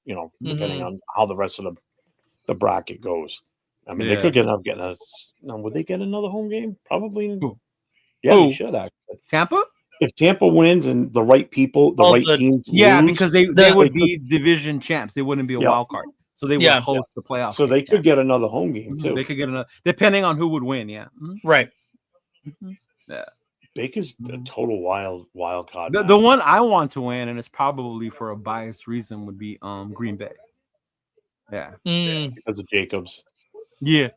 Speaker 4: Yeah.
Speaker 6: depending on how the rest of the bracket goes. I mean, they
Speaker 4: Yeah.
Speaker 6: could end up getting would they get another home game? Probably.
Speaker 4: Who?
Speaker 6: Yeah, they
Speaker 4: Who?
Speaker 6: should actually.
Speaker 4: Tampa?
Speaker 6: If Tampa wins and the right people, the
Speaker 5: Oh,
Speaker 6: right
Speaker 5: the-
Speaker 6: teams
Speaker 4: Yeah,
Speaker 6: lose,
Speaker 4: because they
Speaker 5: The-
Speaker 4: would be division champs. They wouldn't be a
Speaker 6: Yeah.
Speaker 4: wild card, so they would
Speaker 5: Yeah.
Speaker 4: host the playoff.
Speaker 6: so they
Speaker 4: game,
Speaker 6: could get another home game
Speaker 4: yeah.
Speaker 6: too.
Speaker 4: They could get another, depending on who would win. Yeah. Mhm.
Speaker 5: Right.
Speaker 4: Yeah.
Speaker 6: Baker's a total wild card.
Speaker 4: The one I want to win, and it's probably for a biased reason, would be Green Bay. Yeah.
Speaker 6: because of Jacobs.
Speaker 4: Yeah.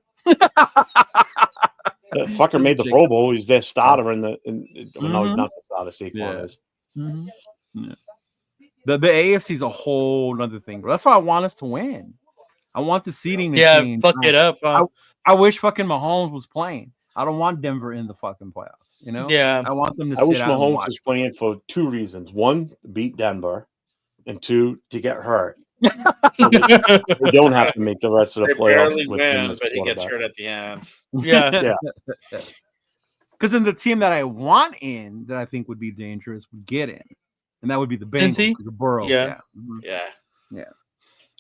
Speaker 6: That fucker made the Pro Bowl. He's their starter no, he's
Speaker 4: Mhm.
Speaker 6: not the starter. Saquon
Speaker 4: Yeah.
Speaker 6: is.
Speaker 4: Mhm. Yeah. The AFC is a whole other thing. That's why I want us to win. I want the seeding to
Speaker 5: Yeah,
Speaker 4: change.
Speaker 5: fuck it up. Huh?
Speaker 4: I wish fucking Mahomes was playing. I don't want Denver in the fucking playoffs. You know?
Speaker 5: Yeah.
Speaker 4: I want them to
Speaker 6: I
Speaker 4: sit
Speaker 6: wish
Speaker 4: out and
Speaker 6: Mahomes
Speaker 4: watch.
Speaker 6: was playing for two reasons: one, to beat Denver, and two, to get hurt. So they don't have to make the rest of
Speaker 2: They
Speaker 6: the playoffs
Speaker 2: barely
Speaker 6: with him
Speaker 2: win,
Speaker 6: as
Speaker 2: but he gets
Speaker 6: quarterback.
Speaker 2: hurt at the end.
Speaker 5: Yeah.
Speaker 6: Yeah.
Speaker 4: Because then the team that I want in, that I think would be dangerous, would get in, and that would be the Bengals,
Speaker 5: Cincy?
Speaker 4: 'cause of Burrow.
Speaker 5: Yeah.
Speaker 4: Yeah. Mhm.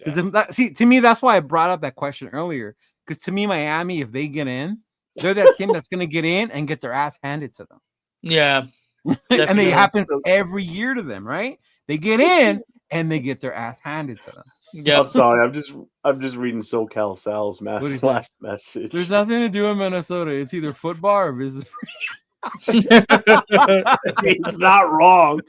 Speaker 2: Yeah.
Speaker 4: 'Cause see, to me, that's why I brought up that question earlier. Because to me, Miami, if they get in, they're that team that's going to get in and get their ass handed to them.
Speaker 5: Yeah.
Speaker 4: And
Speaker 5: Definitely.
Speaker 4: it happens every year to them, right? They get in and they get their ass handed to them.
Speaker 5: Yeah.
Speaker 6: I'm sorry. I'm just reading SoCal Sal's
Speaker 4: What do you say?
Speaker 6: last message.
Speaker 4: There's nothing to do in Minnesota. It's either football or visit.
Speaker 6: He's not wrong.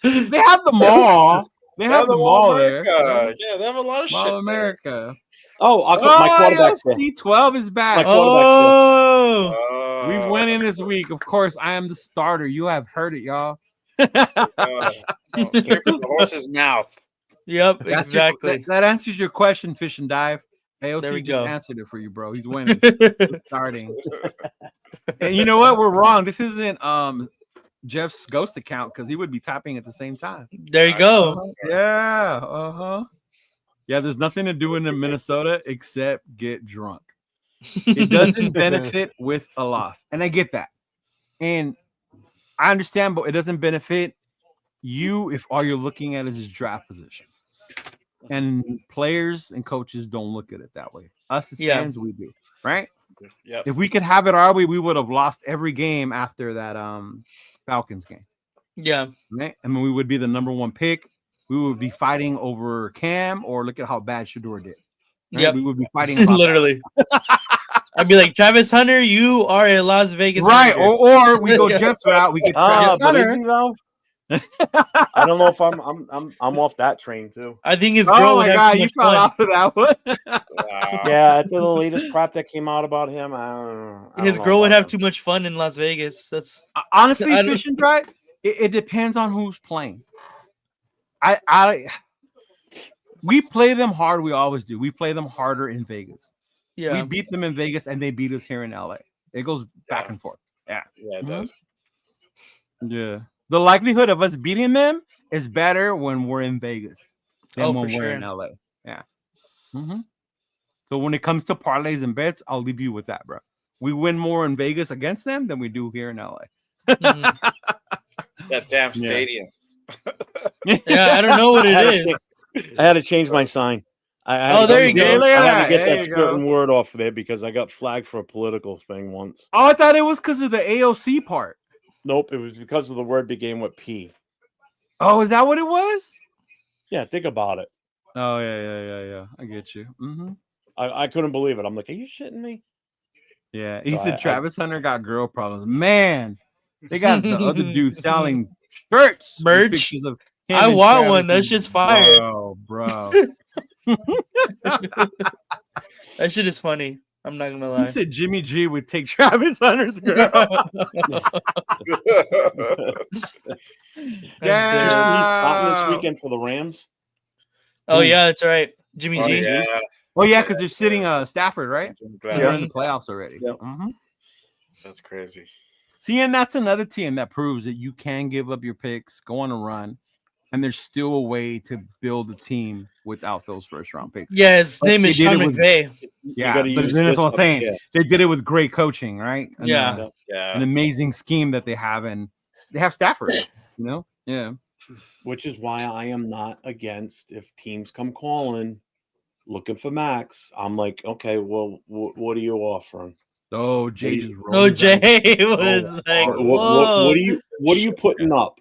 Speaker 4: They have the mall. They have the mall there.
Speaker 2: America. Yeah, they have a lot of
Speaker 4: Mall
Speaker 2: shit.
Speaker 4: of America.
Speaker 6: Oh, my quarterback's there.
Speaker 4: C12 is back.
Speaker 6: My quarterback's
Speaker 5: Oh.
Speaker 2: There.
Speaker 4: We went in this week. Of course, I am the starter. You have heard it, y'all.
Speaker 2: Came from the horse's mouth.
Speaker 5: Yep.
Speaker 4: That's
Speaker 5: Exactly.
Speaker 4: that answers your question, Fish and Dive.
Speaker 5: There
Speaker 4: AOC
Speaker 5: we
Speaker 4: just
Speaker 5: go.
Speaker 4: answered it for you, bro. He's winning. Starting. And you know what? We're wrong. This isn't Jeff's ghost account because he would be typing at the same time.
Speaker 5: There you go.
Speaker 4: Yeah. Yeah, there's nothing to do in Minnesota except get drunk. It doesn't benefit with a loss. And I get that. And I understand, but it doesn't benefit you if all you're looking at is his draft position. And players and coaches don't look at it that way. Us as fans, we do, right?
Speaker 2: Yep.
Speaker 4: If we could have it our way, we would have lost every game after that Falcons game.
Speaker 5: Yeah.
Speaker 4: Right? I mean, we would be the number one pick. We would be fighting over Cam, or look at how bad Shador did. Right?
Speaker 5: Yep.
Speaker 4: We would be fighting about
Speaker 5: Literally. I'd be like, Travis Hunter, you are a Las Vegas
Speaker 4: right,
Speaker 5: Ranger.
Speaker 4: or we go Jets route. We get Travis
Speaker 6: But is
Speaker 4: Hunter.
Speaker 6: he though? I don't know if I'm off that train too.
Speaker 5: I think his girl
Speaker 4: Oh
Speaker 5: would
Speaker 4: my
Speaker 5: have
Speaker 4: god,
Speaker 5: too
Speaker 4: you
Speaker 5: much
Speaker 4: fell
Speaker 5: fun.
Speaker 4: off of that one.
Speaker 2: Wow.
Speaker 6: Yeah, after the latest crap that came out about him, I don't
Speaker 5: His
Speaker 6: know
Speaker 5: girl would
Speaker 6: about
Speaker 5: have
Speaker 6: him.
Speaker 5: too much fun in Las Vegas. That's
Speaker 4: Honestly,
Speaker 5: I don't-
Speaker 4: Fish and Drive, it depends on who's playing. We play them hard. We always do. We play them harder in Vegas.
Speaker 5: yeah.
Speaker 4: We beat them in Vegas, and they beat us here in LA. It goes back and forth.
Speaker 2: Yeah, it
Speaker 4: Mhm.
Speaker 2: does.
Speaker 4: Yeah. The likelihood of us beating them is better when we're in Vegas than
Speaker 5: Oh,
Speaker 4: when
Speaker 5: for
Speaker 4: we're in
Speaker 5: sure.
Speaker 4: LA. Yeah. So when it comes to parlays and bets, I'll leave you with that, bro. We win more in Vegas against them than we do here in LA.
Speaker 5: Mhm.
Speaker 2: That damn
Speaker 4: Yeah.
Speaker 2: stadium.
Speaker 5: Yeah, I don't know what it is.
Speaker 6: I had to change my sign. I had
Speaker 5: Oh,
Speaker 6: to
Speaker 5: there
Speaker 6: get-
Speaker 5: you go.
Speaker 4: Look at
Speaker 6: I had
Speaker 4: that.
Speaker 6: to get
Speaker 4: There
Speaker 6: that
Speaker 4: you
Speaker 6: certain
Speaker 4: go.
Speaker 6: word off of there because I got flagged for a political thing once.
Speaker 4: Oh, I thought it was because of the AOC part.
Speaker 6: Nope, it was because of the word began with P.
Speaker 4: Oh, is that what it was?
Speaker 6: Yeah, think about it.
Speaker 4: Oh, yeah. I get you.
Speaker 6: I couldn't believe it. I'm like, are you shitting me?
Speaker 4: Yeah, he
Speaker 6: So
Speaker 4: said
Speaker 6: I-
Speaker 4: Travis Hunter got girl problems. Man, They got the other dude selling shirts, with
Speaker 5: Merch?
Speaker 4: pictures of him
Speaker 5: I
Speaker 4: and
Speaker 5: want
Speaker 4: Travis
Speaker 5: one. That's
Speaker 4: and-
Speaker 5: just fire.
Speaker 4: bro.
Speaker 5: That shit is funny. I'm not gonna
Speaker 4: He
Speaker 5: lie.
Speaker 4: said Jimmy G would take Travis Hunter's girl.
Speaker 6: He's starting this
Speaker 4: Yeah.
Speaker 6: weekend for the Rams.
Speaker 5: Oh yeah, that's right. Jimmy
Speaker 2: Oh,
Speaker 5: G.
Speaker 2: yeah.
Speaker 4: Oh yeah, because they're sitting Stafford, right?
Speaker 2: Glass.
Speaker 4: They're in the playoffs already.
Speaker 6: Yep.
Speaker 4: Mhm.
Speaker 2: That's crazy.
Speaker 4: See, and that's another team that proves that you can give up your picks, go on a run, and there's still a way to build a team without those first round picks.
Speaker 5: Yeah, his
Speaker 4: But
Speaker 5: name
Speaker 4: they
Speaker 5: is
Speaker 4: did
Speaker 5: Sean
Speaker 4: it with-
Speaker 5: McVay.
Speaker 4: Yeah,
Speaker 6: gotta
Speaker 4: but
Speaker 6: use
Speaker 4: then that's
Speaker 6: this
Speaker 4: what I'm saying.
Speaker 6: yeah.
Speaker 4: They did it with great coaching, right? And,
Speaker 5: Yeah.
Speaker 2: Yeah.
Speaker 4: an amazing scheme that they have, and they have Stafford. You know, yeah.
Speaker 6: Which is why I am not against if teams come calling looking for Max. I'm like, okay, well, what are you offering?
Speaker 4: Oh, Jay just
Speaker 5: No,
Speaker 4: rolled his eyes.
Speaker 5: Jay was like,
Speaker 6: What,
Speaker 5: whoa.
Speaker 6: what are you putting up?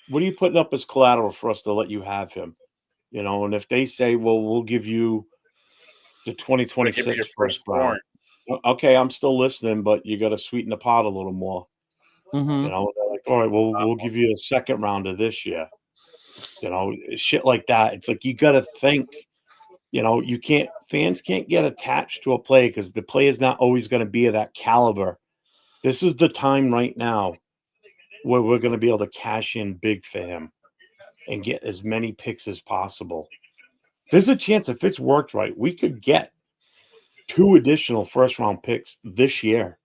Speaker 6: What are you putting up as collateral for us to let you have him? You know, and if they say, well, we'll give you the
Speaker 2: Give me
Speaker 6: 2026
Speaker 2: your
Speaker 6: first round.
Speaker 2: firstborn.
Speaker 6: Okay, I'm still listening, but you got to sweeten the pot a little more.
Speaker 4: Mhm.
Speaker 6: You know, they're like, all right, well, we'll give you a second rounder this year. You know, shit like that. It's like you got to think. You know, fans can't get attached to a play because the play is not always going to be of that caliber. This is the time right now where we're going to be able to cash in big for him and get as many picks as possible. There's a chance if it's worked right, we could get 2 additional first round picks this year.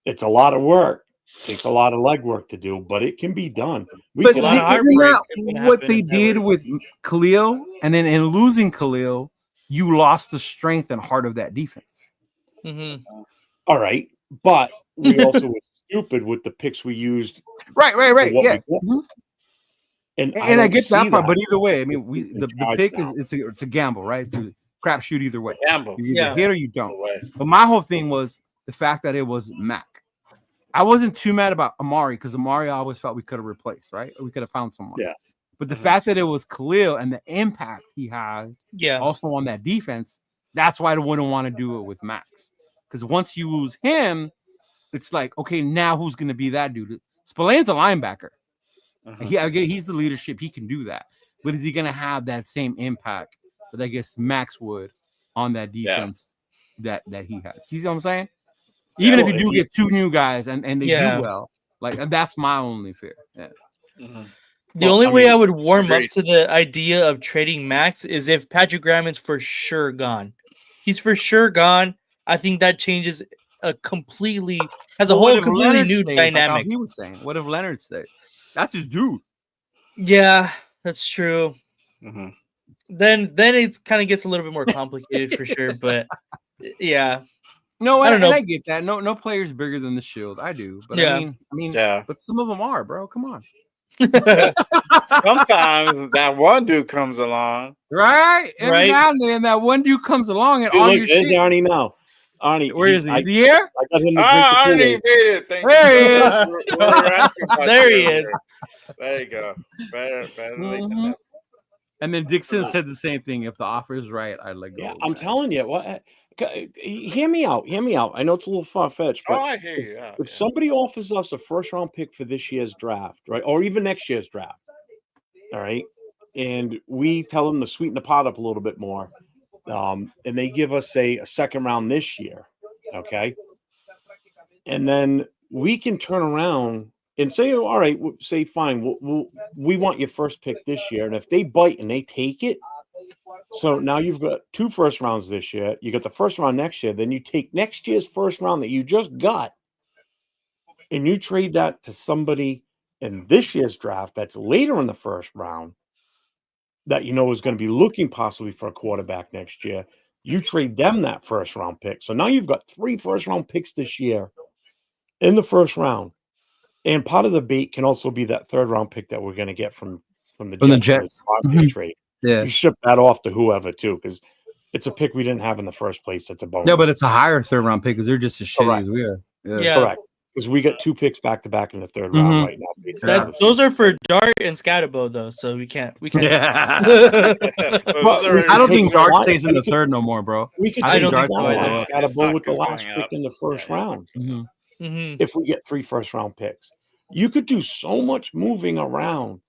Speaker 6: It's a lot of work. Takes a lot of legwork to do, but it can be done.
Speaker 4: But
Speaker 5: A lot of
Speaker 4: isn't that
Speaker 5: heartbreak can
Speaker 4: what
Speaker 5: happen
Speaker 4: they
Speaker 5: if that
Speaker 4: did
Speaker 5: works.
Speaker 4: with Khalil? And then in losing Khalil, you lost the strength and heart of that defense.
Speaker 5: Mhm.
Speaker 6: All right, but we also were stupid with the picks we used.
Speaker 4: Right.
Speaker 6: for what
Speaker 4: Yeah.
Speaker 6: we got.
Speaker 4: Mhm.
Speaker 6: And
Speaker 4: And I
Speaker 6: don't
Speaker 4: get that
Speaker 6: see
Speaker 4: part, but either way, I mean, the
Speaker 6: charge
Speaker 4: pick
Speaker 6: now.
Speaker 4: is it's a gamble, right? It's a crapshoot either way.
Speaker 2: Gamble.
Speaker 4: You either
Speaker 5: Yeah.
Speaker 4: hit or you
Speaker 2: No
Speaker 4: don't.
Speaker 2: way.
Speaker 4: But my whole thing was the fact that it was Mac. I wasn't too mad about Amari because Amari I always felt we could have replaced, right? We could have found someone.
Speaker 6: Yeah.
Speaker 4: But the
Speaker 2: Mhm.
Speaker 4: fact that it was Khalil and the impact he had
Speaker 5: Yeah.
Speaker 4: also on that defense, that's why I wouldn't want to do it with Max. Because once you lose him, it's like, okay, now who's going to be that dude? Spillane's a linebacker.
Speaker 2: Mhm.
Speaker 4: I get he's the leadership. He can do that. But is he going to have that same impact that I guess Max would on that defense that he has? You see what I'm saying? Even if
Speaker 6: Well,
Speaker 4: you do
Speaker 6: if you-
Speaker 4: get 2 new guys and they
Speaker 5: Yeah.
Speaker 4: do well, like and that's my only fear. Yeah.
Speaker 2: Mhm.
Speaker 5: The
Speaker 6: Well,
Speaker 5: only
Speaker 6: I
Speaker 5: way
Speaker 6: mean,
Speaker 5: I would warm
Speaker 2: agreed.
Speaker 5: up to the idea of trading Max is if Patrick Graham is for sure gone. He's for sure gone. I think that changes a completely has a
Speaker 4: But what
Speaker 5: whole
Speaker 4: if
Speaker 5: completely
Speaker 4: Leonard
Speaker 5: new
Speaker 4: stays, like how
Speaker 5: dynamic.
Speaker 4: he was saying, what if Leonard stays? That's his dude.
Speaker 5: Yeah, that's true.
Speaker 2: Mhm.
Speaker 5: Then it kind of gets a little bit more complicated for sure. But yeah,
Speaker 4: No,
Speaker 5: I don't
Speaker 4: and
Speaker 5: know.
Speaker 4: I get that. No player's bigger than the Shield. I do, but
Speaker 5: Yeah.
Speaker 4: I mean,
Speaker 2: Yeah.
Speaker 4: but some of them are, bro. Come on,
Speaker 2: Sometimes that one dude comes along.
Speaker 4: right? Every
Speaker 5: Right.
Speaker 4: now and then, that one dude comes along and
Speaker 6: See,
Speaker 4: all
Speaker 6: look,
Speaker 4: your
Speaker 6: there's
Speaker 4: shit.
Speaker 6: Arnie now. Arnie,
Speaker 4: Where is he?
Speaker 6: I
Speaker 4: Is he here?
Speaker 6: got him to drink the
Speaker 2: Ah, Arnie
Speaker 6: Kool-Aid.
Speaker 2: made it. Thank
Speaker 4: There
Speaker 2: you.
Speaker 4: he
Speaker 2: bro.
Speaker 4: is.
Speaker 2: We're asking about
Speaker 5: There
Speaker 2: you
Speaker 5: he is.
Speaker 2: earlier. There you go. Better late than
Speaker 4: Mhm.
Speaker 2: never.
Speaker 4: And then Dixon said the same thing. If the offer is right, I'd let go.
Speaker 6: Yeah,
Speaker 4: of
Speaker 6: I'm
Speaker 4: Max.
Speaker 6: telling you. What? Hear me out. Hear me out. I know it's a little far fetched,
Speaker 2: Oh,
Speaker 6: but
Speaker 2: I hear you. Yeah,
Speaker 6: if
Speaker 2: yeah.
Speaker 6: somebody offers us a first round pick for this year's draft, right, or even next year's draft, all right, and we tell them to sweeten the pot up a little bit more, and they give us a second round this year, okay, and then we can turn around and say, oh, all right, say fine, we want your first pick this year, and if they bite and they take it. So now you've got 2 first rounds this year. You got the first round next year. Then you take next year's first round that you just got, and you trade that to somebody in this year's draft that's later in the first round that you know is going to be looking possibly for a quarterback next year. You trade them that first round pick. So now you've got 3 first round picks this year in the first round. And part of the bait can also be that third round pick that we're going to get from the
Speaker 4: Jets.
Speaker 6: for the
Speaker 4: Mhm.
Speaker 6: trade.
Speaker 4: Yeah.
Speaker 6: You ship that off to whoever too, because it's a pick we didn't have in the first place. It's a bonus.
Speaker 4: No, but it's a higher third round pick because they're just as shitty
Speaker 6: Correct.
Speaker 4: as we are.
Speaker 5: Yeah.
Speaker 6: correct. Because we got 2 picks back to back in the third round
Speaker 4: Mhm.
Speaker 6: right now. based on the
Speaker 5: That those are for Dart and Scatabo though, so we can't.
Speaker 4: Yeah.
Speaker 2: Those are-
Speaker 4: I don't
Speaker 6: take
Speaker 4: think Dart
Speaker 6: Kawhi-
Speaker 4: stays in the
Speaker 6: we could-
Speaker 4: ththird no more, bro.
Speaker 6: We could
Speaker 4: I
Speaker 6: take
Speaker 4: think
Speaker 5: don't
Speaker 4: Dart's
Speaker 5: think so
Speaker 4: going
Speaker 5: either.
Speaker 4: to go up.
Speaker 6: Got a
Speaker 2: His
Speaker 6: ball with the
Speaker 2: stock is
Speaker 6: last
Speaker 2: going
Speaker 6: pick
Speaker 2: up.
Speaker 6: in the first
Speaker 2: Yeah, his stock
Speaker 6: round.
Speaker 2: is going up.
Speaker 4: Mhm.
Speaker 6: if we get 3 first-round picks. You could do so much moving around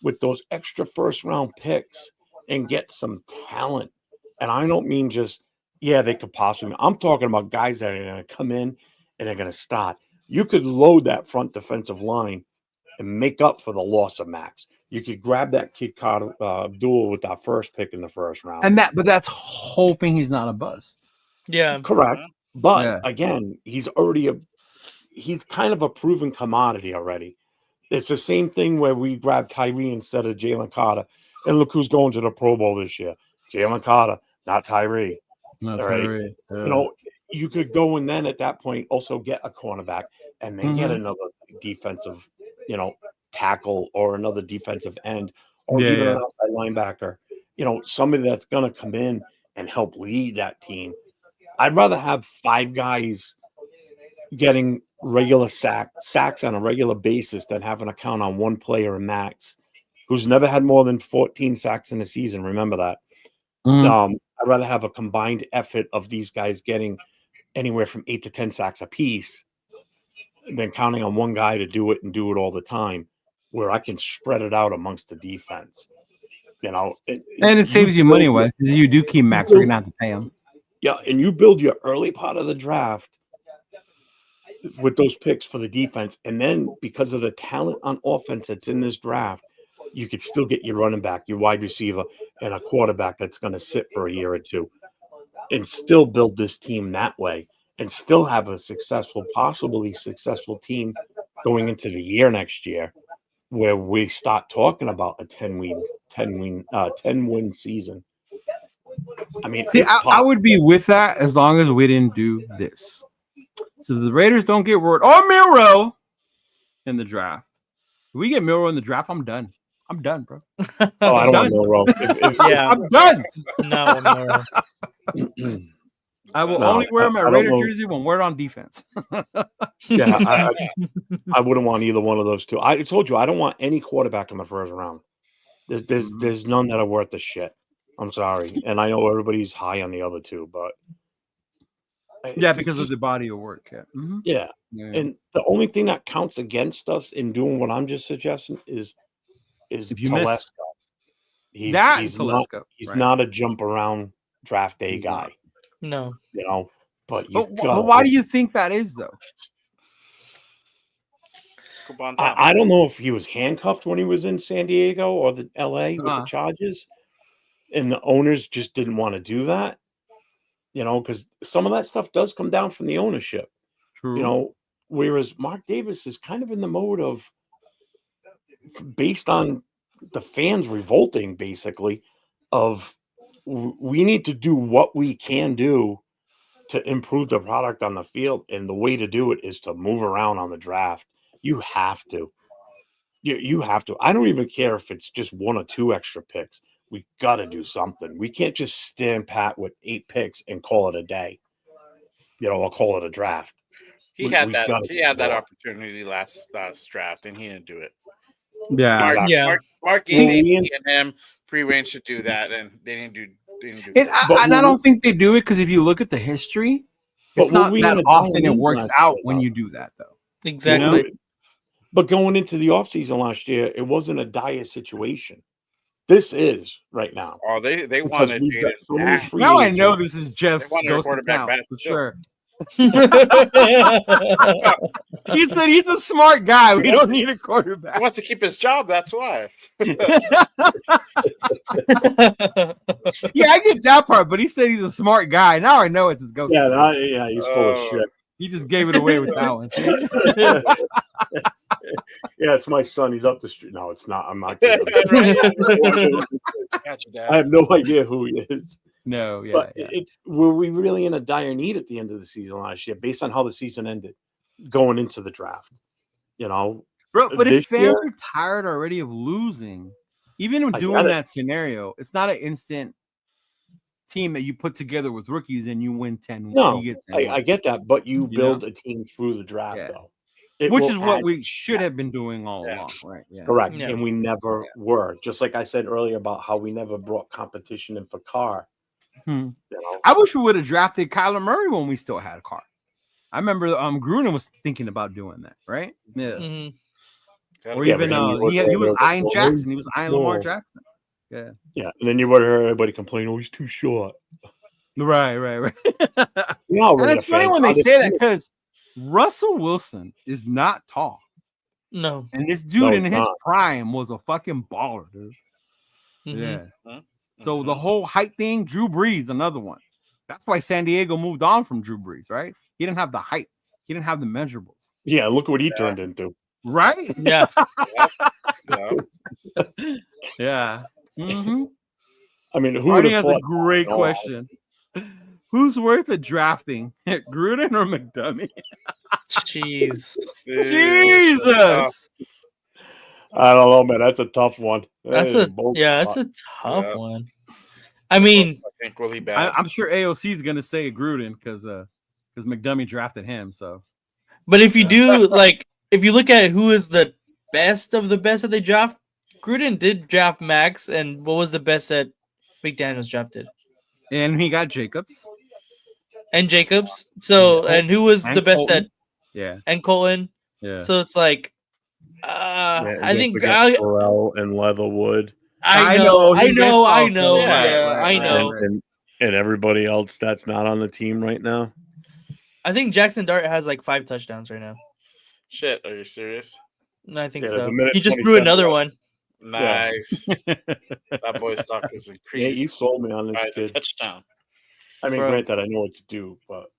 Speaker 6: with those extra first-round picks and get some talent. And I don't mean just, yeah, they could possibly. I'm talking about guys that are going to come in and they're going to start. You could load that front defensive line and make up for the loss of Max. You could grab that kid Carter Abdul with that first pick in the first round.
Speaker 4: But that's hoping he's not a bust.
Speaker 5: Yeah.
Speaker 6: Correct. But
Speaker 4: Yeah.
Speaker 6: again, he's kind of a proven commodity already. It's the same thing where we grabbed Tyree instead of Jalen Carter. And look who's going to the Pro Bowl this year. Jalen Carter, not Tyree.
Speaker 4: Not
Speaker 6: All right.
Speaker 4: Tyree.
Speaker 6: You know, you could go and then at that point also get a cornerback and then get another defensive, tackle or another defensive end or even an outside linebacker. Somebody that's going to come in and help lead that team. I'd rather have 5 guys getting regular sacks on a regular basis than having to count on one player in Max, who's never had more than 14 sacks in a season. Remember that. I'd rather have a combined effort of these guys getting anywhere from 8 to 10 sacks apiece than counting on one guy to do it and do it all the time, where I can spread it out amongst the defense. And
Speaker 4: it saves you money, Wes, because you do keep Max. We're gonna have to pay him.
Speaker 6: Yeah, and you build your early part of the draft with those picks for the defense, and then because of the talent on offense that's in this draft, you could still get your running back, your wide receiver, and a quarterback that's going to sit for a year or two, and still build this team that way, and still have a possibly successful team going into the year next year, where we start talking about a 10-win season. I mean,
Speaker 4: I would be with that as long as we didn't do this. So if the Raiders don't get word or Milroe in the draft. If we get Milroe in the draft, I'm done. I'm done, bro.
Speaker 6: Oh, I don't want Milroe.
Speaker 5: Yeah,
Speaker 4: I'm done.
Speaker 5: No, Milroe.
Speaker 4: I will only wear my Raider jersey when we're on defense.
Speaker 6: Yeah, I wouldn't want either one of those two. I told you I don't want any quarterback in the first round. There's none that are worth the shit. I'm sorry, and I know everybody's high on the other two, but
Speaker 4: because of the body of work. Yeah.
Speaker 6: And the only thing that counts against us in doing what I'm just suggesting is Telesco. He's not a jump around draft day guy.
Speaker 5: No,
Speaker 6: but
Speaker 4: why do you think that is though?
Speaker 6: I don't know if he was handcuffed when he was in San Diego or the LA with the Chargers, and the owners just didn't want to do that. Because some of that stuff does come down from the ownership.
Speaker 4: True.
Speaker 6: Whereas Mark Davis is kind of in the mode of, based on the fans revolting, basically, of we need to do what we can do to improve the product on the field. And the way to do it is to move around on the draft. You have to. You have to. I don't even care if it's just 1 or 2 extra picks. We got to do something. We can't just stand pat with 8 picks and call it a day. Or call it a draft.
Speaker 2: He had that opportunity last draft, and he didn't do it.
Speaker 4: Yeah,
Speaker 2: Mark gave and him free range to do that, and they didn't do
Speaker 4: it. I don't think they do it because if you look at the history, it's not that often it works out when you do that, though.
Speaker 5: Exactly.
Speaker 6: But going into the offseason last year, it wasn't a dire situation. This is right now.
Speaker 2: Oh, they wanted Jaden.
Speaker 4: Now I know this is Jeff's quarterback back for sure. He said he's a smart guy. We don't need a quarterback.
Speaker 2: He wants to keep his job. That's why.
Speaker 4: Yeah, I get that part, but he said he's a smart guy. Now I know it's his ghost.
Speaker 6: Yeah, he's full of shit.
Speaker 4: He just gave it away with that one.
Speaker 6: Yeah, it's my son. He's up the street. No, it's not. I'm not kidding. I have no idea who he is.
Speaker 4: No,
Speaker 6: but were we really in a dire need at the end of the season last year, based on how the season ended, going into the draft?
Speaker 4: Bro, but if fans are tired already of losing, even doing that scenario, it's not an instant team that you put together with rookies and you win 10.
Speaker 6: No, I get that, but you build a team through the draft, though.
Speaker 4: Which is what we should have been doing all along, right? Yeah.
Speaker 6: Correct. Yeah. And we never were. Just like I said earlier about how we never brought competition in for Carr.
Speaker 4: I wish we would have drafted Kyler Murray when we still had Carr. I remember Gruden was thinking about doing that, right? Yeah.
Speaker 5: Mhm.
Speaker 4: Or
Speaker 6: Yeah,
Speaker 4: even
Speaker 6: but then you look
Speaker 4: he
Speaker 6: at
Speaker 4: was
Speaker 6: it,
Speaker 4: eyeing
Speaker 6: well,
Speaker 4: Jackson. He was eyeing Lamar
Speaker 6: well,
Speaker 4: Jackson. Yeah.
Speaker 6: Yeah, and then you would hear everybody complain, "Oh, he's too short."
Speaker 4: Right.
Speaker 6: You know how
Speaker 4: And
Speaker 6: Raider
Speaker 4: it's funny
Speaker 6: fans
Speaker 4: when
Speaker 6: are.
Speaker 4: they say that because Russell Wilson is not tall.
Speaker 5: No.
Speaker 4: And this dude
Speaker 6: No,
Speaker 4: in
Speaker 6: he's
Speaker 4: his
Speaker 6: not.
Speaker 4: prime was a fucking baller, dude.
Speaker 5: Mhm.
Speaker 4: Yeah.
Speaker 2: Mhm.
Speaker 4: So the whole height thing, Drew Brees, another one. That's why San Diego moved on from Drew Brees, right? He didn't have the height. He didn't have the measurables.
Speaker 6: Yeah, look what he turned into.
Speaker 4: Right?
Speaker 5: Yeah.
Speaker 2: Yeah.
Speaker 4: Yeah. Mm-hmm.
Speaker 6: I mean, who would
Speaker 4: Artie
Speaker 6: have
Speaker 4: has a
Speaker 6: thought?
Speaker 4: great
Speaker 6: No,
Speaker 4: question. Who's worth a drafting? Gruden or McDummy?
Speaker 5: Jeez.
Speaker 4: Jesus.
Speaker 6: I don't know, man. That's a tough one.
Speaker 5: That's
Speaker 6: Hey,
Speaker 5: a
Speaker 6: both
Speaker 5: that's
Speaker 6: tough.
Speaker 5: a tough
Speaker 2: Yeah.
Speaker 5: one. I mean,
Speaker 2: I think really bad.
Speaker 4: I'm sure AOC is gonna say Gruden because McDummy drafted him. So
Speaker 5: but if you do if you look at who is the best of the best that they draft, Gruden did draft Max, and what was the best that McDaniels drafted?
Speaker 4: and he got Jacobs.
Speaker 5: And Jacobs. So
Speaker 4: Yeah.
Speaker 5: and who was
Speaker 4: And
Speaker 5: the best
Speaker 4: Colton.
Speaker 5: at and Colton?
Speaker 4: Yeah.
Speaker 5: So it's like
Speaker 6: Yeah,
Speaker 5: I
Speaker 6: you
Speaker 5: think
Speaker 6: forget Burrell and Leatherwood
Speaker 5: I know.
Speaker 4: he missed also.
Speaker 5: Yeah,
Speaker 4: Right,
Speaker 5: I know.
Speaker 6: and everybody else that's not on the team right now.
Speaker 5: I think Jackson Dart has like 5 touchdowns right now.
Speaker 2: Shit, are you serious?
Speaker 5: I think
Speaker 6: Yeah, there's
Speaker 5: so.
Speaker 6: a minute
Speaker 5: He just
Speaker 6: 27
Speaker 5: threw another
Speaker 6: left.
Speaker 5: one.
Speaker 2: Nice. That boy's stock is
Speaker 6: Yeah,
Speaker 2: increased
Speaker 6: you sold me on this
Speaker 2: by the
Speaker 6: kid.
Speaker 2: touchdown.
Speaker 6: I mean,
Speaker 5: Bro.
Speaker 6: granted, I know what to do, but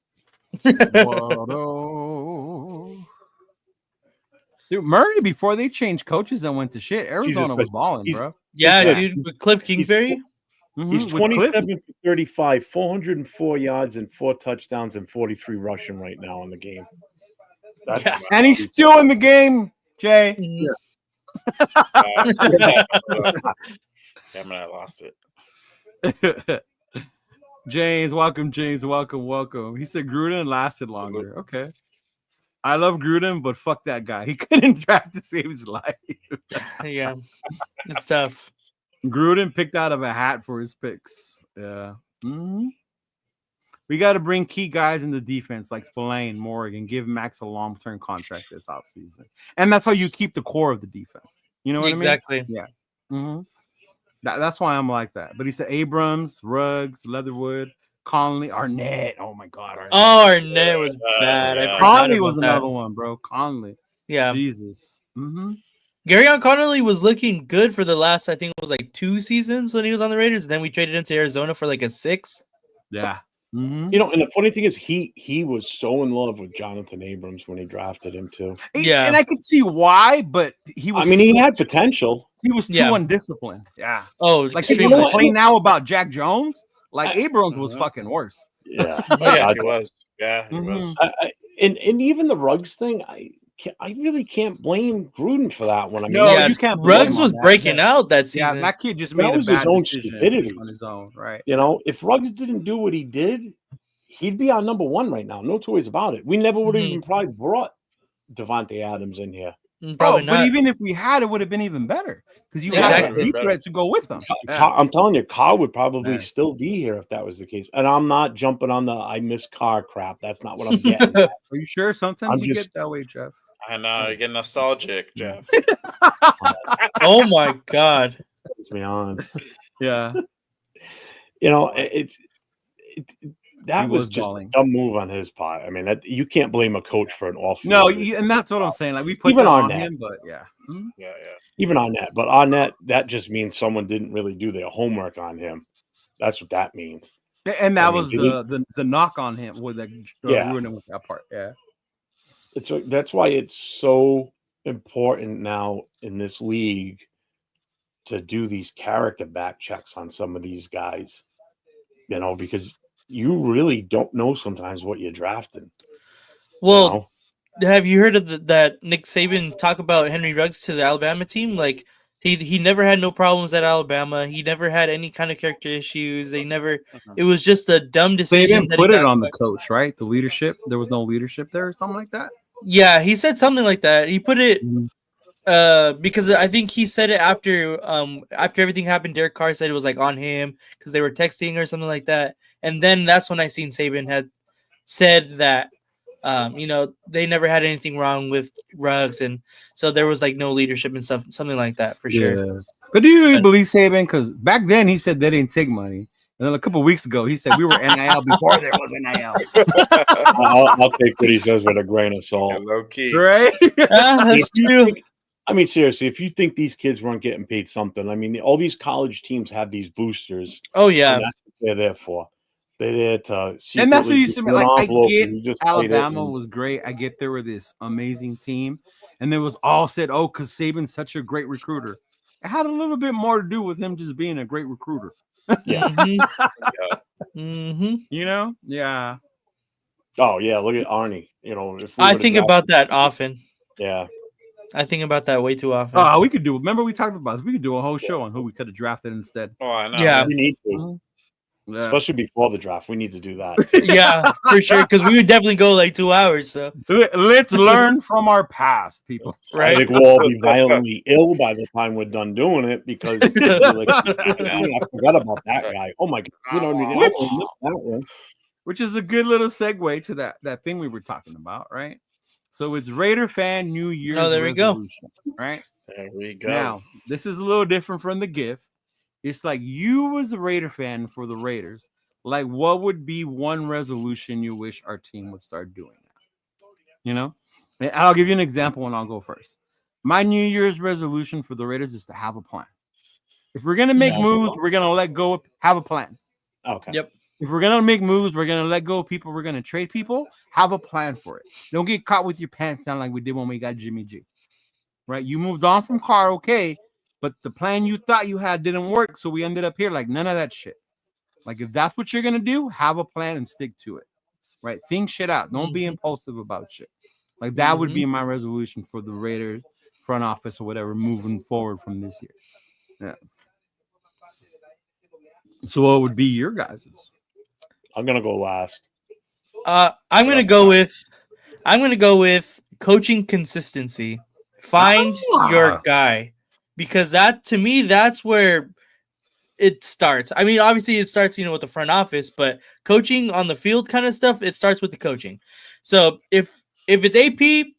Speaker 4: Dude, Murray, before they changed coaches and went to shit, Arizona was balling,
Speaker 6: he's-
Speaker 4: bro.
Speaker 5: Yeah,
Speaker 6: Yeah.
Speaker 5: dude, with Cliff Kingsbury.
Speaker 6: he's
Speaker 4: Mhm, with Cliff.
Speaker 6: 27 for 35, 404 yards and 4 touchdowns and 43 rushing right now in the game. That's
Speaker 5: Yeah.
Speaker 4: And he's still in the game, Jay.
Speaker 5: Mhm.
Speaker 2: Damn it, I lost it.
Speaker 4: James, welcome. He said Gruden lasted longer. Okay. I love Gruden, but fuck that guy. He couldn't draft to save his life.
Speaker 5: Yeah, it's tough.
Speaker 4: Gruden picked out of a hat for his picks. Yeah. Mhm. We got to bring key guys in the defense like Spillane, Morgan, give Max a long-term contract this offseason. And that's how you keep the core of the defense. You know what
Speaker 5: Exactly.
Speaker 4: I mean? Yeah. Mm-hmm. That's why I'm like that. But he said Abrams, Ruggs, Leatherwood, Conley, Arnett. Oh my God. Arnett.
Speaker 5: Oh, Arnett was bad. I forgot
Speaker 4: Conley
Speaker 5: about
Speaker 4: was
Speaker 5: that.
Speaker 4: another one, bro. Conley.
Speaker 5: Yeah.
Speaker 4: Jesus. Mm-hmm.
Speaker 5: Garyon Connolly was looking good for the last, I think it was like 2 seasons when he was on the Raiders. And then we traded him to Arizona for like a 6.
Speaker 4: Yeah. Mm-hmm.
Speaker 6: You know, and the funny thing is, he was so in love with Jonathan Abrams when he drafted him too.
Speaker 5: Yeah.
Speaker 4: And I could see why, but he was.
Speaker 6: I mean, he had potential.
Speaker 4: He was too
Speaker 5: Yeah.
Speaker 4: undisciplined. Yeah.
Speaker 5: Oh,
Speaker 4: Like
Speaker 5: extremely.
Speaker 4: people complain now about Jack Jones. Like Abrams was fucking worse.
Speaker 6: Yeah.
Speaker 2: Oh yeah, he was. Yeah, he was.
Speaker 6: And even the Ruggs thing, I really can't blame Gruden for that one. I mean,
Speaker 4: No,
Speaker 5: Yeah,
Speaker 4: you can't blame
Speaker 5: Ruggs
Speaker 4: him
Speaker 5: was
Speaker 4: on that.
Speaker 5: breaking out that
Speaker 4: Yeah,
Speaker 5: season.
Speaker 4: that kid just
Speaker 6: That
Speaker 4: made a
Speaker 6: was his
Speaker 4: bad
Speaker 6: own
Speaker 4: decision
Speaker 6: stupidity.
Speaker 4: on his own, right?
Speaker 6: you know, if Ruggs didn't do what he did, he'd be our number 1 right now. No two ways about it. We never would have
Speaker 5: Mhm.
Speaker 6: even probably brought Devontae Adams in here.
Speaker 5: Probably
Speaker 4: But
Speaker 5: not.
Speaker 4: even if we had, it would have been even better because you
Speaker 5: Exactly.
Speaker 4: had a deep threat to go with them. Yeah.
Speaker 6: I'm telling you, Carr would probably
Speaker 4: Yeah.
Speaker 6: still be here if that was the case. And I'm not jumping on the I miss Carr crap. That's not what I'm getting at.
Speaker 4: Are you sure? Sometimes
Speaker 6: I'm
Speaker 4: you
Speaker 6: just-
Speaker 4: get that way, Jeff.
Speaker 2: I know, you get nostalgic, Jeff.
Speaker 5: Oh my God.
Speaker 6: Turns me on.
Speaker 4: Yeah.
Speaker 6: You know, that
Speaker 4: He
Speaker 6: was
Speaker 4: was
Speaker 6: just
Speaker 4: balling.
Speaker 6: a dumb move on his part. I mean, you can't blame a coach for an off.
Speaker 4: No, and that's what I'm saying. Like we put
Speaker 6: Even
Speaker 4: that
Speaker 6: on
Speaker 4: on
Speaker 6: that.
Speaker 4: him, but yeah. Mhm.
Speaker 2: Yeah.
Speaker 6: Even on that, but on that just means someone didn't really do their homework on him. That's what that means.
Speaker 4: And that
Speaker 6: I mean,
Speaker 4: was the knock on him with the
Speaker 6: Yeah.
Speaker 4: ruining with that part. Yeah.
Speaker 6: That's why it's so important now in this league to do these character back checks on some of these guys. You know, because you really don't know sometimes what you're drafting.
Speaker 5: Well,
Speaker 6: you know?
Speaker 5: have you heard of that Nick Saban talk about Henry Ruggs to the Alabama team? Like he never had no problems at Alabama. He never had any kind of character issues. They never. It was just a dumb
Speaker 4: They
Speaker 5: decision.
Speaker 4: didn't put it on the coach, right? The leadership. There was no leadership there, or something like that.
Speaker 5: Yeah, he said something like that. He put it
Speaker 4: Mhm.
Speaker 5: because I think he said it after everything happened. Derek Carr said it was like on him because they were texting or something like that. And then that's when I seen Saban had said that They never had anything wrong with Ruggs, and so there was like no leadership and stuff, something like that for sure.
Speaker 4: But do you really believe Saban? Because back then he said they didn't take money. And then a couple of weeks ago, he said we were NIL before there was NIL.
Speaker 6: I'll take what he says with a grain of salt.
Speaker 2: Low key.
Speaker 4: Right?
Speaker 5: That's true.
Speaker 6: I mean, seriously, if you think these kids weren't getting paid something, I mean, all these college teams have these boosters.
Speaker 5: Oh yeah,
Speaker 6: and that's what they're there for. They're there to
Speaker 4: And that's what
Speaker 6: secretly
Speaker 4: you
Speaker 6: do
Speaker 4: said.
Speaker 6: an
Speaker 4: Like, I
Speaker 6: envelope
Speaker 4: get
Speaker 6: and you just fight it
Speaker 4: Alabama
Speaker 6: and-
Speaker 4: was great. I get they were this amazing team. And it was all said, oh, because Saban's such a great recruiter. It had a little bit more to do with him just being a great recruiter.
Speaker 6: Yeah.
Speaker 4: You know? Yeah.
Speaker 6: Oh yeah, look at Arnie. You know, if we
Speaker 5: I
Speaker 6: would've
Speaker 5: think
Speaker 6: drafted-
Speaker 5: about that often.
Speaker 6: Yeah.
Speaker 5: I think about that way too often.
Speaker 4: Oh, we could do. Remember we talked about this. We could do a whole show on who we could have drafted instead.
Speaker 2: Oh, I know.
Speaker 5: Yeah.
Speaker 6: We need to.
Speaker 4: Mhm. Yeah.
Speaker 6: Especially before the draft. We need to do that.
Speaker 5: Yeah, for sure. Because we would definitely go like 2 hours. So
Speaker 4: Let's learn from our past, people.
Speaker 6: I think we'll all be violently ill by the time we're done doing it because like, I forgot about that guy. Oh my god. You know, I missed that one.
Speaker 4: Which is a good little segue to that thing we were talking about, right? So it's Raider fan New Year's
Speaker 5: there we go.
Speaker 4: resolution, right?
Speaker 2: There we go.
Speaker 4: Now, this is a little different from the gift. It's like you was a Raider fan for the Raiders. Like, what would be one resolution you wish our team would start doing now? You know? And I'll give you an example and I'll go first. My New Year's resolution for the Raiders is to have a plan. If we're gonna make moves, we're gonna let go of have a plan.
Speaker 6: Okay.
Speaker 5: Yep.
Speaker 4: If we're gonna make moves, we're gonna let go of people, we're gonna trade people, have a plan for it. Don't get caught with your pants down like we did when we got Jimmy G. Right? You moved on from Carr, okay, but the plan you thought you had didn't work, so we ended up here. Like, none of that shit. Like, if that's what you're gonna do, have a plan and stick to it. Right? Think shit out. Don't be impulsive about shit. Like, that would be my resolution for the Raiders front office or whatever moving forward from this year. Yeah. So what would be your guys's?
Speaker 6: I'm gonna go last.
Speaker 5: I'm gonna go with coaching consistency. Find your guy, because that to me that's where it starts. I mean, obviously it starts, with the front office, but coaching on the field kind of stuff, it starts with the coaching. So if it's AP,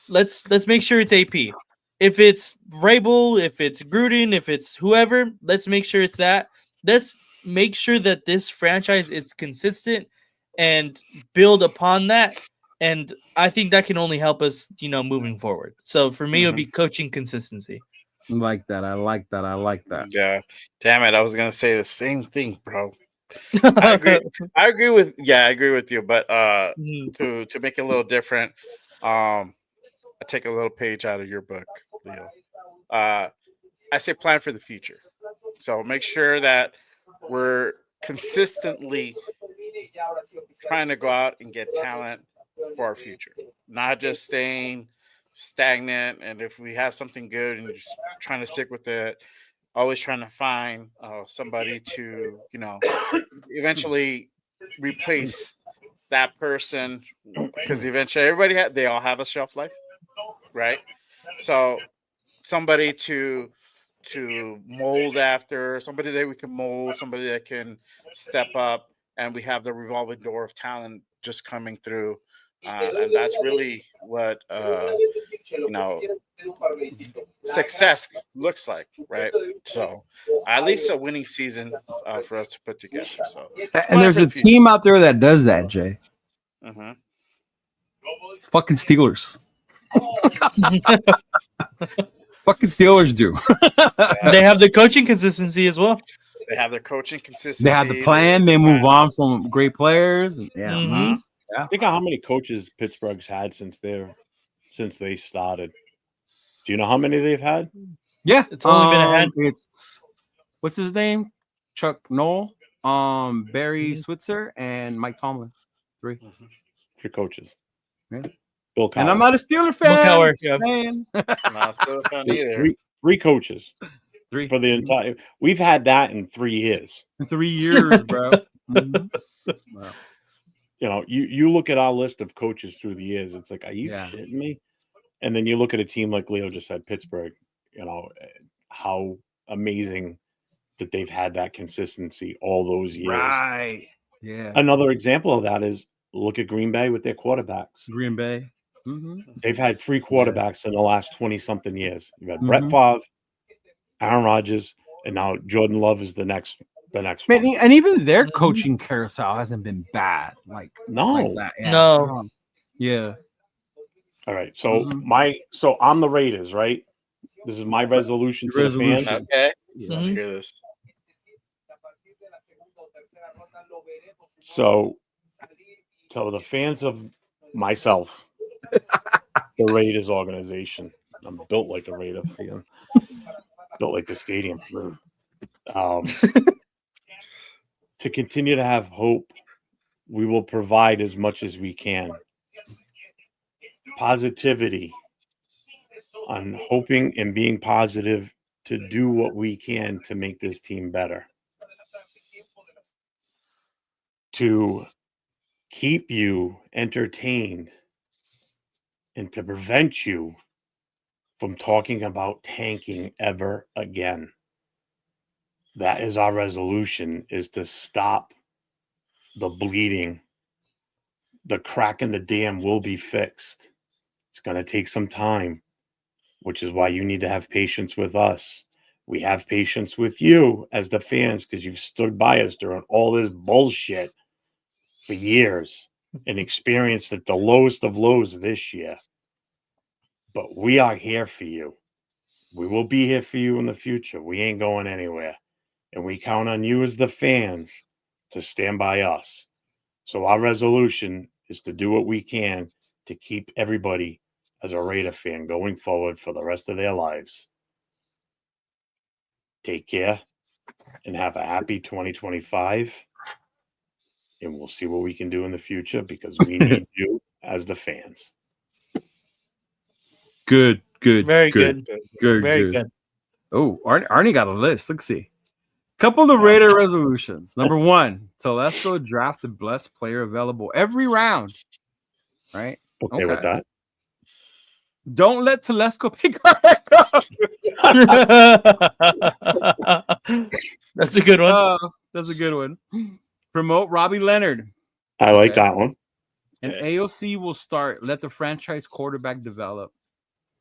Speaker 5: let's make sure it's AP. If it's Vrabel, if it's Gruden, if it's whoever, let's make sure it's that. Let's make sure that this franchise is consistent and build upon that. And I think that can only help us, moving forward. So for me, it would be coaching consistency.
Speaker 4: I like that. I like that.
Speaker 2: Yeah. Damn it. I was gonna say the same thing, bro. I agree with you, but to make it a little different, I take a little page out of your book, Leo. I say plan for the future. So make sure that we're consistently trying to go out and get talent for our future, not just staying stagnant. And if we have something good and just trying to stick with it, always trying to find somebody to, eventually replace that person, because eventually they all have a shelf life, right? So somebody to mold after, somebody that we can mold, somebody that can step up, and we have the revolving door of talent just coming through. And that's really what success looks like, right? So at least a winning season for us to put together. So,
Speaker 4: and there's a team out there that does that, Jay. It's fucking Steelers. Fucking Steelers do.
Speaker 5: They have the coaching consistency as well.
Speaker 2: They have their coaching consistency.
Speaker 4: They have the plan. They move on from great players. And,
Speaker 5: Mm-hmm.
Speaker 4: Yeah.
Speaker 6: Think of how many coaches Pittsburgh's had since they started. Do you know how many they've had?
Speaker 4: Yeah,
Speaker 5: it's only been a hand.
Speaker 4: It's what's his name? Chuck Noll, Barry Switzer, and Mike Tomlin. 3
Speaker 6: coaches.
Speaker 4: Yeah.
Speaker 6: Bill Cowher.
Speaker 4: And I'm not a Steeler fan.
Speaker 5: Cowher, yeah.
Speaker 2: Not still a fan either.
Speaker 6: Three coaches.
Speaker 4: 3
Speaker 6: for the entire. We've had that in 3 years.
Speaker 4: in 3 years, bro. Wow.
Speaker 6: You look at our list of coaches through the years. It's like, are you
Speaker 4: Yeah.
Speaker 6: shitting me? And then you look at a team like Leo just said, Pittsburgh. How amazing that they've had that consistency all those years.
Speaker 4: Right. Yeah.
Speaker 6: Another example of that is look at Green Bay with their quarterbacks.
Speaker 4: Green Bay. Mm-hmm.
Speaker 6: They've had 3 quarterbacks in the last 20-something years. You've had Brett Favre, Aaron Rodgers, and now Jordan Love is the next one.
Speaker 4: And even their coaching carousel hasn't been bad. Like that. Yeah.
Speaker 5: No.
Speaker 4: Yeah.
Speaker 6: All right. So so I'm the Raiders, right? This is my resolution to the fans.
Speaker 2: Okay.
Speaker 5: Mm-hmm.
Speaker 2: Let's hear this.
Speaker 6: So the fans of myself, the Raiders organization, I'm built like a Raider fan, built like the stadium. To continue to have hope, we will provide as much as we can. Positivity on hoping and being positive to do what we can to make this team better. To keep you entertained and to prevent you from talking about tanking ever again. That is our resolution, is to stop the bleeding. The crack in the dam will be fixed. It's going to take some time, which is why you need to have patience with us. We have patience with you as the fans because you've stood by us during all this bullshit for years and experienced at the lowest of lows this year. But we are here for you. We will be here for you in the future. We ain't going anywhere. And we count on you as the fans to stand by us. So our resolution is to do what we can to keep everybody as a Raider fan going forward for the rest of their lives. Take care and have a happy 2025. And we'll see what we can do in the future because we need you as the fans.
Speaker 4: Good.
Speaker 5: Very good. Very good.
Speaker 4: Oh, Arnie got a list. Let's see. Couple of Raider resolutions. Number 1, Telesco draft the best player available every round. Right?
Speaker 6: Okay with that.
Speaker 4: Don't let Telesco pick our head coach.
Speaker 5: That's a good one.
Speaker 4: That's a good one. Promote Robbie Leonard.
Speaker 6: I like that one.
Speaker 4: And AOC will start. Let the franchise quarterback develop.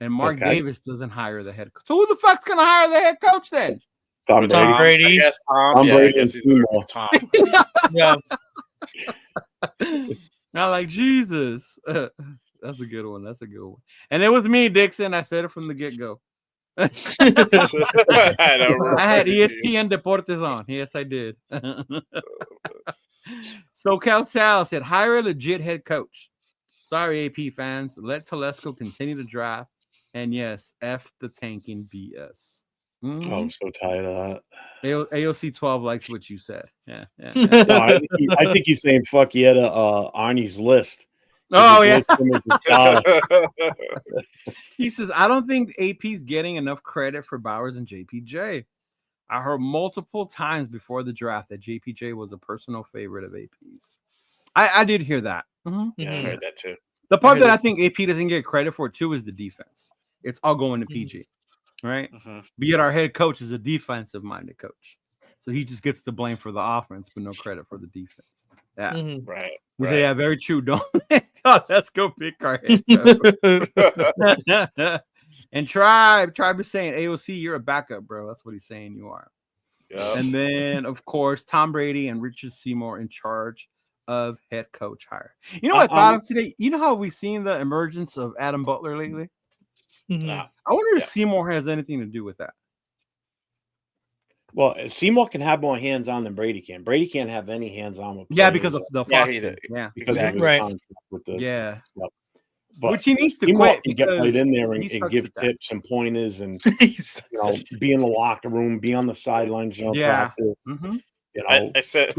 Speaker 4: And Mark Davis doesn't hire the head coach. So who the fuck's going to hire the head coach then?
Speaker 6: Tom
Speaker 5: Brady.
Speaker 2: I guess Tom.
Speaker 6: Tom Brady.
Speaker 2: I guess he's Tom.
Speaker 5: Yeah.
Speaker 4: Not like Jesus. That's a good one. And it was me, Dixon. I said it from the get-go. I had ESPN Deportes on. Yes, I did. SoCal Sal said, hire a legit head coach. Sorry, AP fans. Let Telesco continue to draft. And yes, F the tanking BS.
Speaker 6: Oh, I'm so tired of that.
Speaker 4: AOC 12 likes what you said. Yeah.
Speaker 6: No, I think he's saying fuck yeah to Arnie's list.
Speaker 4: Oh, yeah. He says, I don't think AP's getting enough credit for Bowers and JPJ. I heard multiple times before the draft that JPJ was a personal favorite of AP's. I did hear that.
Speaker 2: Yeah, I heard that too.
Speaker 4: The part that I think AP doesn't get credit for too is the defense. It's all going to PG, right? Be it our head coach is a defensive-minded coach. So he just gets the blame for the offense, but no credit for the defense. Yeah.
Speaker 2: Right.
Speaker 4: We say, yeah, very true. Don't let's go pick our head coach. And Tribe is saying, AOC, you're a backup, bro. That's what he's saying you are. Yep. And then, of course, Tom Brady and Richard Seymour in charge of head coach hire. You know what I thought of today? You know how we've seen the emergence of Adam Butler lately? I wonder if Seymour has anything to do with that.
Speaker 6: Well, Seymour can have more hands-on than Brady can. Brady can't have any hands-on with
Speaker 4: players. Because of the Fox.
Speaker 6: Because of his contract with the
Speaker 4: But which he needs to
Speaker 6: Seymour
Speaker 4: quit.
Speaker 6: Can get right in there and give tips and pointers and be in the locker room, be on the sidelines, practice.
Speaker 2: I said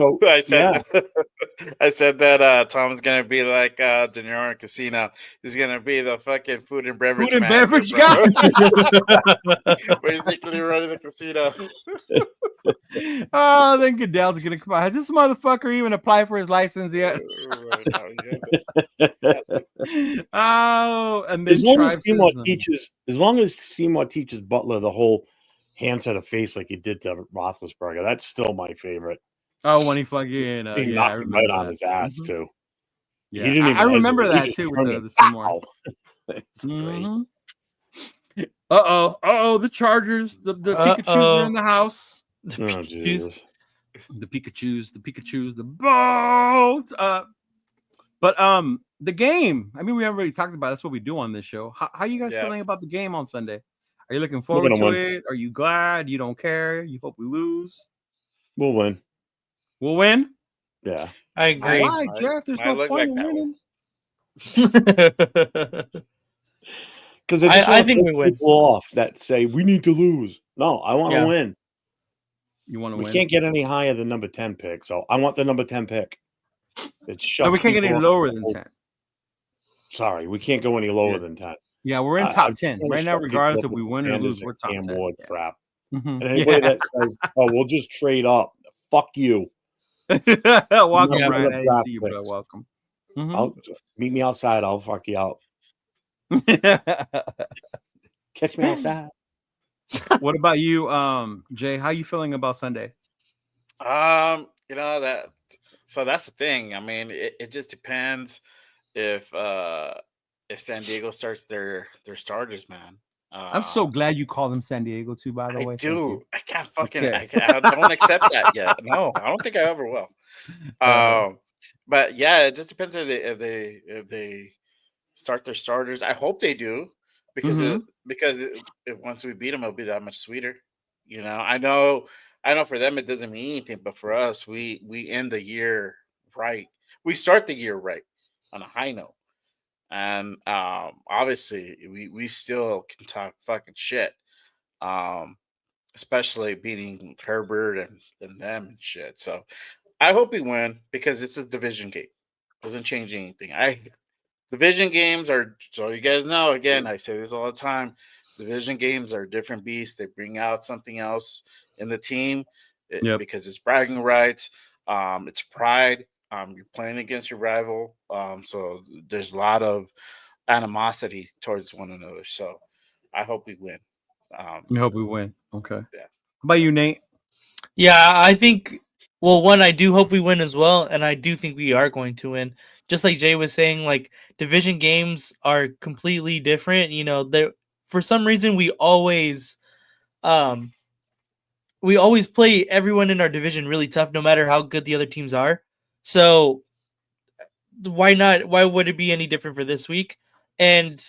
Speaker 2: that Tom's gonna be like De Niro in Casino. He's gonna be the fucking food and beverage
Speaker 4: guy.
Speaker 2: Basically running the casino.
Speaker 4: Oh, then Goodell's gonna come out. Has this motherfucker even applied for his license yet? Oh, and then
Speaker 6: as long as Seymour teaches Butler the whole hand to the face like he did to Roethlisberger, that's still my favorite.
Speaker 4: Oh, when he fucking
Speaker 6: he knocked him right on his ass too.
Speaker 4: Yeah,
Speaker 6: He didn't even
Speaker 4: I remember
Speaker 6: hesitate. He
Speaker 4: that
Speaker 6: just
Speaker 4: too with
Speaker 6: turned
Speaker 4: the
Speaker 6: it.
Speaker 4: Seymour.
Speaker 6: Pow. It's great.
Speaker 4: Uh-oh, the Chargers, the Pikachus are in the house.
Speaker 5: The
Speaker 6: Oh,
Speaker 5: Pikachus.
Speaker 6: Jesus.
Speaker 4: The Pikachus, the boat. But the game. I mean, we haven't really talked about it. That's what we do on this show. How you guys
Speaker 2: Yeah.
Speaker 4: feeling about the game on Sunday? Are you looking
Speaker 6: We're
Speaker 4: forward
Speaker 6: gonna
Speaker 4: to
Speaker 6: win.
Speaker 4: it? Are you glad? You don't care? You hope we lose?
Speaker 6: We'll win.
Speaker 4: We'll win.
Speaker 6: Yeah.
Speaker 5: I agree.
Speaker 4: Why, Jeff? There's
Speaker 2: might
Speaker 4: no
Speaker 2: look
Speaker 4: point
Speaker 2: like
Speaker 4: in
Speaker 2: that
Speaker 4: winning.
Speaker 6: Because I
Speaker 5: think we win.
Speaker 6: people off that say we need to lose. No, I want to
Speaker 5: Yeah.
Speaker 6: win.
Speaker 4: You want to
Speaker 6: We
Speaker 4: win?
Speaker 6: can't get any higher than number 10 pick. So I want the number 10 pick. It
Speaker 4: No, we
Speaker 6: shuts
Speaker 4: can't get any
Speaker 6: people up.
Speaker 4: lower than 10.
Speaker 6: Sorry, we can't go any lower
Speaker 4: Yeah.
Speaker 6: than 10.
Speaker 4: Yeah, we're in
Speaker 6: I
Speaker 4: top
Speaker 6: just
Speaker 4: 10
Speaker 6: wanna
Speaker 4: right now.
Speaker 6: shut people
Speaker 4: Regardless
Speaker 6: up
Speaker 4: if we
Speaker 6: with
Speaker 4: win or
Speaker 6: Sanders
Speaker 4: lose,
Speaker 6: and
Speaker 4: we're top
Speaker 6: Cam
Speaker 4: 10.
Speaker 6: Ward
Speaker 4: Yeah.
Speaker 6: crap.
Speaker 4: Mhm.
Speaker 6: And anybody that says, "Oh, we'll just trade up," fuck you.
Speaker 4: Welcome,
Speaker 5: Yeah.
Speaker 4: Brian. I didn't
Speaker 6: Draft
Speaker 4: see you, but
Speaker 6: picks.
Speaker 4: welcome. Mhm.
Speaker 6: I'll meet me outside. I'll fuck you out. Catch me outside.
Speaker 4: What about you, Jay? How you feeling about Sunday?
Speaker 2: You know that. So that's the thing. I mean, it just depends if San Diego starts their starters, man.
Speaker 4: I'm so glad you call them San Diego too. By the
Speaker 2: I
Speaker 4: way, Thank
Speaker 2: do.
Speaker 4: you.
Speaker 2: I can't fucking.
Speaker 4: Okay.
Speaker 2: I don't accept that yet. No, I don't think I ever will. But yeah, it just depends if they start their starters. I hope they do because
Speaker 4: Mhm.
Speaker 2: if once we beat them, it'll be that much sweeter. You know, I know for them it doesn't mean anything, but for us, we end the year right. We start the year right on a high note, and obviously we still can talk fucking shit. Um, especially beating Herbert and them and shit. So I hope we win because it's a division game. Doesn't change anything. Division games are, so you guys know, again, I say this all the time. Division games are different beasts. They bring out something else in the team
Speaker 4: Yep.
Speaker 2: because it's bragging rights. It's pride. You're playing against your rival. So there's a lot of animosity towards one another. So I hope we win.
Speaker 4: We hope we win. Okay.
Speaker 2: Yeah.
Speaker 4: How about you, Nate?
Speaker 5: Yeah, I think. Well, one, I do hope we win as well, and I do think we are going to win. Just like Jay was saying, like division games are completely different. You know, they for some reason we always play everyone in our division really tough, no matter how good the other teams are. So why not? Why would it be any different for this week? And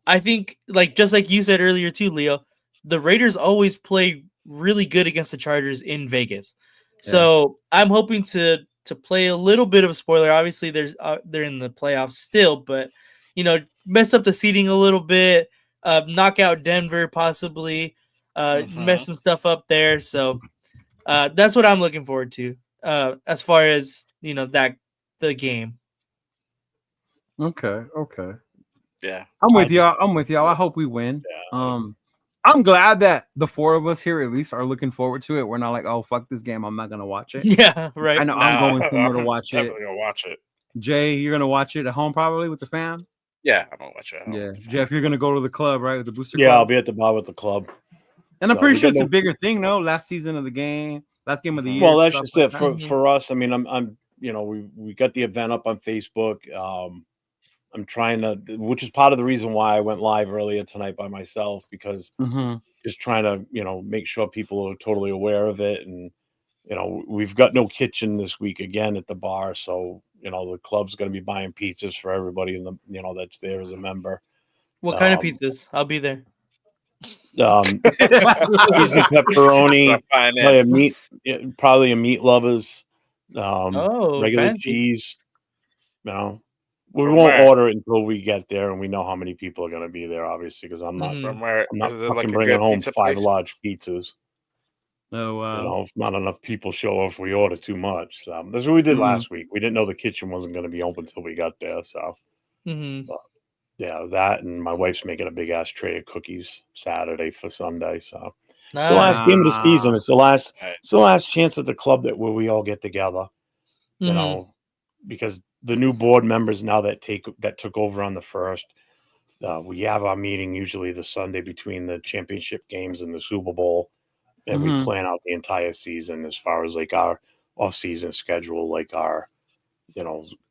Speaker 5: I think, like just like you said earlier too, Leo, the Raiders always play really good against the Chargers in Vegas. So I'm hoping to play a little bit of a spoiler. Obviously, they're in the playoffs still, but you know, mess up the seating a little bit, knock out Denver possibly, mess some stuff up there. So that's what I'm looking forward to. As far as you know, the game.
Speaker 4: Okay.
Speaker 2: Yeah.
Speaker 4: I'm with y'all. I hope we win. I'm glad that the four of us here at least are looking forward to it. We're not like, oh fuck this game, I'm not gonna watch it.
Speaker 5: Yeah, right.
Speaker 4: I know I'm going somewhere to watch it.
Speaker 2: Definitely gonna watch it.
Speaker 4: Jay, you're gonna watch it at home probably with the fam.
Speaker 2: Yeah, I'm gonna watch it.
Speaker 4: Yeah, Jeff, you're gonna go to the club, right? With the booster
Speaker 6: Yeah,
Speaker 4: club?
Speaker 6: I'll be at the bar with the club.
Speaker 4: And I'm
Speaker 6: So
Speaker 4: pretty
Speaker 6: we
Speaker 4: sure
Speaker 6: got
Speaker 4: it's a
Speaker 6: no-
Speaker 4: bigger thing, no? Last season of the game, last game of the year.
Speaker 6: Well, that's
Speaker 4: stuff
Speaker 6: just
Speaker 4: like
Speaker 6: it
Speaker 4: that.
Speaker 6: for us. I mean, I'm you know, we got the event up on Facebook. I'm trying to, which is part of the reason why I went live earlier tonight by myself, because
Speaker 4: Mhm.
Speaker 6: just trying to, you know, make sure people are totally aware of it. And, you know, we've got no kitchen this week again at the bar. So, you know, the club's going to be buying pizzas for everybody in the, you know, that's there as a member.
Speaker 5: What kind of pizzas? I'll be there.
Speaker 6: Cheese and pepperoni, probably a meat lovers, regular
Speaker 5: fancy.
Speaker 6: cheese. No, we
Speaker 2: From
Speaker 6: won't
Speaker 2: where?
Speaker 6: order it until we get there and we know how many people are going to be there. Obviously, because I'm not,
Speaker 2: From where?
Speaker 6: I'm not
Speaker 2: Is it
Speaker 6: fucking
Speaker 2: like a
Speaker 6: bringing
Speaker 2: good
Speaker 6: home
Speaker 2: pizza
Speaker 6: 5
Speaker 2: place?
Speaker 6: large pizzas.
Speaker 4: Oh wow.
Speaker 6: You know, if not enough people show up, we order too much. That's what we did last week. We didn't know the kitchen wasn't going to be open until we got there. So, but, yeah, that, and my wife's making a big ass tray of cookies Saturday for Sunday. So it's the last game of the season. It's the last chance at the club where we all get together. You know, because the new board members now that took over on the first, we have our meeting usually the Sunday between the championship games and the Super Bowl, and we plan out the entire season as far as like our off-season schedule, like our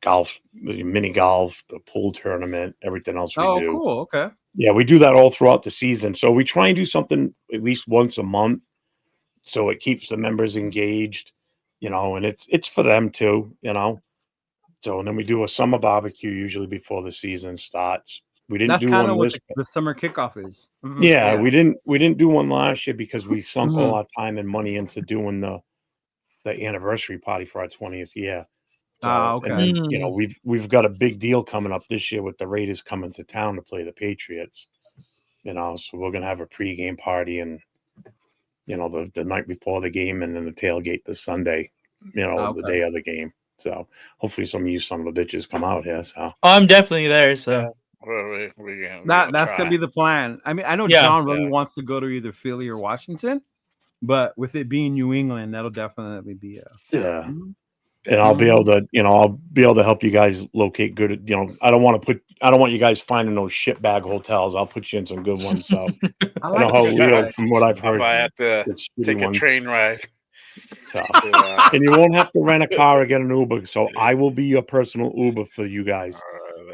Speaker 6: golf, mini golf, the pool tournament, everything else we
Speaker 4: Oh,
Speaker 6: do.
Speaker 4: cool. Okay.
Speaker 6: Yeah, we do that all throughout the season. So we try and do something at least once a month, so it keeps the members engaged, and it's for them too. So and then we do a summer barbecue usually before the season starts. We didn't
Speaker 4: That's
Speaker 6: do
Speaker 4: kind
Speaker 6: one
Speaker 4: of what
Speaker 6: this.
Speaker 4: the summer kickoff is. Mhm.
Speaker 6: Yeah, we didn't do one last year because we sunk
Speaker 4: Mhm.
Speaker 6: all our time and money into doing the anniversary party for our 20th year. So,
Speaker 4: Okay.
Speaker 6: and then we've got a big deal coming up this year with the Raiders coming to town to play the Patriots. So we're gonna have a pregame party and the night before the game, and then the tailgate this Sunday. The day of the game. So hopefully some of you son of a bitches come out here. So
Speaker 5: I'm definitely there. So
Speaker 4: That's gonna be the plan. I mean, I know John really wants to go to either Philly or Washington, but with it being New England, that'll definitely be
Speaker 6: And I'll be able to help you guys locate good. I don't want you guys finding those shitbag hotels. I'll put you in some good ones. So I know how Leo, from what I've heard,
Speaker 2: I have to
Speaker 6: it's
Speaker 2: take a train ride.
Speaker 6: So, and you won't have to rent a car or get an Uber. So I will be your personal Uber for you guys.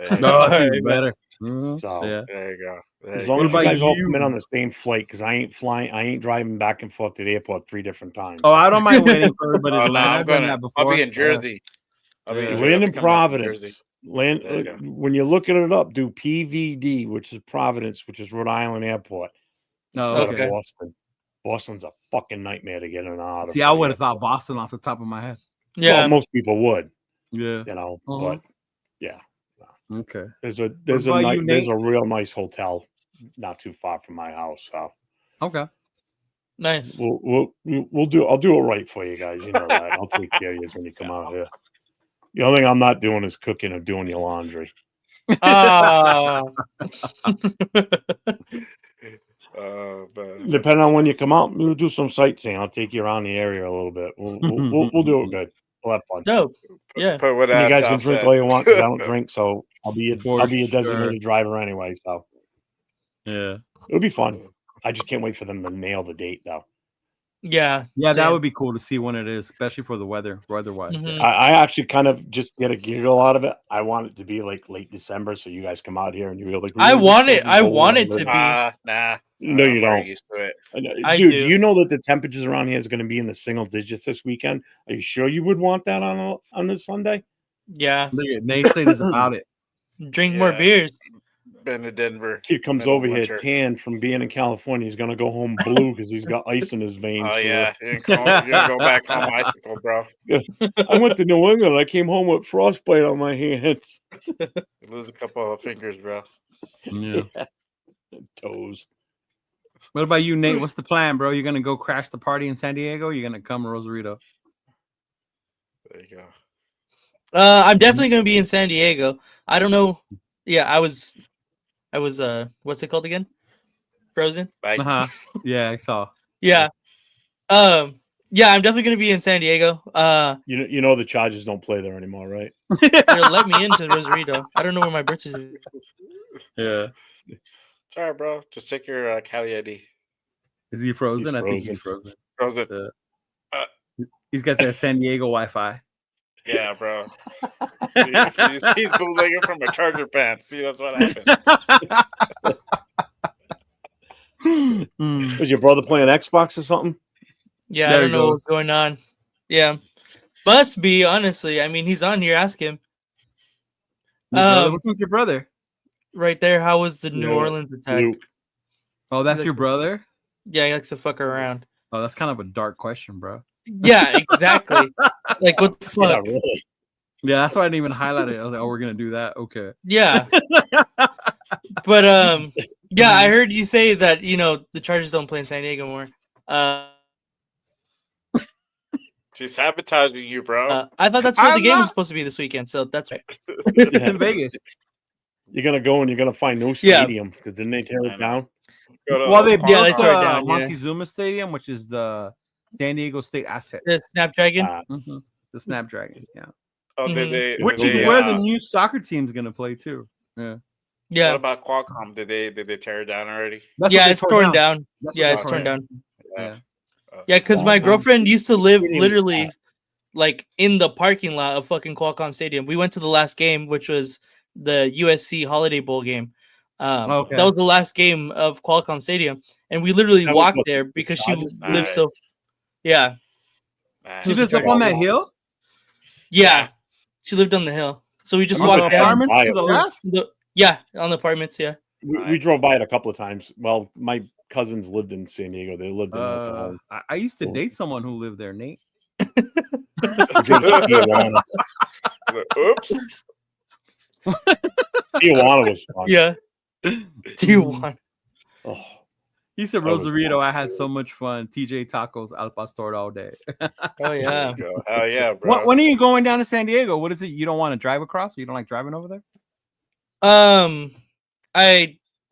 Speaker 4: That's even better.
Speaker 6: So
Speaker 2: there you go.
Speaker 6: As long as you guys all come in on the same flight, because I ain't driving back and forth to the airport 3 different times.
Speaker 4: Oh, I don't mind waiting for everybody to land. I've done that before.
Speaker 2: I'll be in Jersey.
Speaker 6: Land in Providence. When you're looking it up, do PVD, which is Providence, which is Rhode Island Airport. Instead of Boston. Boston's a fucking nightmare to get in and out of.
Speaker 4: See, I would have thought Boston off the top of my head.
Speaker 6: Yeah, well, most people would.
Speaker 4: Yeah,
Speaker 6: but yeah.
Speaker 4: Okay.
Speaker 6: There's a real nice hotel not too far from my house. So
Speaker 4: okay,
Speaker 5: nice.
Speaker 6: I'll do it right for you guys. You know that. I'll take care of you when you come out here. The only thing I'm not doing is cooking or doing your laundry. Depending on when you come out, we'll do some sightseeing. I'll take you around the area a little bit. We'll do it good. We'll have fun.
Speaker 5: Dope. Yeah.
Speaker 2: Put what
Speaker 6: you guys can drink all you want because I don't drink, so I'll be a designated driver anyway. So
Speaker 4: yeah,
Speaker 6: it'll be fun. I just can't wait for them to nail the date though.
Speaker 5: Yeah,
Speaker 4: that would be cool to see when it is, especially for the weather-wise.
Speaker 5: Mm-hmm.
Speaker 6: I actually kind of just get a giggle out of it. I want it to be like late December, so you guys come out here and you're like,
Speaker 5: I want it to be.
Speaker 2: Nah.
Speaker 6: No, you don't.
Speaker 2: Used to it.
Speaker 6: Dude, do you know that the temperatures around here is going to be in the single digits this weekend? Are you sure you would want that on this Sunday?
Speaker 5: Yeah.
Speaker 4: Nate said is about it.
Speaker 5: Drink more beers.
Speaker 2: Been to Denver.
Speaker 6: Kid comes over here tan from being in California. He's gonna go home blue because he's got ice in his veins.
Speaker 2: Oh yeah, you're gonna go back home icicle, bro.
Speaker 6: I went to New England. I came home with frostbite on my hands.
Speaker 2: You lose a couple of fingers, bro.
Speaker 4: Yeah.
Speaker 6: Toes.
Speaker 4: What about you, Nate? What's the plan, bro? You're gonna go crash the party in San Diego? Or you're gonna come to Rosarito?
Speaker 2: There you go.
Speaker 5: I'm definitely gonna be in San Diego. I don't know. Yeah, I was what's it called again? Frozen?
Speaker 4: Yeah, I saw.
Speaker 5: Yeah. Yeah, I'm definitely gonna be in San Diego.
Speaker 6: You know the Chargers don't play there anymore, right?
Speaker 5: They'll let me into Rosarito. I don't know where my birth certificate is.
Speaker 4: Yeah.
Speaker 2: Sorry, bro. Just take your Cali ID.
Speaker 4: Is he frozen? I think he's frozen.
Speaker 2: Frozen.
Speaker 4: He's got that San Diego Wi-Fi.
Speaker 2: Yeah, bro. He's bootlegging from a Charger fan. See, that's what happened.
Speaker 6: Was your brother playing Xbox or something?
Speaker 5: Yeah, I don't know what's going on. Yeah. Must be, honestly. I mean, he's on here. Ask him.
Speaker 4: Which one's your brother?
Speaker 5: Right there. How was the New Orleans attack?
Speaker 6: Luke.
Speaker 4: Oh, that's your brother?
Speaker 5: Yeah, he likes to fuck around.
Speaker 4: Oh, that's kind of a dark question, bro.
Speaker 5: Yeah, exactly. Like, what the fuck?
Speaker 6: Yeah, really.
Speaker 4: Yeah, that's why I didn't even highlight it. I was like, oh, we're gonna do that. Okay.
Speaker 5: Yeah. But yeah, I heard you say that the Chargers don't play in San Diego more.
Speaker 2: She's sabotaging you, bro.
Speaker 5: I thought that's where the game was supposed to be this weekend, so that's right.
Speaker 4: It's in Vegas.
Speaker 6: You're gonna go and you're gonna find no stadium because didn't they tear it down?
Speaker 4: Well, they built
Speaker 5: they tore it down.
Speaker 4: Montezuma Stadium, which is the San Diego State Aztecs.
Speaker 5: The Snapdragon.
Speaker 4: The Snapdragon. Yeah.
Speaker 2: Oh,
Speaker 4: which is where the new soccer team's gonna play too. Yeah.
Speaker 5: Yeah.
Speaker 2: What about Qualcomm? Did they tear it down already?
Speaker 5: It's torn down. Yeah, it's torn down. Yeah, because my girlfriend used to live literally like in the parking lot of fucking Qualcomm Stadium. We went to the last game, which was the USC Holiday Bowl game.
Speaker 4: Okay.
Speaker 5: That was the last game of Qualcomm Stadium, and we literally
Speaker 6: That was
Speaker 5: walked
Speaker 6: what,
Speaker 5: there
Speaker 6: the
Speaker 5: because she
Speaker 6: Chargers?
Speaker 5: lives so. Yeah,
Speaker 4: She
Speaker 2: Nice.
Speaker 4: lives up on that hill.
Speaker 5: yeah, she lived on the hill, so we just
Speaker 6: I'm gonna
Speaker 5: walked
Speaker 6: drive
Speaker 5: down.
Speaker 4: Apartments
Speaker 6: by
Speaker 4: to
Speaker 6: it.
Speaker 4: the left.
Speaker 5: Yeah, on the apartments. Yeah.
Speaker 6: We
Speaker 2: Nice.
Speaker 6: drove by it a couple of times. Well, my cousins lived in San Diego. They lived in Oklahoma.
Speaker 4: I used to date someone who lived there, Nate.
Speaker 6: He's in Tijuana.
Speaker 2: Oops.
Speaker 6: Tijuana was fun.
Speaker 5: Yeah. Do you want?
Speaker 6: Oh,
Speaker 4: He said,
Speaker 6: That was
Speaker 4: Rosarito,
Speaker 6: fun,
Speaker 4: I had
Speaker 6: too.
Speaker 4: so much fun. TJ Tacos, Al Pastor all day.
Speaker 5: Oh yeah.
Speaker 2: Hell yeah, bro.
Speaker 4: When are you going down to San Diego? What is it? You don't want to drive across? You don't like driving over there?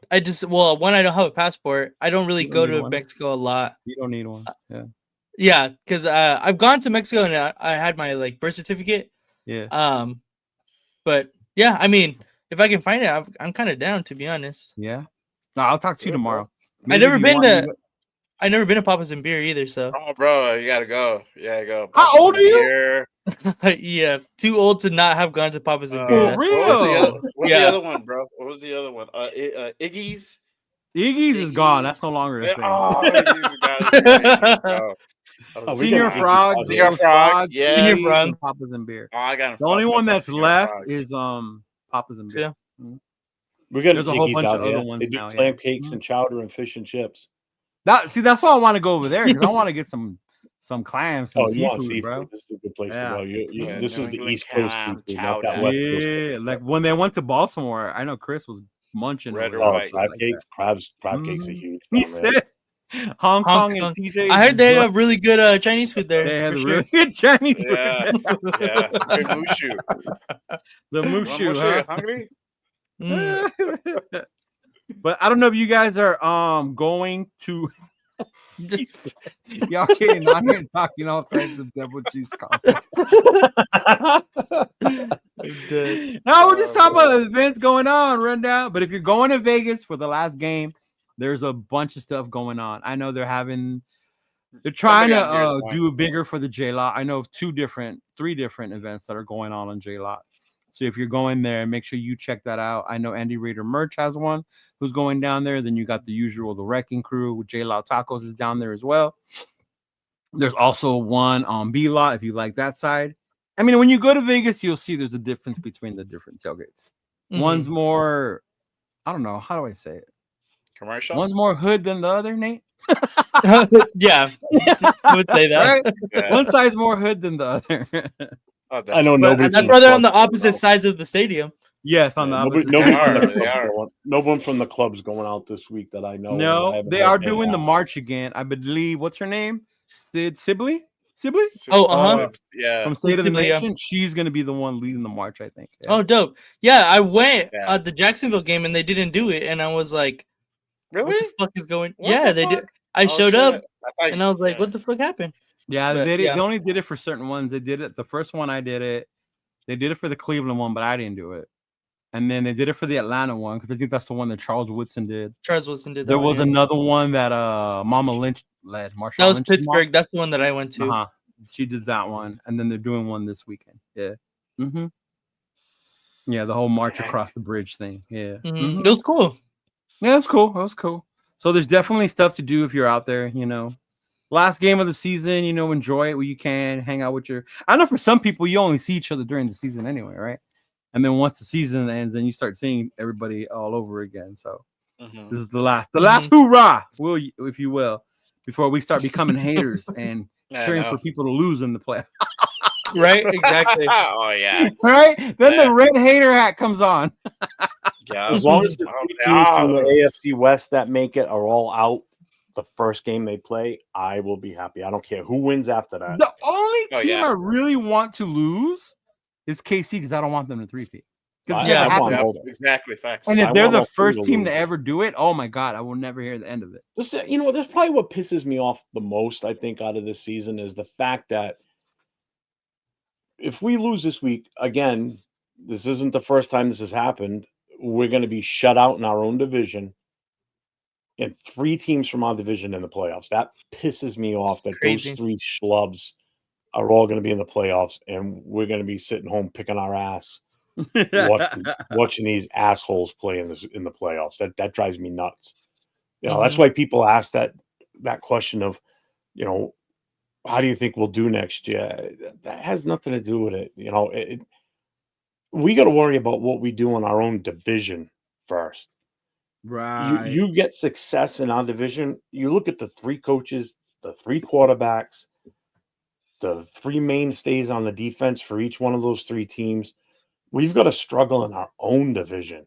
Speaker 5: I just one, I don't have a passport. I don't really
Speaker 4: You don't
Speaker 5: go
Speaker 4: need
Speaker 5: to
Speaker 4: one?
Speaker 5: Mexico a lot.
Speaker 4: You don't need one. Yeah.
Speaker 5: Yeah, because I've gone to Mexico and I had my like birth certificate.
Speaker 4: Yeah.
Speaker 5: But yeah, I mean, if I can find it, I'm kind of down, to be honest.
Speaker 4: Yeah. No, I'll talk to you
Speaker 2: Yeah,
Speaker 4: tomorrow.
Speaker 5: I've never been to Papa's and Beer either, so
Speaker 2: Oh, bro, you gotta go. Yeah, go.
Speaker 4: How old are you?
Speaker 2: Here.
Speaker 5: yeah, too old to not have gone to Papa's and
Speaker 4: For
Speaker 5: Beer.
Speaker 2: What was the
Speaker 4: real?
Speaker 2: other? What's
Speaker 5: Yeah.
Speaker 2: the other one, bro? What was the other one? Iggy's.
Speaker 4: Iggy's is gone. That's no longer a
Speaker 2: Yeah,
Speaker 4: thing.
Speaker 2: oh, Iggy's got bro.
Speaker 6: Oh, we
Speaker 4: Senior
Speaker 6: got Iggy's
Speaker 4: Frog,
Speaker 6: Frog.
Speaker 2: Senior Frog,
Speaker 5: Senior
Speaker 4: Iggy's,
Speaker 5: Frog.
Speaker 4: and Papa's and Beer.
Speaker 2: Oh, I got
Speaker 4: The only
Speaker 2: fucked
Speaker 4: one
Speaker 2: up on
Speaker 4: that's
Speaker 2: Senior
Speaker 4: left
Speaker 2: Frogs.
Speaker 4: is Papa's and Beer.
Speaker 5: Yeah.
Speaker 6: We got
Speaker 4: There's a whole
Speaker 6: Iggy's
Speaker 4: bunch
Speaker 6: out
Speaker 4: of
Speaker 6: here.
Speaker 4: other ones
Speaker 6: They do
Speaker 4: now, yeah.
Speaker 6: clam cakes and chowder and fish and chips.
Speaker 4: That's why I want to go over there because I want to get some clams, some
Speaker 6: Oh, you want
Speaker 4: seafood,
Speaker 6: seafood?
Speaker 4: bro.
Speaker 6: This is a good place
Speaker 4: Yeah.
Speaker 6: to go.
Speaker 2: Yeah,
Speaker 6: This
Speaker 2: New
Speaker 6: is the
Speaker 2: England
Speaker 6: East Coast
Speaker 2: clam
Speaker 6: seafood, not that
Speaker 2: chowder.
Speaker 6: West Coast.
Speaker 4: Yeah, like when they went to Baltimore, I know Chris was munching.
Speaker 2: Red
Speaker 4: over
Speaker 2: or
Speaker 6: Oh,
Speaker 4: there.
Speaker 2: white.
Speaker 6: crab
Speaker 4: Like
Speaker 6: cakes, crab cakes are
Speaker 4: Mhm.
Speaker 6: huge.
Speaker 4: He
Speaker 6: down there.
Speaker 4: said Hong Kong and TJ.
Speaker 5: I heard they have really good Chinese food there.
Speaker 4: They had
Speaker 5: for
Speaker 4: the
Speaker 5: sure.
Speaker 4: really good Chinese food.
Speaker 2: Yeah, yeah. Good mushu.
Speaker 4: The
Speaker 2: You want
Speaker 4: mushu,
Speaker 2: mushu?
Speaker 4: huh?
Speaker 2: You hungry?
Speaker 5: Mm.
Speaker 4: But I don't know if you guys are going to. Y'all kidding? I'm here talking all types of devil juice concepts. No, we're just talking about events going on, rundown. But if you're going to Vegas for the last game, there's a bunch of stuff going on. I know they're trying
Speaker 2: Somebody on here is
Speaker 4: to
Speaker 2: going.
Speaker 4: do it bigger for the J-Lot. I know of 3 different events that are going on J-Lot. So if you're going there, make sure you check that out. I know Andy Raider Merch has one who's going down there. Then you got the usual, the Wrecking Crew with J-Lot Tacos is down there as well. There's also one on B-Lot if you like that side. I mean, when you go to Vegas, you'll see there's a difference between the different tailgates.
Speaker 5: Mhm.
Speaker 4: One's more, I don't know, how do I say it?
Speaker 2: Commercial.
Speaker 4: One's more hood than the other, Nate.
Speaker 5: Yeah, I would say that.
Speaker 4: Right?
Speaker 2: Yeah.
Speaker 4: One side's more hood than the other.
Speaker 2: Oh,
Speaker 6: I know
Speaker 5: But
Speaker 6: nobody.
Speaker 5: that's
Speaker 6: from
Speaker 5: why they're on the
Speaker 6: clubs
Speaker 5: opposite
Speaker 6: going
Speaker 5: sides of the stadium.
Speaker 4: Yes, on
Speaker 6: out.
Speaker 4: the opposite
Speaker 6: Nobody
Speaker 4: side.
Speaker 6: from the
Speaker 2: They
Speaker 6: clubs
Speaker 2: are.
Speaker 6: going. No one from the clubs going out this week that I know. I
Speaker 4: No,
Speaker 6: haven't
Speaker 4: they
Speaker 6: heard
Speaker 4: are
Speaker 6: anything
Speaker 4: doing the
Speaker 6: about.
Speaker 4: march again. I believe. What's her name? Sibley?
Speaker 5: Oh, uh-huh.
Speaker 2: Yeah.
Speaker 4: From State of the
Speaker 5: Sibley, yeah.
Speaker 4: Nation. She's gonna be the one leading the march, I think. Yeah.
Speaker 5: Oh, dope. Yeah, I went
Speaker 2: Yeah.
Speaker 5: at the Jacksonville game and they didn't do it, and I was like,
Speaker 2: Really?
Speaker 5: "What the fuck is going?"
Speaker 2: What
Speaker 5: Yeah,
Speaker 2: the
Speaker 5: they did.
Speaker 2: fuck?
Speaker 5: I
Speaker 2: Oh,
Speaker 5: showed
Speaker 2: shit.
Speaker 5: up
Speaker 2: thought
Speaker 5: and I was like,
Speaker 2: yeah.
Speaker 5: "What the fuck happened?"
Speaker 4: Yeah,
Speaker 5: But,
Speaker 4: they did.
Speaker 5: yeah.
Speaker 4: They only did it for certain ones. They did it. The first one I did it. They did it for the Cleveland one, but I didn't do it. And then they did it for the Atlanta one because I think that's the one that Charles Woodson did.
Speaker 5: Charles Wilson did that.
Speaker 4: There
Speaker 5: one,
Speaker 4: was
Speaker 5: yeah.
Speaker 4: another one that Mama Lynch led. Marshawn
Speaker 5: That was
Speaker 4: Lynch's mom.
Speaker 5: Pittsburgh. That's the one that I went to.
Speaker 4: Uh-huh. She did that one, and then they're doing one this weekend. Yeah. Mm-hmm. Yeah, the whole march
Speaker 2: Dang.
Speaker 4: across the bridge thing. Yeah.
Speaker 5: Mhm.
Speaker 4: Mhm.
Speaker 5: It was cool.
Speaker 4: Yeah, it was cool. It was cool. So there's definitely stuff to do if you're out there, you know. Last game of the season, you know, enjoy it where you can, hang out with I know for some people you only see each other during the season anyway, right? And then once the season ends, then you start seeing everybody all over again. So
Speaker 2: Mhm.
Speaker 4: this is the last hoorah, if you will, before we start becoming haters and
Speaker 2: Yeah, I
Speaker 4: cheering
Speaker 2: know.
Speaker 4: for people to lose in the play.
Speaker 5: Right? Exactly.
Speaker 2: Oh yeah.
Speaker 4: Right? Then
Speaker 2: Yeah.
Speaker 4: the red hater hat comes on.
Speaker 2: Yeah.
Speaker 6: As long as the
Speaker 2: Oh,
Speaker 6: 3 teams from the
Speaker 2: yeah.
Speaker 6: AFC West that make it are all out the first game they play, I will be happy. I don't care who wins after that.
Speaker 4: The only
Speaker 2: Oh,
Speaker 4: team
Speaker 2: yeah.
Speaker 4: I really want to lose is KC because I don't want them to three-peat. Because
Speaker 6: I-
Speaker 4: it's
Speaker 5: Yeah,
Speaker 4: never
Speaker 6: I want
Speaker 4: happened.
Speaker 6: both.
Speaker 2: Exactly. Facts.
Speaker 4: And
Speaker 6: I
Speaker 4: if they're
Speaker 6: want
Speaker 4: the
Speaker 6: all three
Speaker 4: first
Speaker 6: to
Speaker 4: team
Speaker 6: lose.
Speaker 4: to ever do it, oh my God, I will never hear the end of it.
Speaker 6: This, that's probably what pisses me off the most, I think, out of this season is the fact that if we lose this week, again, this isn't the first time this has happened. We're going to be shut out in our own division and 3 teams from our division in the playoffs. That pisses me off that
Speaker 5: crazy.
Speaker 6: those 3 schlubs are all going to be in the playoffs, and we're going to be sitting home picking our ass watching these assholes play in the playoffs. That drives me nuts. That's why people ask that question of, how do you think we'll do next year? That has nothing to do with it. We got to worry about what we do in our own division first.
Speaker 4: Right.
Speaker 6: You get success in our division. You look at the 3 coaches, the 3 quarterbacks, the 3 mainstays on the defense for each one of those 3 teams. We've got to struggle in our own division,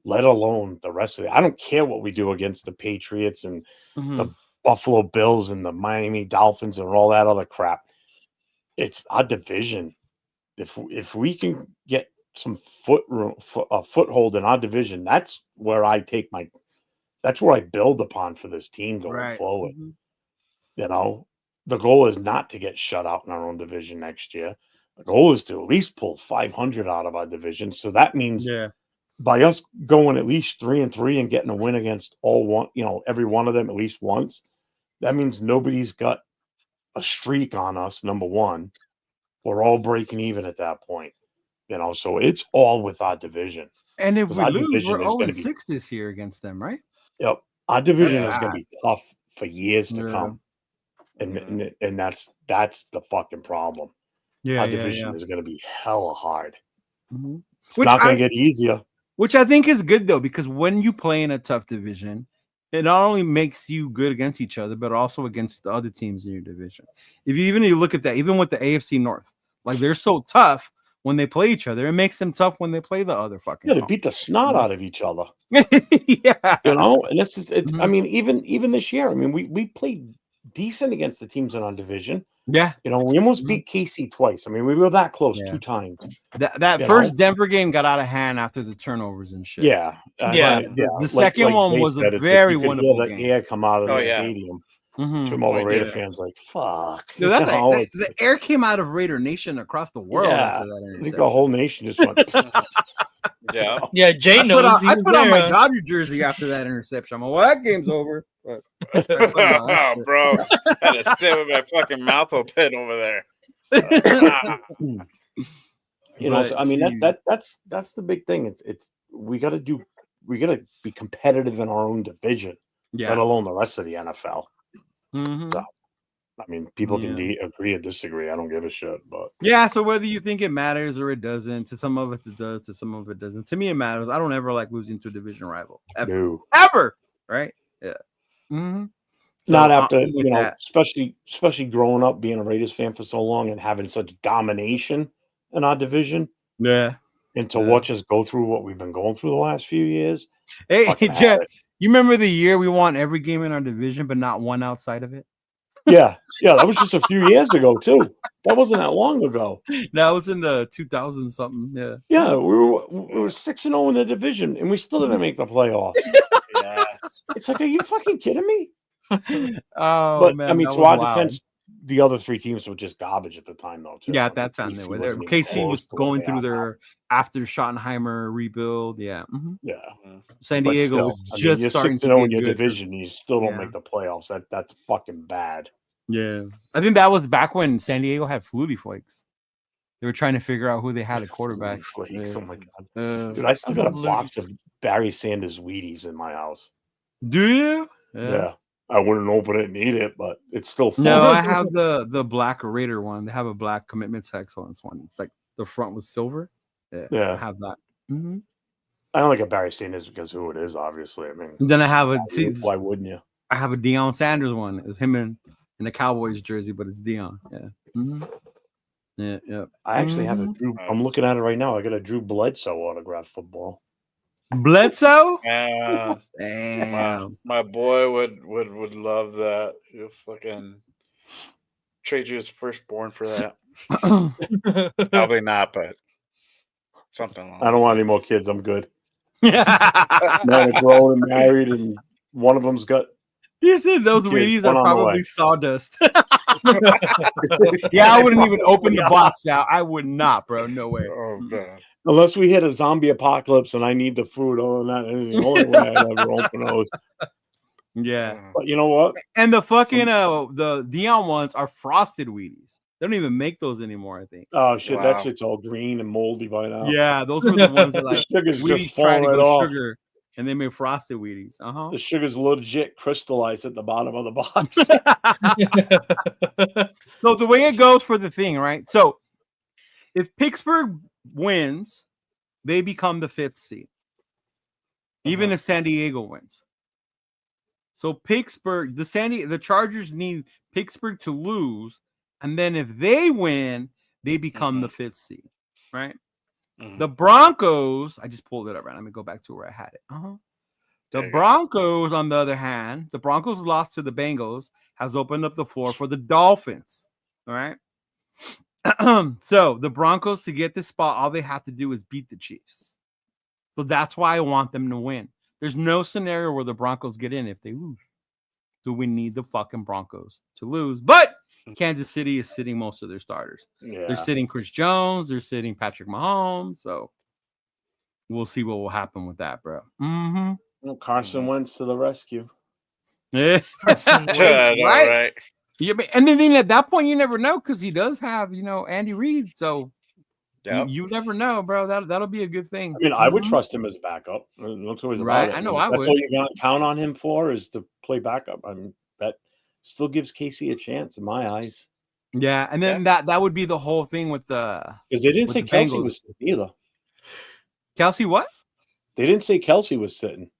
Speaker 6: let alone the rest of it. I don't care what we do against the Patriots and the Buffalo Bills and the Miami Dolphins and all that other crap. It's our division. If we can get some foothold in our division, that's where I build upon for this team going forward. The goal is not to get shut out in our own division next year. The goal is to at least pull 500 out of our division. So that means by us going at least 3-3 and getting a win against every one of them at least once, that means nobody's got a streak on us, number one. We're all breaking even at that point. So it's all with our division.
Speaker 4: And if we
Speaker 6: our
Speaker 4: lose,
Speaker 6: division
Speaker 4: we're
Speaker 6: is going
Speaker 4: 0-6
Speaker 6: to be
Speaker 4: this year against them, right?
Speaker 6: Yep. Our division is going to be tough for years to
Speaker 4: Yeah.
Speaker 6: come. And that's the fucking problem. Our division is going to be hella hard. It's not going to get easier.
Speaker 4: Which I think is good, though, because when you play in a tough division, it not only makes you good against each other, but also against the other teams in your division. If you look at that, even with the AFC North, like they're so tough when they play each other, it makes them tough when they play the other fucking.
Speaker 6: They beat the snot out of each other.
Speaker 4: Yeah.
Speaker 6: And this is I mean, even this year, I mean, we played decent against the teams in our division.
Speaker 4: Yeah.
Speaker 6: We almost beat KC twice. I mean, we were that close 2 times.
Speaker 4: That first Denver game got out of hand after the turnovers and shit.
Speaker 6: Yeah.
Speaker 4: The second one was a very wonderful game.
Speaker 6: The air come out of the stadium. To all the Raider fans, like, fuck.
Speaker 4: Dude, the air came out of Raider Nation across the world after that.
Speaker 6: I think the whole nation just went.
Speaker 5: Yeah, Jay knows.
Speaker 4: I put on my Dodger jersey after that interception. I'm like, well, that game's over. But,
Speaker 2: oh, bro. I had to stay with my fucking mouth open over there.
Speaker 6: So, I mean, that's the big thing. It's we got to be competitive in our own division, let alone the rest of the NFL. So, I mean, people can agree or disagree. I don't give a shit. But
Speaker 4: so whether you think it matters or it doesn't, to some of it does, to some of it doesn't. To me, it matters. I don't ever like losing to a division rival. Ever. Right? Yeah. So
Speaker 6: not after especially growing up being a Raiders fan for so long and having such domination in our division.
Speaker 4: Yeah.
Speaker 6: And to watch us go through what we've been going through the last few years.
Speaker 4: Hey, Jeff, you remember the year we won every game in our division, but not one outside of it?
Speaker 6: Yeah, that was just a few years ago too. That wasn't that long ago.
Speaker 4: That was in the 2000 something.
Speaker 6: Yeah, we were 6-0 in the division, and we still didn't make the playoffs. It's like, are you fucking kidding me? But man, I mean, to our defense, the other 3 teams were just garbage at the time, though. Too.
Speaker 4: Yeah, at that time they were there. KC was going through their after Schottenheimer rebuild. Yeah. San Diego was just starting to
Speaker 6: in your division. You still don't make the playoffs. That's fucking bad.
Speaker 4: Yeah, I think that was back when San Diego had Flutie Flakes. They were trying to figure out who they had at quarterback.
Speaker 6: Oh my god, dude! I still got a box of Barry Sanders Wheaties in my house.
Speaker 4: Do you?
Speaker 6: Yeah. I wouldn't open it and eat it, but it's still fun.
Speaker 4: No, I have the Black Raider one. They have a Black Commitment to Excellence one. It's like the front was silver. Yeah, I have that.
Speaker 6: I don't like a Barry Sanders because who it is, obviously. I mean,
Speaker 4: then I have
Speaker 6: why wouldn't you?
Speaker 4: I have a Deion Sanders one. It's him in the Cowboys jersey, but it's Deion. Yeah.
Speaker 6: I actually have a Drew. I'm looking at it right now. I got a Drew Bledsoe autographed football.
Speaker 4: Bledsoe?
Speaker 2: Damn. My boy would love that. He'll fucking trade you his firstborn for that. Probably not, but something like that.
Speaker 6: I don't want any more kids. I'm good. Man are grown and married, and one of them's got.
Speaker 4: You said those Wheaties are probably sawdust. Yeah, I wouldn't even open the box out. I would not, bro. No way.
Speaker 2: Oh, God.
Speaker 6: Unless we hit a zombie apocalypse and I need the food. Other than that, is the only way I'd ever open those.
Speaker 4: Yeah.
Speaker 6: But you know what?
Speaker 4: And the fucking the Deion ones are frosted Wheaties. They don't even make those anymore, I think.
Speaker 6: Oh shit, that
Speaker 2: Wow.
Speaker 6: shit's all green and moldy by now.
Speaker 4: Yeah, those were the ones that
Speaker 6: The
Speaker 4: like
Speaker 6: sugar's just
Speaker 4: Wheaties tried
Speaker 6: falling
Speaker 4: to
Speaker 6: right
Speaker 4: go
Speaker 6: off.
Speaker 4: sugar, and they made frosted Wheaties. Uh
Speaker 6: The sugar's legit crystallized at the bottom of the box.
Speaker 4: huh. So the way it goes for the thing, right? So if Pittsburgh wins, they become the 5th seed. Even if San Diego wins. So Pittsburgh, the Chargers need Pittsburgh to lose, and then if they win, they become the 5th seed, right? The Broncos, I just pulled it up, right? Let me go back to where I had it. The Broncos, on the other hand, the Broncos lost to the Bengals, has opened up the floor for the Dolphins. All right. So the Broncos, to get this spot, all they have to do is beat the Chiefs. So that's why I want them to win. There's no scenario where the Broncos get in if they lose. So we need the fucking Broncos to lose. But Kansas City is sitting most of their starters.
Speaker 6: Yeah.
Speaker 4: They're sitting Chris Jones. They're sitting Patrick Mahomes. So we'll see what will happen with that, bro. Mm-hmm.
Speaker 6: Well, Carson Wentz to the rescue.
Speaker 4: Yeah.
Speaker 5: Carson Wentz,
Speaker 2: right?
Speaker 4: Yeah, and then at that point, you never know because he does have, Andy Reid. So you never know, bro. That'll be a good thing.
Speaker 6: I mean, I would trust him as a backup. That's always
Speaker 4: Right.
Speaker 6: about it.
Speaker 4: I know I
Speaker 6: That's
Speaker 4: would.
Speaker 6: all you're going to count on him for is to play backup. I mean, that still gives Casey a chance in my eyes.
Speaker 4: Yeah, and then that would be the whole thing with the
Speaker 6: because they didn't say
Speaker 4: the
Speaker 6: Kelsey
Speaker 4: Bengals.
Speaker 6: was sitting either.
Speaker 4: Kelsey what?
Speaker 6: They didn't say Kelsey was sitting.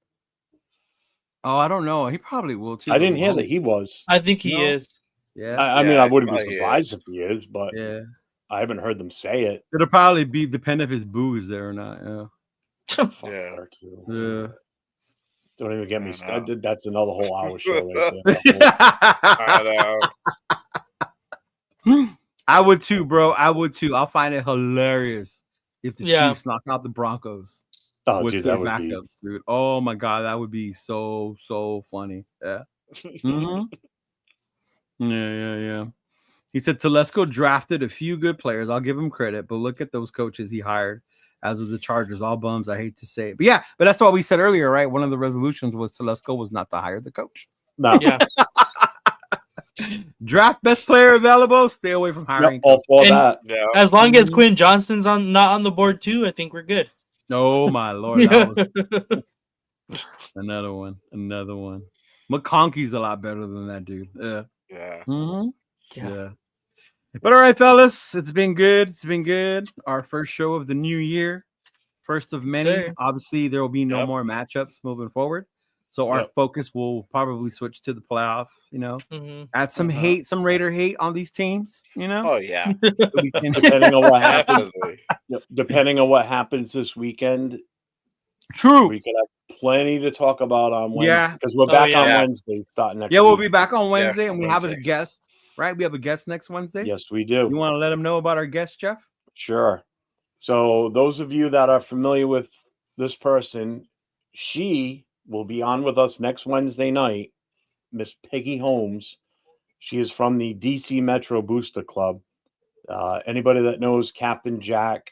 Speaker 4: Oh, I don't know. He probably will too.
Speaker 6: I didn't hear that he was.
Speaker 5: I think he is.
Speaker 4: Yeah.
Speaker 6: I mean, I wouldn't be
Speaker 2: probably
Speaker 6: surprised
Speaker 2: is.
Speaker 6: if he is, but
Speaker 4: Yeah.
Speaker 6: I haven't heard them say it.
Speaker 4: It'll probably be depend if his boo is there or not.
Speaker 6: Fuck
Speaker 2: Yeah.
Speaker 6: her too.
Speaker 4: Yeah.
Speaker 6: Don't even get me
Speaker 2: I know.
Speaker 6: started. That's another whole hour show right there.
Speaker 2: I know.
Speaker 4: I would too, bro. I would too. I'll find it hilarious if the
Speaker 5: Yeah.
Speaker 4: Chiefs knock out the Broncos
Speaker 6: Oh,
Speaker 4: with
Speaker 6: dude,
Speaker 4: their
Speaker 6: that would be.
Speaker 4: backups, dude. Oh my god, that would be so funny. Yeah. Yeah. He said Telesco drafted a few good players. I'll give him credit, but look at those coaches he hired. As with the Chargers, all bums. I hate to say it, but that's what we said earlier, right? One of the resolutions was Telesco was not to hire the coach.
Speaker 6: No.
Speaker 5: Yeah.
Speaker 4: Draft best player available. Stay away from hiring.
Speaker 6: All for
Speaker 5: And-
Speaker 6: that.
Speaker 2: Yeah.
Speaker 5: As long as Quinn Johnston's not on the board too, I think we're good.
Speaker 4: Oh my lord, that was another one. McConkey's a lot better than that dude. Yeah. Yeah. But all right, fellas, it's been good. Our first show of the new year, first of many.
Speaker 5: Sir.
Speaker 4: Obviously, there will be no
Speaker 2: Yep.
Speaker 4: more matchups moving forward. So our focus will probably switch to the playoff.
Speaker 5: Mhm.
Speaker 4: Add some hate, some Raider hate on these teams.
Speaker 2: Oh yeah.
Speaker 4: So we can-
Speaker 6: Depending on what happens.
Speaker 2: Definitely.
Speaker 6: Depending on what happens this weekend,
Speaker 4: True.
Speaker 6: we could have plenty to talk about on Wednesday.
Speaker 4: Yeah.
Speaker 6: Because we're back on
Speaker 2: yeah.
Speaker 6: Wednesday starting next
Speaker 4: Yeah, we'll
Speaker 6: week.
Speaker 4: be back on Wednesday,
Speaker 2: Yeah,
Speaker 4: and we have a
Speaker 2: Wednesday.
Speaker 4: guest. Right, we have a guest next Wednesday.
Speaker 6: Yes, we do.
Speaker 4: You want to let them know about our guest, Jeff?
Speaker 6: Sure. So those of you that are familiar with this person, she will be on with us next Wednesday night, Miss Peggy Holmes. She is from the DC Metro Booster Club. Anybody that knows Captain Jack,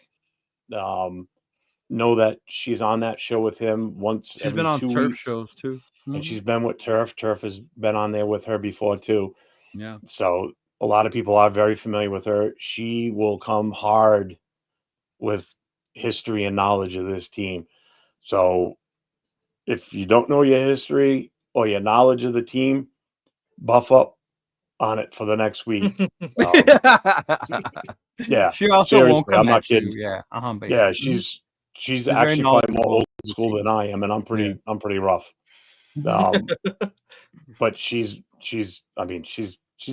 Speaker 6: know that she's on that show with him once
Speaker 4: She's
Speaker 6: every
Speaker 4: been on
Speaker 6: 2
Speaker 4: turf
Speaker 6: weeks.
Speaker 4: shows too.
Speaker 6: And she's been with Turf. Turf has been on there with her before too.
Speaker 4: Yeah.
Speaker 6: So a lot of people are very familiar with her. She will come hard with history and knowledge of this team. So if you don't know your history or your knowledge of the team, buff up on it for the next week. Yeah.
Speaker 4: She also
Speaker 6: seriously,
Speaker 4: won't come
Speaker 6: I'm not
Speaker 4: at you.
Speaker 6: kidding.
Speaker 4: Yeah. But
Speaker 6: Yeah, she's
Speaker 4: very
Speaker 6: actually probably more
Speaker 4: knowledgeable
Speaker 6: old
Speaker 4: of the
Speaker 6: school
Speaker 4: team.
Speaker 6: than I am, and I'm pretty rough. But she's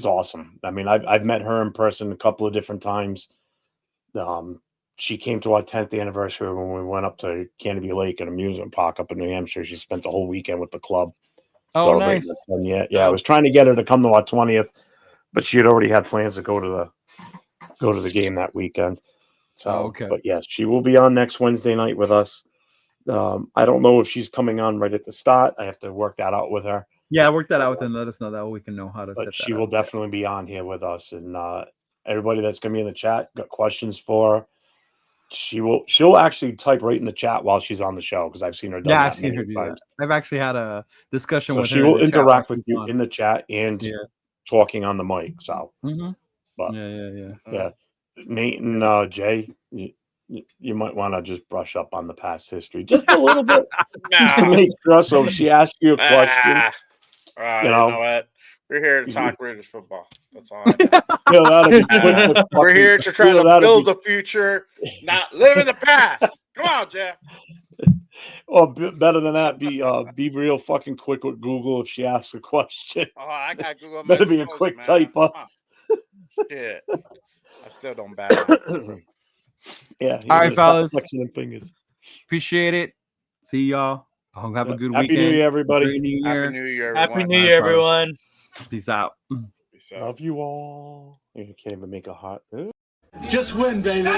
Speaker 6: awesome. I mean, I've met her in person a couple of different times. She came to our 10th anniversary when we went up to Canopy Lake, an amusement park up in New Hampshire. She spent the whole weekend with the club.
Speaker 4: Oh,
Speaker 6: celebrating
Speaker 4: nice.
Speaker 6: the 10 year. Yeah, I was trying to get her to come to our 20th, but she had already had plans to go to the game that weekend. So,
Speaker 4: okay.
Speaker 6: But yes, she will be on next Wednesday night with us. I don't know if she's coming on right at the start. I have to work that out with her.
Speaker 4: Yeah, work that out with her and let us know that way we can know how to set
Speaker 6: But
Speaker 4: that
Speaker 6: she
Speaker 4: up.
Speaker 6: will definitely be on here with us. And everybody that's going to be in the chat got questions for her. She'll actually type right in the chat while she's on the show because I've seen her.
Speaker 4: Yeah, I've seen her do that. I've actually had a discussion
Speaker 6: So
Speaker 4: with her.
Speaker 6: she will
Speaker 4: in the chat
Speaker 6: interact
Speaker 4: while
Speaker 6: with
Speaker 4: she's
Speaker 6: you
Speaker 4: on.
Speaker 6: in the chat and talking on the mic. So
Speaker 4: Mhm.
Speaker 6: But
Speaker 4: Yeah.
Speaker 6: me and Jay, you might want to just brush up on the past history just a little bit, just to make sure. So if she asks you a question,
Speaker 2: you know what? We're here to talk Raiders football. That's all I
Speaker 6: know. That'll be quick.
Speaker 2: We're here to try to build the future, not live in the past. Come on, Jeff.
Speaker 6: Or better than that, be real fucking quick with Google if she asks a question.
Speaker 2: Oh, I got Google.
Speaker 6: Better be a quick typer.
Speaker 2: Shit, I still don't back.
Speaker 6: Yeah.
Speaker 4: All right, fellas.
Speaker 6: Fingers.
Speaker 4: Appreciate it. See y'all. I hope have a good
Speaker 6: Happy
Speaker 4: weekend.
Speaker 6: New Year, everybody.
Speaker 4: Happy New Year.
Speaker 2: Happy New Year, everyone.
Speaker 5: Happy New Year, everyone.
Speaker 4: Peace out.
Speaker 2: Peace out.
Speaker 6: Love you all. You can't even make a heart.
Speaker 3: Just win, baby.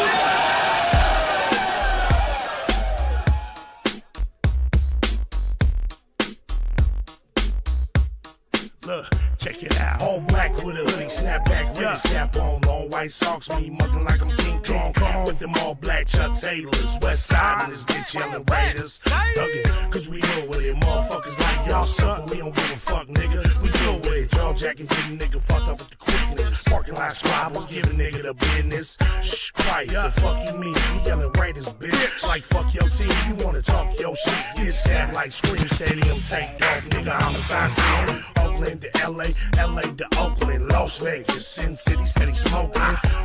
Speaker 3: Look, check it out. All black with a hoodie, snapback, with his cap on. Long white socks, me mugging like I'm King Kong. With them all black Chuck Taylors. West side and this bitch yelling Raiders. Thuggin', cause we deal with it. Motherfuckers like y'all suck, but we don't give a fuck, nigga. We deal with it. Jaw jacking, getting nigga fucked up with the quickness. Parking lot squabbles, giving nigga the business. Shh, quiet, the fuck you mean? We yelling Raiders, bitch. Like fuck your team, you wanna talk your shit. Get sad like Scream Stadium, take off, nigga. Homicide scene. Oakland to LA, LA to Oakland, Las Vegas, Sin City, steady smoking.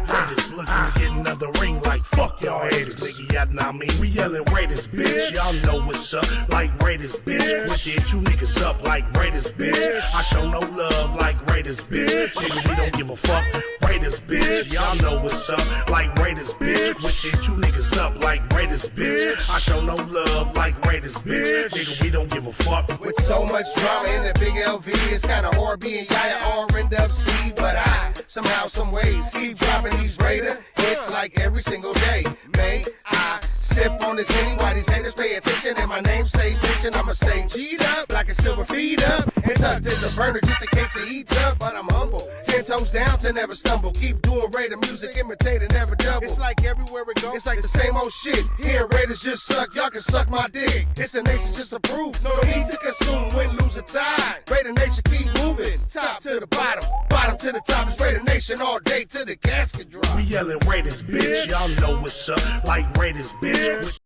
Speaker 3: Raiders looking to get another ring like fuck y'all haters, nigga. Y'all know I mean. We yelling Raiders, bitch. Y'all know what's up, like Raiders, bitch. Wicked, you niggas up like Raiders, bitch. I show no love like Raiders, bitch. Nigga, we don't give a fuck. Raiders, bitch. Y'all know what's up, like Raiders, bitch. Wicked, you niggas up like Raiders, bitch. I show no love like Raiders, bitch. Nigga, we don't give a fuck.
Speaker 7: With so much drama in the big LV, it's kinda hard being Yaya or end up C. But I, somehow, some ways, keep dropping these Raider hits like every single day. May I sip on this Henny while these haters pay attention and my name stay bitchin'. I'ma stay G'd up like a silver feed up and tucked as a burner just in case it eats up. But I'm humble, 10 toes down to never stumble. Keep doing Raider music, imitating, never double. It's like everywhere it goes, it's like the same old shit. Here Raiders just suck, y'all can suck my dick. It's a nation just to prove, no need to consume, win, lose, or tie. Raider Nation keep moving, top to the bottom, bottom to the top. It's Raider Nation all day till the casket drop.
Speaker 3: We yelling Raiders, bitch. Y'all know what's up, like Raiders, bitch.